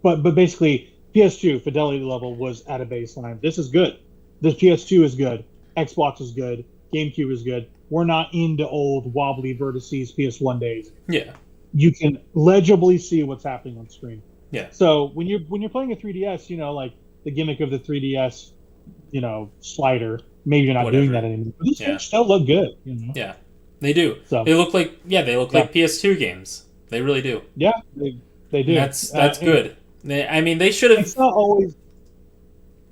but basically PS2 fidelity level was at a baseline. This is good. This PS2 is good. Xbox is good. GameCube is good. We're not into old wobbly vertices PS1 days. yeah, You can legibly see what's happening on screen. yeah, So when you're playing a 3DS, like the gimmick of the 3DS, slider. Maybe you're not doing whatever. that anymore. But these Yeah, games still look good. yeah, they do. So They look yeah, like PS2 games. They really do, yeah, they and do. that's And good. I mean, they should have. it's not always.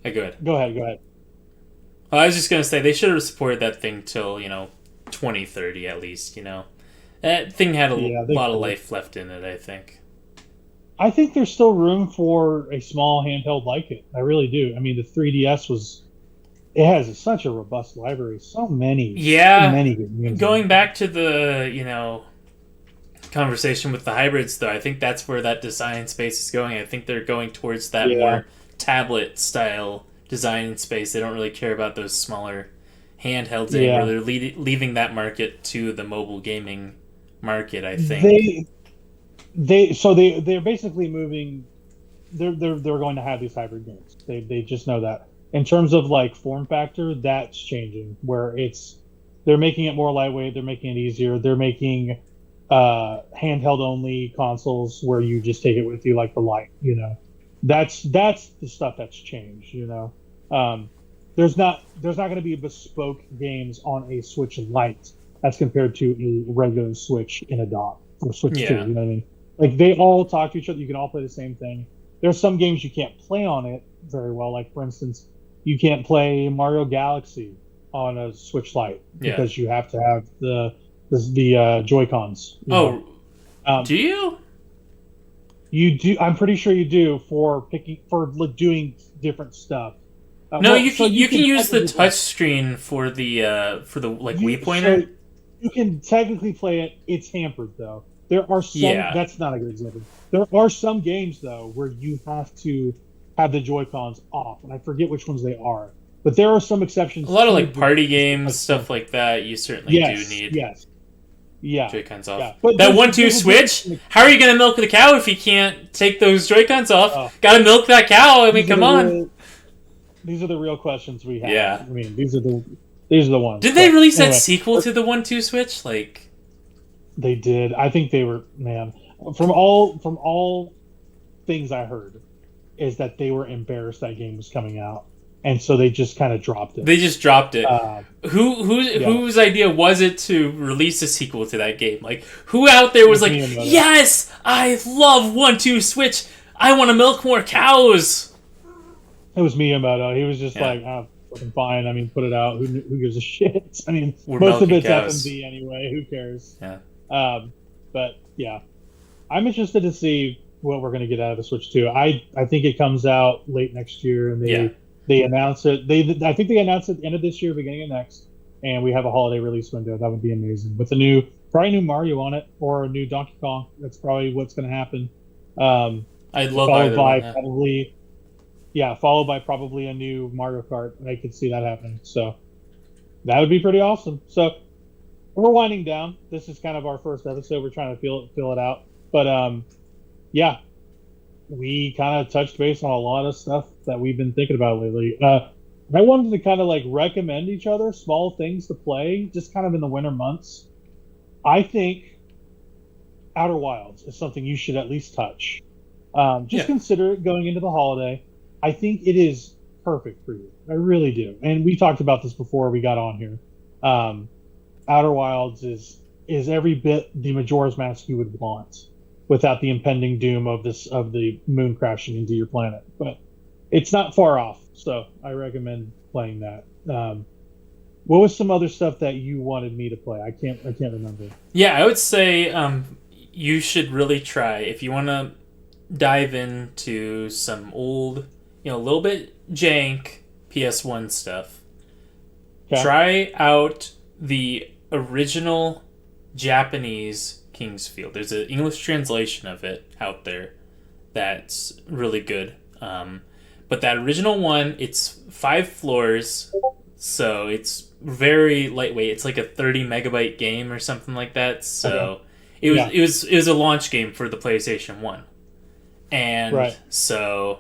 Good. Go ahead. Go ahead. I was just gonna say they should have supported that thing till 2030 at least. That thing had a Yeah, they lot of could. life left in it. I think. I think there's still room for a small handheld like it. I really do. I mean, the 3DS it has such a robust library. So Yeah, many good games on going it. back to the conversation with the hybrids, though, I think that's where that design space is going. I think they're going towards that Yeah, more tablet style design space. They don't really care about those smaller handhelds anymore. yeah. They're leaving that market to the mobile gaming market. I think. They they're basically moving. They're going to have these hybrid games. They just know that. In terms of like form factor, that's changing. Where they're making it more lightweight. They're making it easier. They're making handheld only consoles where you just take it with you like the light. That's the stuff that's changed. Um, there's not going to be bespoke games on a Switch Lite as compared to a regular Switch in a dock or Switch 2. Yeah. You know what I mean? Like they all talk to each other. You can all play the same thing. There's some games you can't play on it very well. Like for instance, you can't play Mario Galaxy on a Switch Lite because you have to have the Joy Cons. Do you? You do. I'm pretty sure you do for like, doing different stuff. No, you can use the touch screen for the like Wii pointer. So you can technically play it. It's hampered though. There are some. Yeah. That's not a good example. There are some games though where you have to have the Joy-Cons off, and I forget which ones they are. But there are some exceptions. A lot of like party games, stuff like that. You certainly do need. Yes. Yeah. Joy-Cons off. Yeah. But that 1-2 switch. How are you gonna milk the cow if you can't take those Joy-Cons off? Oh. Gotta milk that cow. I mean, come on. These are the real questions we have. Yeah. I mean, these are the ones. Did they release that sequel to the 1-2 switch? Like. They did. I think they were, man. From all things I heard, is that they were embarrassed that game was coming out, and so they just kind of dropped it. They just dropped it. Whose idea was it to release a sequel to that game? Like, who out there was like, yes, I love 1-2 switch. I want to milk more cows. It was Miyamoto. He was just like, oh, fucking fine. I mean, put it out. Who gives a shit? I mean, most of it's FMV anyway. Who cares? Yeah. But yeah, I'm interested to see what we're going to get out of the Switch 2. I think it comes out late next year, and they announce it. I think they announced it at the end of this year, beginning of next, and we have a holiday release window. That would be amazing with probably new Mario on it or a new Donkey Kong. That's probably what's going to happen. I'd love followed by followed by probably a new Mario Kart. I could see that happening. So that would be pretty awesome. So. We're winding down. This is kind of our first episode. We're trying to feel it out. But yeah, we kind of touched base on a lot of stuff that we've been thinking about lately. I wanted to kind of like recommend each other small things to play, just kind of in the winter months. I think Outer Wilds is something you should at least touch. Consider it going into the holiday. I think it is perfect for you. I really do. And we talked about this before we got on here. Outer Wilds is every bit the Majora's Mask you would want, without the impending doom of the moon crashing into your planet. But it's not far off, so I recommend playing that. What was some other stuff that you wanted me to play? I can't remember. Yeah, I would say you should really try, if you want to dive into some old, a little bit jank PS1 stuff. Okay. Try out the original Japanese King's Field. There's an English translation of it out there that's really good. But that original one, it's 5 floors, so it's very lightweight. It's like a 30 megabyte game or something like that. So it was a launch game for the PlayStation 1. And so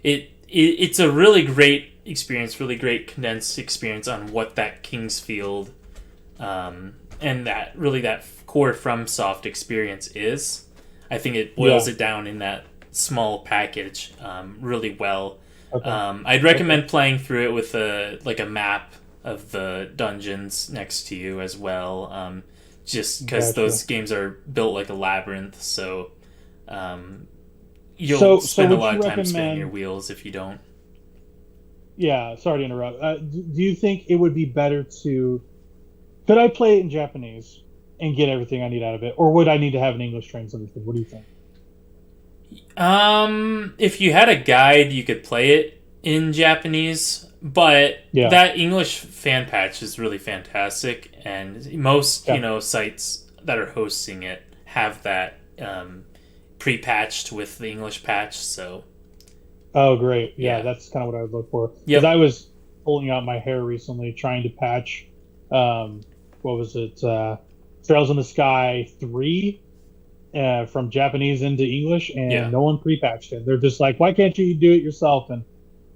it's a really great experience, really great condensed experience on what that King's Field and that core FromSoft experience is. I think it boils it down in that small package really well. Okay. I'd recommend playing through it with a map of the dungeons next to you as well, just because those games are built like a labyrinth, so you'll spend a lot of time spinning your wheels if you don't. Yeah, sorry to interrupt. Do you think it would be better could I play it in Japanese and get everything I need out of it, or would I need to have an English translation? What do you think? If you had a guide, you could play it in Japanese, but that English fan patch is really fantastic, and most sites that are hosting it have that pre-patched with the English patch. So. Oh, great! Yeah, that's kind of what I would look for. Because I was pulling out my hair recently, trying to patch. What was it? Trails in the Sky 3 from Japanese into English, and no one pre-patched it. They're just like, why can't you do it yourself? And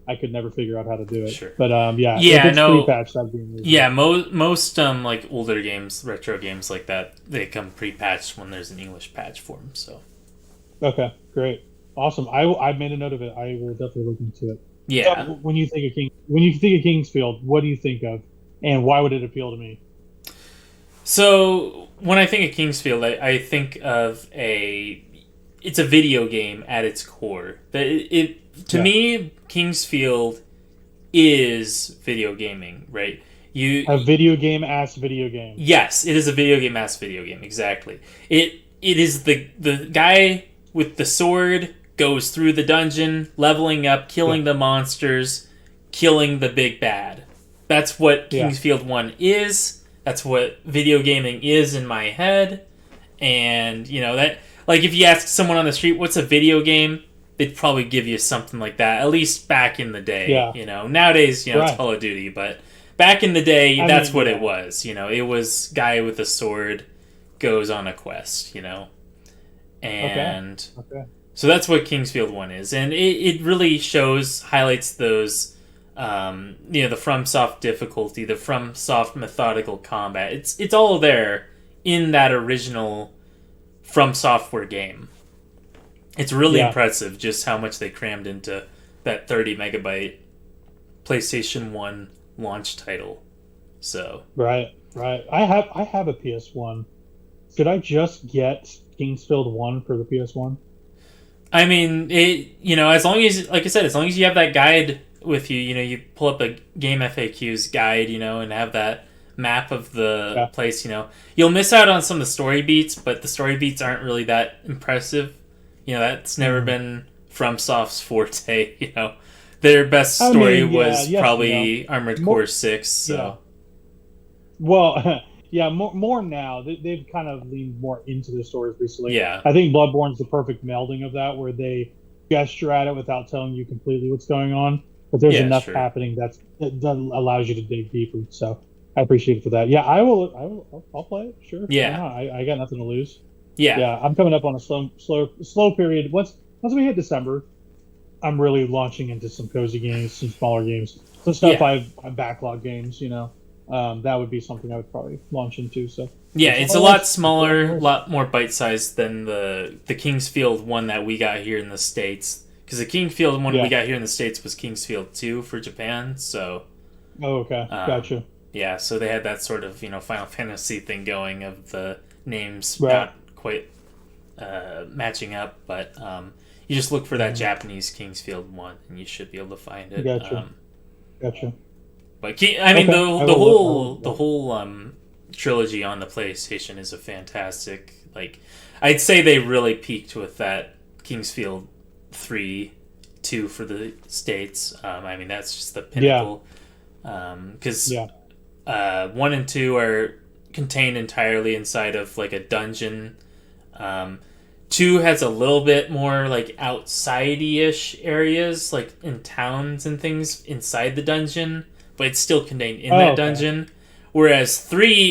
I could never figure out how to do it. Sure. But if it's pre-patched, that'd be amazing. Yeah, most like older games, retro games like that, they come pre-patched when there's an English patch for them. So. Okay, great, awesome. I made a note of it. I will definitely look into it. Yeah. So when you think of Kingsfield, what do you think of, and why would it appeal to me? So when I think of Kingsfield, I think of it's a video game at its core. To Yeah, me, Kingsfield is video gaming, right? a video game ass video game. Yes, it is a video game as video game. Exactly. It is the guy with the sword goes through the dungeon, leveling up, Yeah, killing the monsters, killing the big bad. That's what yeah, Kingsfield 1 is. That's what video gaming is in my head. And, that like if you ask someone on the street what's a video game, they'd probably give you something like that. At least back in the day, yeah. Nowadays, it's Right. Call of Duty, but back in the day, I that's mean, what it yeah. was. It was guy with a sword goes on a quest, Okay. and Okay. so that's what Kingsfield 1 is. And it really highlights those, the FromSoft difficulty, the FromSoft methodical combat. It's all there in that original From Software game. It's really Yeah. impressive just how much they crammed into that 30 megabyte PlayStation 1 launch title. So, Right. Right. I have a PS1. Should I just get Kingsfield 1 for the PS1? I mean, as long as, like I said, as long as you have that guide with you, you pull up a game FAQs guide, and have that map of the Yeah. place, you'll miss out on some of the story beats, but the story beats aren't really that impressive. That's never Mhm. been FromSoft's forte, Their best I story mean, yeah, was yes, probably Armored more, Core 6, yeah. so Well, yeah, more now. They've kind of leaned more into the stories recently. yeah. I think Bloodborne's the perfect melding of that, where they gesture at it without telling you completely what's going on, but there's Yeah, enough sure. happening that allows you to dig deeper. So I appreciate it for that. Yeah, I will. I'll play it. Sure, why Yeah. not? I got nothing to lose. Yeah. Yeah, I'm coming up on a slow period. Once we hit December, I'm really launching into some cozy games, some smaller games, some stuff Yeah. I've backlog games. That would be something I would probably launch into. So Yeah, it's it's on a my lot list. It's on my smaller, a list. lot more bite-sized than the Kingsfield one that we got here in the States. Because the Kingsfield one we Yeah. got here in the States was Kingsfield 2 for Japan, so Oh, okay. um, Gotcha. yeah, so they had that sort of Final Fantasy thing going of the names Right. not quite matching up, but you just look for that Mhm. Japanese Kingsfield one, and you should be able to find it. Gotcha. Gotcha. But I mean, Okay. the whole trilogy on the PlayStation is a fantastic. Like, I'd say they really peaked with that Kingsfield 3, 2 for the States. I mean, that's just the Yeah. pinnacle. Because Yeah. 1 and 2 are contained entirely inside of like a dungeon. 2 has a little bit more like outsidey-ish areas, like in towns and things inside the dungeon, but it's still contained in that Okay. dungeon. Whereas 3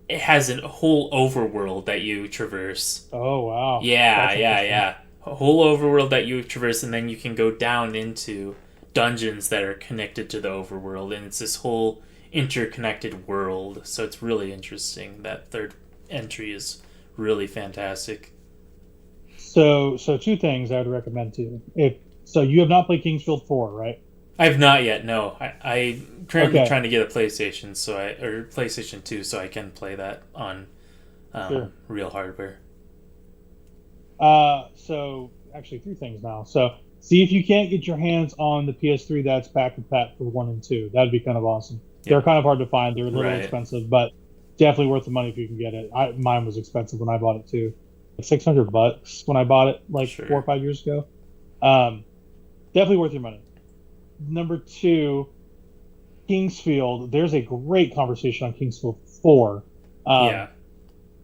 it has a whole overworld that you traverse. Oh wow. Yeah, That's yeah, interesting. yeah. A whole overworld that you traverse, and then you can go down into dungeons that are connected to the overworld, and it's this whole interconnected world. So it's really interesting. That third entry is really fantastic. So two things I would recommend to you. If so, you have not played Kingsfield 4, right? I have not yet. No, I'm currently Okay. trying to get a PlayStation, or PlayStation 2, so I can play that on Sure. real hardware. So actually three things now. So see if you can't get your hands on the PS3 that's back and pat for 1 and 2. That'd be kind of awesome. Yeah. They're kind of hard to find. They're a little Right. expensive, but definitely worth the money if you can get it. Mine was expensive when I bought it too. Like $600 when I bought it like Sure. 4 or 5 years ago. Definitely worth your money. Number two, Kingsfield. There's a great conversation on Kingsfield 4. Yeah.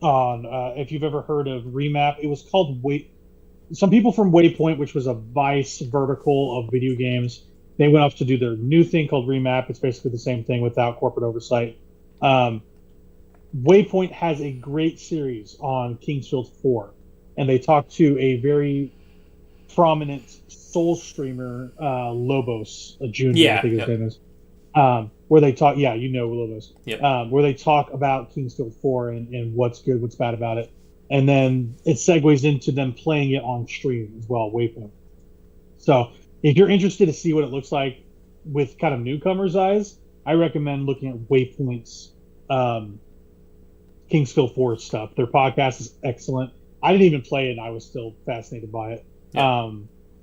On if you've ever heard of Remap, it was called Wait. Some people from Waypoint, which was a Vice vertical of video games, they went off to do their new thing called Remap. It's basically the same thing without corporate oversight. Waypoint has a great series on Kingsfield 4, and they talk to a very prominent Soul streamer, Lobos Jr. Yeah, I think his yep. name is. Where they talk, yeah, you know Lobos. Yep. Where they talk about Kingsfield 4 and what's good, what's bad about it. And then it segues into them playing it on stream as well, Waypoint. So if you're interested to see what it looks like with kind of newcomers' eyes, I recommend looking at Waypoint's Kingsfield Forest stuff. Their podcast is excellent. I didn't even play it, and I was still fascinated by it. Yeah.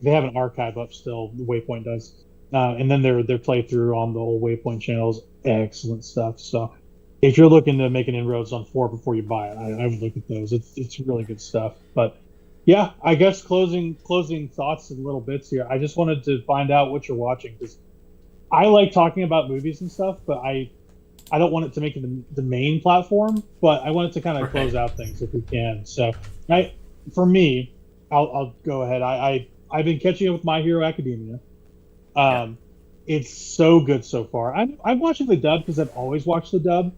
They have an archive up still. Waypoint does, and then their playthrough on the old Waypoint channel is excellent stuff. So, if you're looking to make an inroads on 4 before you buy it, I would look at those. It's really good stuff. But yeah, I guess closing thoughts in little bits here. I just wanted to find out what you're watching because I like talking about movies and stuff, but I don't want it to make it the main platform, but I want it to kind of close out things if we can. So, for me, I'll go ahead. I've been catching up with My Hero Academia. It's so good so far. I'm watching the dub because I've always watched the dub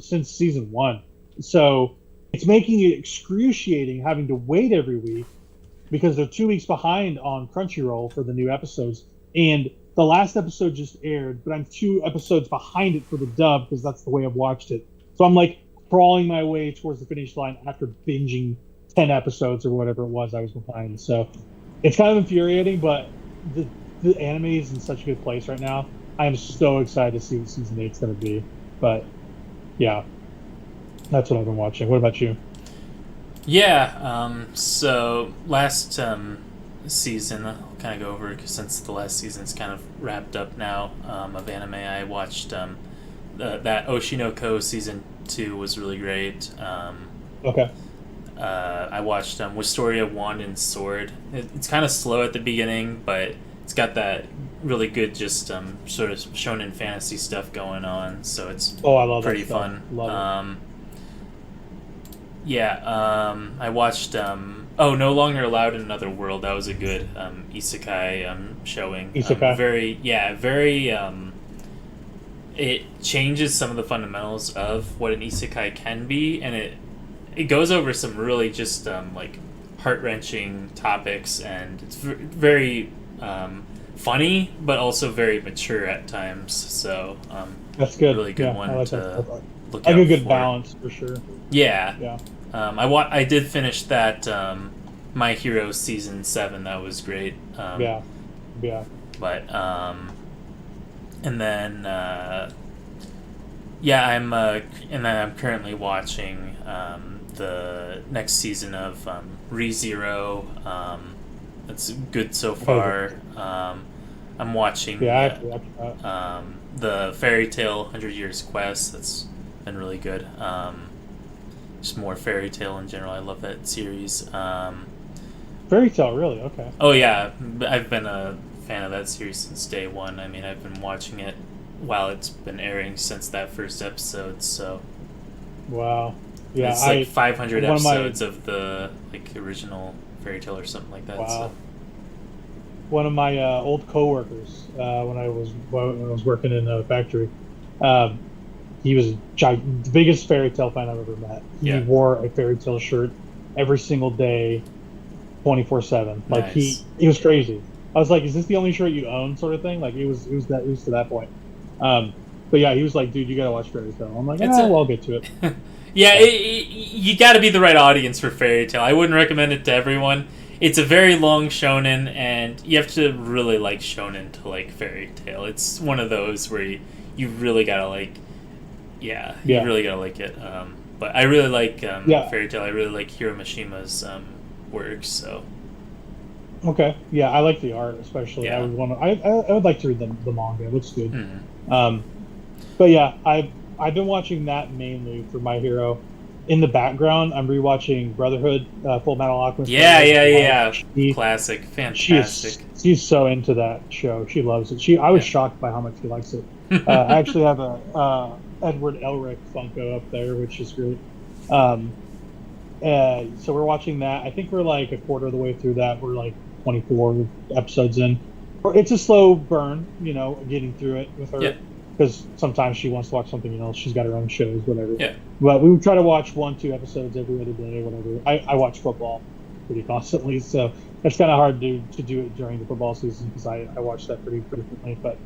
since season 1. So it's making it excruciating having to wait every week because they're 2 weeks behind on Crunchyroll for the new episodes. And the last episode just aired, but I'm 2 episodes behind it for the dub because that's the way I've watched it. So I'm like crawling my way towards the finish line after binging 10 episodes or whatever it was I was behind. So it's kind of infuriating, but the anime is in such a good place right now. I am so excited to see what season 8's going to be. But yeah, that's what I've been watching. What about you? Yeah, so last season, I'll kind of go over it since the last season's kind of wrapped up now of anime. I watched that Oshinoko season 2 was really great. Okay. I watched Wisteria Wand and Sword. It's kind of slow at the beginning, but it's got that really good just sort of shonen fantasy stuff going on, so it's I love pretty that stuff. fun. Love it. I watched No Longer Allowed in Another World. That was a good isekai showing. Isekai. Very it changes some of the fundamentals of what an isekai can be, and it goes over some really just like heart-wrenching topics, and it's very funny, but also very mature at times. So that's good. Really good one like to look out a good for. balance for sure. Yeah. I did finish that My Hero season 7. That was great. Yeah. But and then I'm currently watching the next season of ReZero. That's good so far. I'm watching the Fairy Tail 100 Years Quest. That's been really good. Just more Fairy Tail in general. I love that series. Fairy Tail, really? Okay. Oh yeah, I've been a fan of that series since day one. I mean, I've been watching it while it's been airing since that first episode. So. Wow. Yeah, it's like 500 episodes of the original Fairy Tail or something like that. Wow. So. One of my old coworkers when I was working in a factory, he was the biggest Fairy Tail fan I've ever met. He wore a Fairy Tail shirt every single day, 24/7. Like nice. he was crazy. I was like, "Is this the only shirt you own?" Sort of thing. Like it was to that point. But yeah, he was like, "Dude, you gotta watch Fairy Tail." I'm like, well, I'll get to it. Yeah, you got to be the right audience for Fairy Tail. I wouldn't recommend it to everyone. It's a very long shonen, and you have to really like shonen to like Fairy Tail. It's one of those where you really gotta like, you really gotta like it. But I really like Fairy Tail. I really like Hiro Mishima's works. So. Okay. Yeah, I like the art especially. Yeah. I would like to read the manga. It looks good. Mm-hmm. But yeah, I've been watching that mainly for My Hero. In the background, I'm rewatching Brotherhood, Full Metal Alchemist. Yeah. Classic, fantastic. She's so into that show. She loves it. I was shocked by how much she likes it. I actually have a Edward Elric Funko up there, which is great. So we're watching that. I think we're like a quarter of the way through that. We're like 24 episodes in. It's a slow burn, getting through it with her. Yeah. Because sometimes she wants to watch something else. She's got her own shows, whatever. Yeah. But we would try to watch 1-2 episodes every other day, whatever. I watch football pretty constantly, so it's kind of hard to do it during the football season because I watch that pretty frequently. But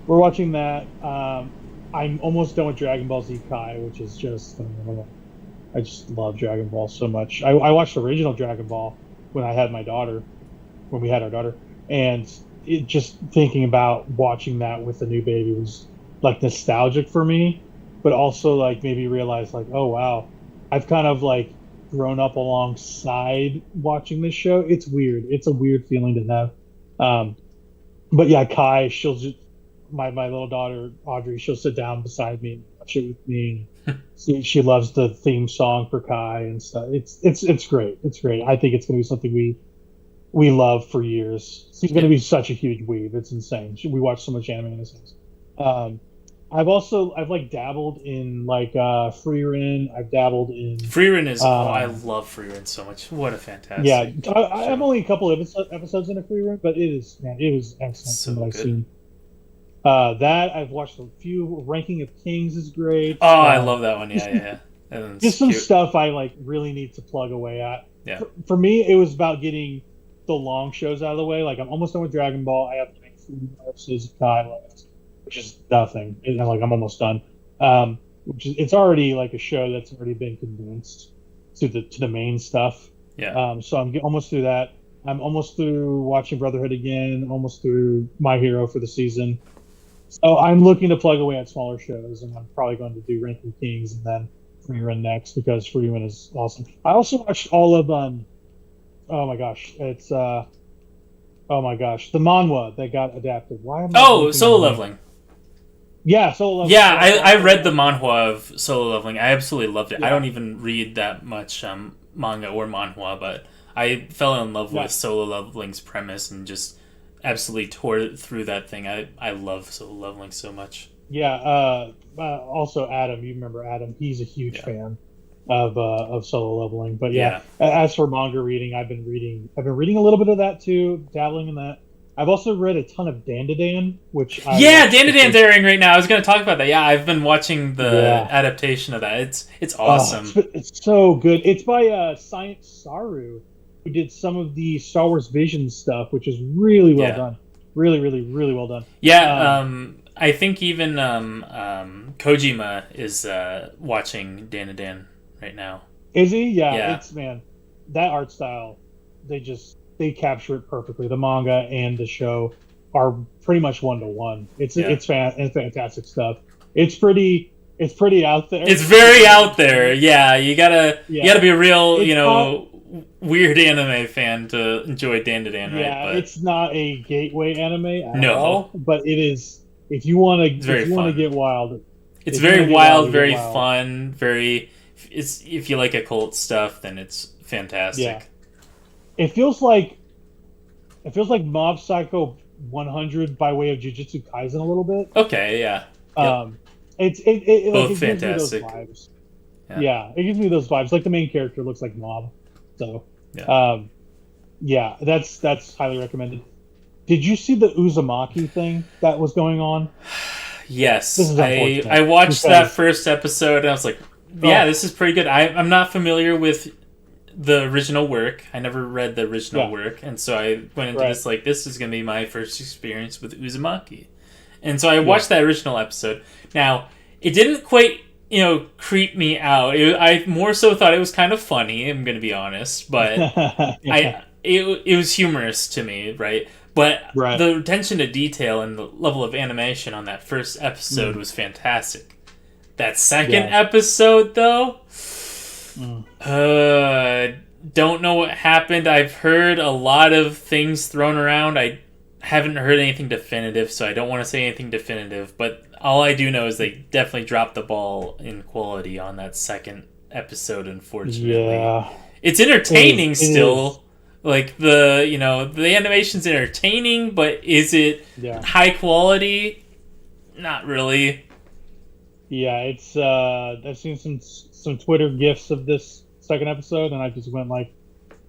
we're watching that. I'm almost done with Dragon Ball Z Kai, which is just I just love Dragon Ball so much. I watched the original Dragon Ball when we had our daughter, and it just thinking about watching that with the new baby was like nostalgic for me, but also like maybe realize like, oh wow, I've kind of like grown up alongside watching this show. It's weird. It's a weird feeling to have. But yeah, Kai, she'll just my little daughter Audrey, she'll sit down beside me and watch it with me. She loves the theme song for Kai and stuff. It's great. It's great. I think it's going to be something we love for years. She's going to be such a huge weeb. It's insane. We watch so much anime in this house. I've like dabbled in like Freerin. I've dabbled in Freerin is I love Freerin so much. What a fantastic I'm only a couple of episodes in a Freerin, but it was excellent so from what I've good. seen. That I've watched a few. Ranking of Kings is great. Oh, I love that one. Yeah. Just some stuff I like really need to plug away at. Yeah. For me, it was about getting the long shows out of the way. Like I'm almost done with Dragon Ball. I have like 3 more episodes of Kai left, which is nothing. And like I'm almost done. It's already like a show that's already been condensed to the main stuff. Yeah. So I'm almost through that. I'm almost through watching Brotherhood again. Almost through My Hero for the season. So I'm looking to plug away at smaller shows, and I'm probably going to do Ranking Kings and then Freerun next because Freerun is awesome. I also watched all of oh my gosh, it's the manhwa that got adapted. Why am I Solo Leveling. Yeah, Solo Leveling. Yeah, I read the manhwa of Solo Leveling. I absolutely loved it. Yeah. I don't even read that much manga or manhwa, but I fell in love with Solo Leveling's premise and just absolutely tore through that thing. I love Solo Leveling so much. Yeah. Also, Adam, you remember Adam? He's a huge fan of Solo Leveling. But as for manga reading, I've been reading a little bit of that too, dabbling in that. I've also read a ton of Dandadan, which Dandadan's airing right now. I was going to talk about that. Yeah, I've been watching the adaptation of that. It's awesome. It's so good. It's by Science Saru, who did some of the Star Wars Vision stuff, which is really well done. Really, really, really well done. Yeah, I think even Kojima is watching Dandadan right now. Is he? Yeah. It's that art style. They capture it perfectly. The manga and the show are pretty much 1-to-1. It's fantastic stuff. It's pretty out there. It's very out there. Yeah, you gotta be a real weird anime fan to enjoy Dandadan, right? Yeah, but it's not a gateway anime at all, but it is. If you want to get wild, it's very wild, very fun, very. If you like occult stuff, then it's fantastic. Yeah. It feels like Mob Psycho 100 by way of Jujutsu Kaisen a little bit. Okay, yeah. It both like, fantastic. Gives me those vibes. Yeah, it gives me those vibes. Like the main character looks like Mob, so that's highly recommended. Did you see the Uzumaki thing that was going on? Yes, I watched that first episode and I was like, this is pretty good. I'm not familiar with the original work. I never read the original work, and so I went into this like, this is going to be my first experience with Uzumaki. And so I watched that original episode. Now, it didn't quite, creep me out. I more so thought it was kind of funny, I'm going to be honest, but it was humorous to me, right? But the attention to detail and the level of animation on that first episode was fantastic. That second episode, though, don't know what happened. I've heard a lot of things thrown around. I haven't heard anything definitive, so I don't want to say anything definitive, but all I do know is they definitely dropped the ball in quality on that second episode, unfortunately. Yeah. It's entertaining still. Like, the animation's entertaining, but is it high quality? Not really. Yeah, it's I've seen some Twitter gifs of this second episode, and I just went like,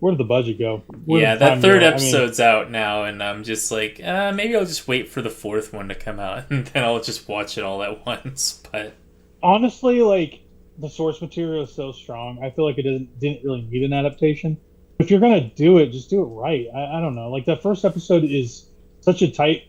where did the budget go? That third episode's out now, and I'm just like, maybe I'll just wait for the fourth one to come out, and then I'll just watch it all at once. But honestly, like, the source material is so strong, I feel like it didn't really need an adaptation. If you're gonna do it, just do it right. I don't know. Like, that first episode is such a tight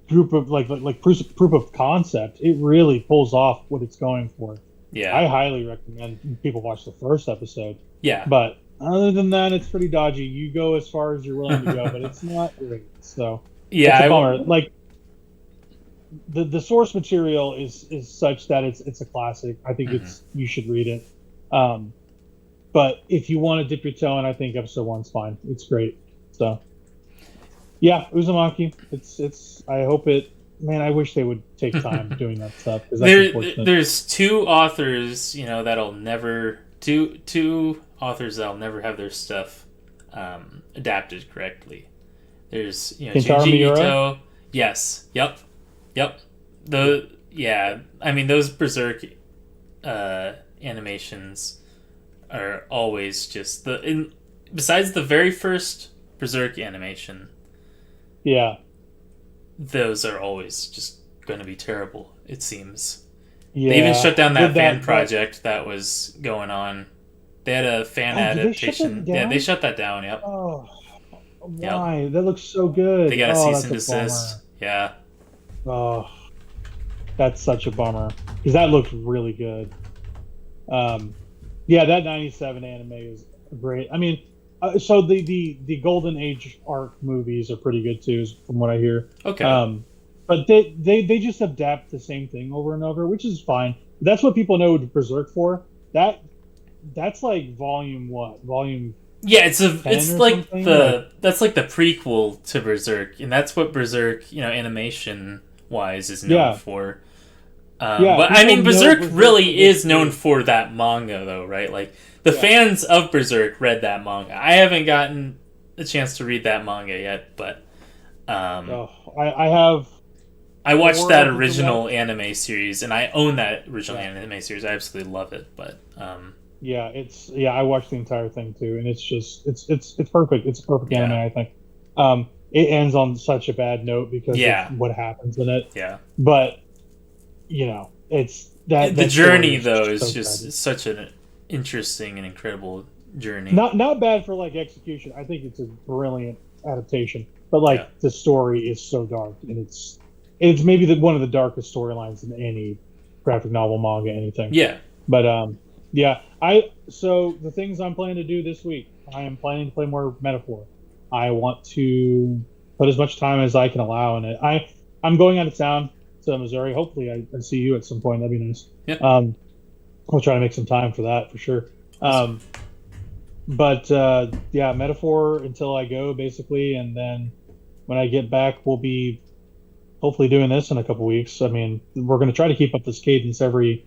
group of like proof of concept. It really pulls off what it's going for. Yeah, I highly recommend people watch the first episode. Yeah, but other than that, it's pretty dodgy. You go as far as you're willing to go, but it's not great. So Yeah, a bummer. Like the source material is such that it's a classic. I think it's you should read it. But if you want to dip your toe in, I think episode one's fine. It's great. So yeah, Uzumaki. It's. I hope it. Man, I wish they would take time doing that stuff because that's unfortunate. There's two authors, two authors that'll never have their stuff adapted correctly. There's Kentaro Junji Miura? Ito. Yes. Yep. I mean those Berserk animations are always just besides the very first Berserk animation. Yeah. Those are always just going to be terrible, it seems. Yeah. They even shut down that fan project that was going on. They had a fan adaptation. Yeah, they shut that down, yep. Oh, why? Yep. That looks so good. They got a cease and desist. Yeah. Oh, that's such a bummer. Because that looked really good. Yeah, that 97 anime is great. I mean, so the Golden Age arc movies are pretty good too, from what I hear. Okay. But they just adapt the same thing over and over, which is fine. That's what people know Berserk for. That's like volume what? Volume. Yeah, it's like that's like the prequel to Berserk, and that's what Berserk, animation wise, is known for. But I mean, Berserk really is known for that manga, though, right? Like the fans of Berserk read that manga. I haven't gotten a chance to read that manga yet, but I have. I watched that original anime series, and I own that original anime series. I absolutely love it, but I watched the entire thing too, and it's just it's perfect. It's a perfect anime, I think. It ends on such a bad note because of what happens in it. Yeah, but it's that the journey though is just such an interesting and incredible journey. Not bad for like execution. I think it's a brilliant adaptation, but like the story is so dark, and it's maybe one of the darkest storylines in any graphic novel, manga, anything. Yeah, but so the things I'm planning to do this week, I am planning to play more Metaphor. I want to put as much time as I can allow in it. I'm going out of town to Missouri. Hopefully I see you at some point. That'd be nice. Yep. I'll try to make some time for that for sure. But Metaphor until I go basically, and then when I get back, we'll be hopefully doing this in a couple weeks. I mean, we're going to try to keep up this cadence every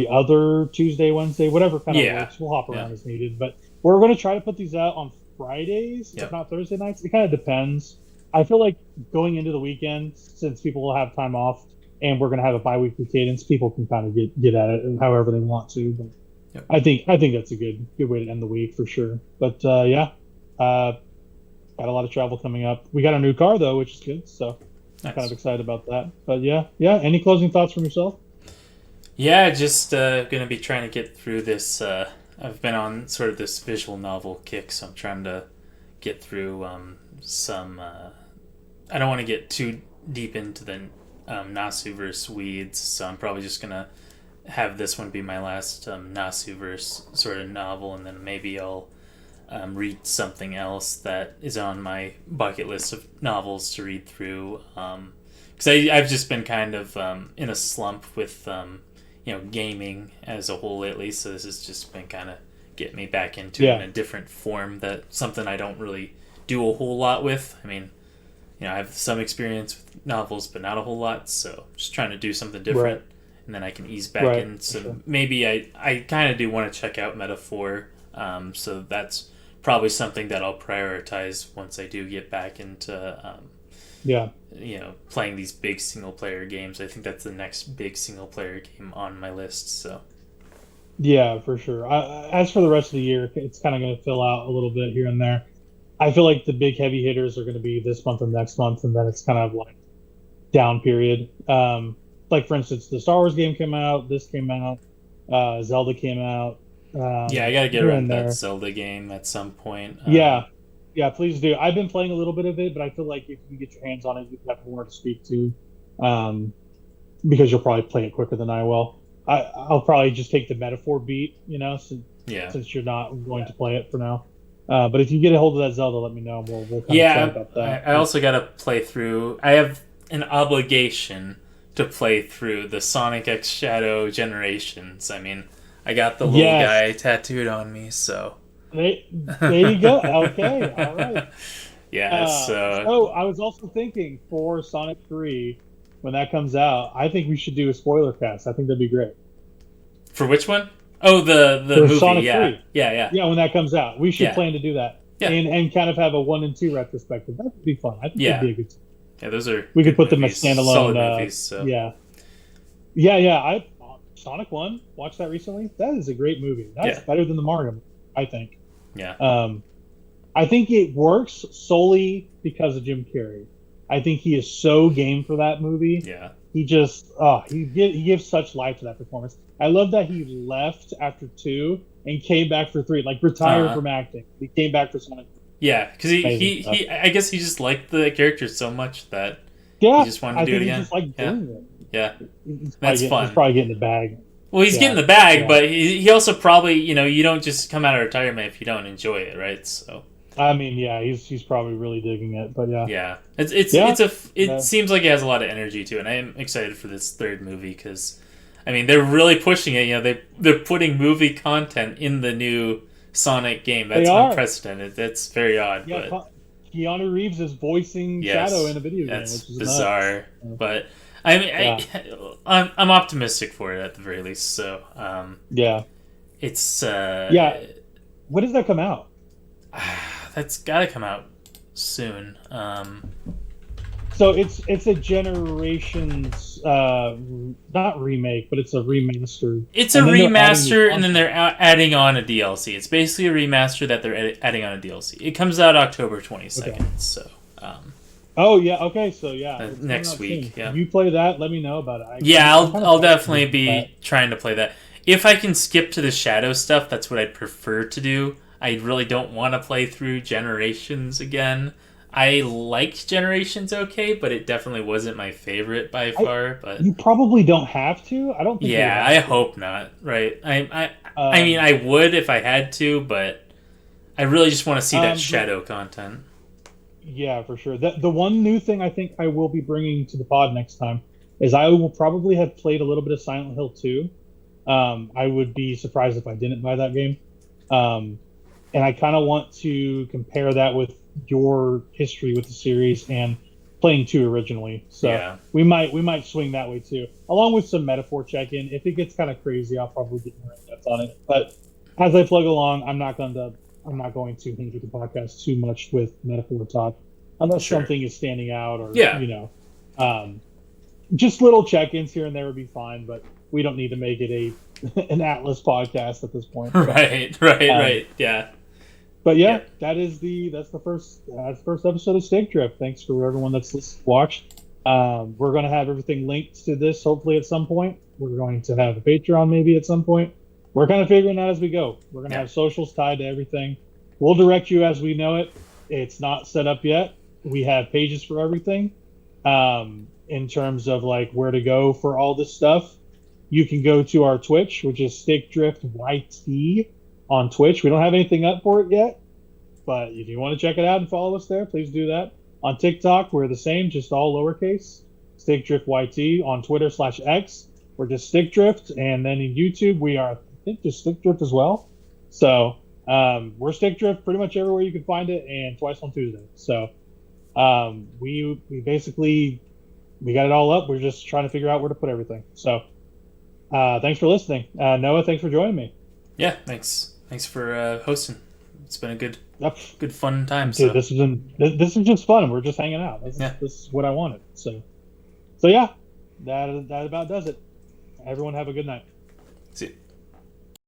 other Tuesday, Wednesday, whatever kind of works. We'll hop around as needed, but we're going to try to put these out on Fridays, if not Thursday nights. It kind of depends. I feel like going into the weekend, since people will have time off, and we're going to have a bi-weekly cadence, people can kind of get at it however they want to. But I think that's a good way to end the week for sure. But got a lot of travel coming up. We got a new car though, which is good. So I'm kind of excited about that. But yeah. Any closing thoughts from yourself? Yeah, just gonna be trying to get through this. I've been on sort of this visual novel kick, so I'm trying to get through some. I don't want to get too deep into the Nasuverse weeds, so I'm probably just gonna have this one be my last Nasuverse sort of novel, and then maybe I'll read something else that is on my bucket list of novels to read through. Because I've just been kind of in a slump with gaming as a whole lately, so this has just been kind of getting me back into it in a different form. That's something I don't really do a whole lot with. I mean, I have some experience with novels, but not a whole lot, so just trying to do something different, and then I can ease back in. So maybe I kind of do want to check out Metaphor, so that's probably something that I'll prioritize once I do get back into playing these big single player games. I think that's the next big single player game on my list. So yeah, for sure. As for the rest of the year, it's kind of going to fill out a little bit here and there. I feel like the big heavy hitters are going to be this month and next month, and then it's kind of like down period. Like for instance, the Star Wars game came out, this came out, Zelda came out. I got to get around that Zelda game at some point. Yeah, please do. I've been playing a little bit of it, but I feel like if you get your hands on it, you have more to speak to, because you'll probably play it quicker than I will. I'll probably just take the Metaphor beat, since you're not going to play it for now. But if you get a hold of that Zelda, let me know. We'll kind of chat about that. I also got to play through. I have an obligation to play through the Sonic X Shadow Generations. I mean, I got the little guy tattooed on me, so. There you go. Okay, all right. Yeah, so I was also thinking for Sonic 3, when that comes out, I think we should do a spoiler cast. I think that'd be great. For which one? Oh, the movie, Sonic yeah. 3. Yeah, when that comes out. We should plan to do that. Yeah. And kind of have a 1 and 2 retrospective. That would be fun. I think that'd be a good time. Yeah, those are we could put movies, them as standalone solid movies. So. Yeah. Sonic 1, watched that recently. That is a great movie. That's better than the Mario movie, I think. Yeah. I think it works solely because of Jim Carrey. I think he is so game for that movie. Yeah. He just he gives such life to that performance. I love that he left after 2 and came back for 3, like retired from acting. He came back for Sonic. Yeah, because he I guess he just liked the character so much that he just wanted to do it again. He just liked doing it. Yeah, that's fun. He's probably getting the bag. Well, he's getting the bag, but he also probably, you don't just come out of retirement if you don't enjoy it, right? So. I mean, he's probably really digging it, but it seems like it has a lot of energy to it. And I am excited for this third movie because, I mean, they're really pushing it. They're putting movie content in the new Sonic game. That's unprecedented. That's very odd. Yeah, but Keanu Reeves is voicing Shadow in a video game, which is bizarre. Nuts. But I mean, I'm optimistic for it at the very least. So it's When does that come out? That's got to come out soon. So it's a Generations, not remake, but it's a remaster. It's a remaster, and then they're adding on a DLC. It's basically a remaster that they're adding on a DLC. It comes out October 22nd, so... next week, If you play that, let me know about it. I'll definitely be trying to play that. If I can skip to the Shadow stuff, that's what I'd prefer to do. I really don't want to play through Generations again. I liked Generations okay, but it definitely wasn't my favorite by far. But you probably don't have to. I don't think. Yeah, I hope not. Right? I mean, I would if I had to, but I really just want to see that Shadow content. Yeah, for sure. The one new thing I think I will be bringing to the pod next time is I will probably have played a little bit of Silent Hill 2. I would be surprised if I didn't buy that game. And I kind of want to compare that with your history with the series and playing 2 originally. So we might swing that way too, along with some metaphor check-in. If it gets kind of crazy, I'll probably get more in depth on it. But as I plug along, I'm not going to hinder the podcast too much with metaphor talk, unless something is standing out or just little check-ins here and there would be fine. But we don't need to make it an Atlas podcast at this point. Right. Yeah. But that's the first episode of Steak Drift. Thanks for everyone that's watched. We're going to have everything linked to this hopefully at some point. We're going to have a Patreon maybe at some point. We're kind of figuring that as we go. We're going to have socials tied to everything. We'll direct you as we know it. It's not set up yet. We have pages for everything. In terms of like where to go for all this stuff, you can go to our Twitch, which is Steak Drift YT on Twitch. We don't have anything up for it yet, but if you want to check it out and follow us there, please do that. On TikTok, we're the same, just all lowercase. Steak Drift YT. On Twitter /X, we're just Stick Drift, and then in YouTube, we are, I think, just Stick Drift as well. So we're Stick Drift pretty much everywhere you can find it, and twice on Tuesday. So we basically got it all up. We're just trying to figure out where to put everything. So thanks for listening. Noah, thanks for joining me. Yeah, thanks for hosting. It's been a good fun time. Dude, this is just fun. We're just hanging out. This is what I wanted. So yeah, that about does it. Everyone have a good night. See you.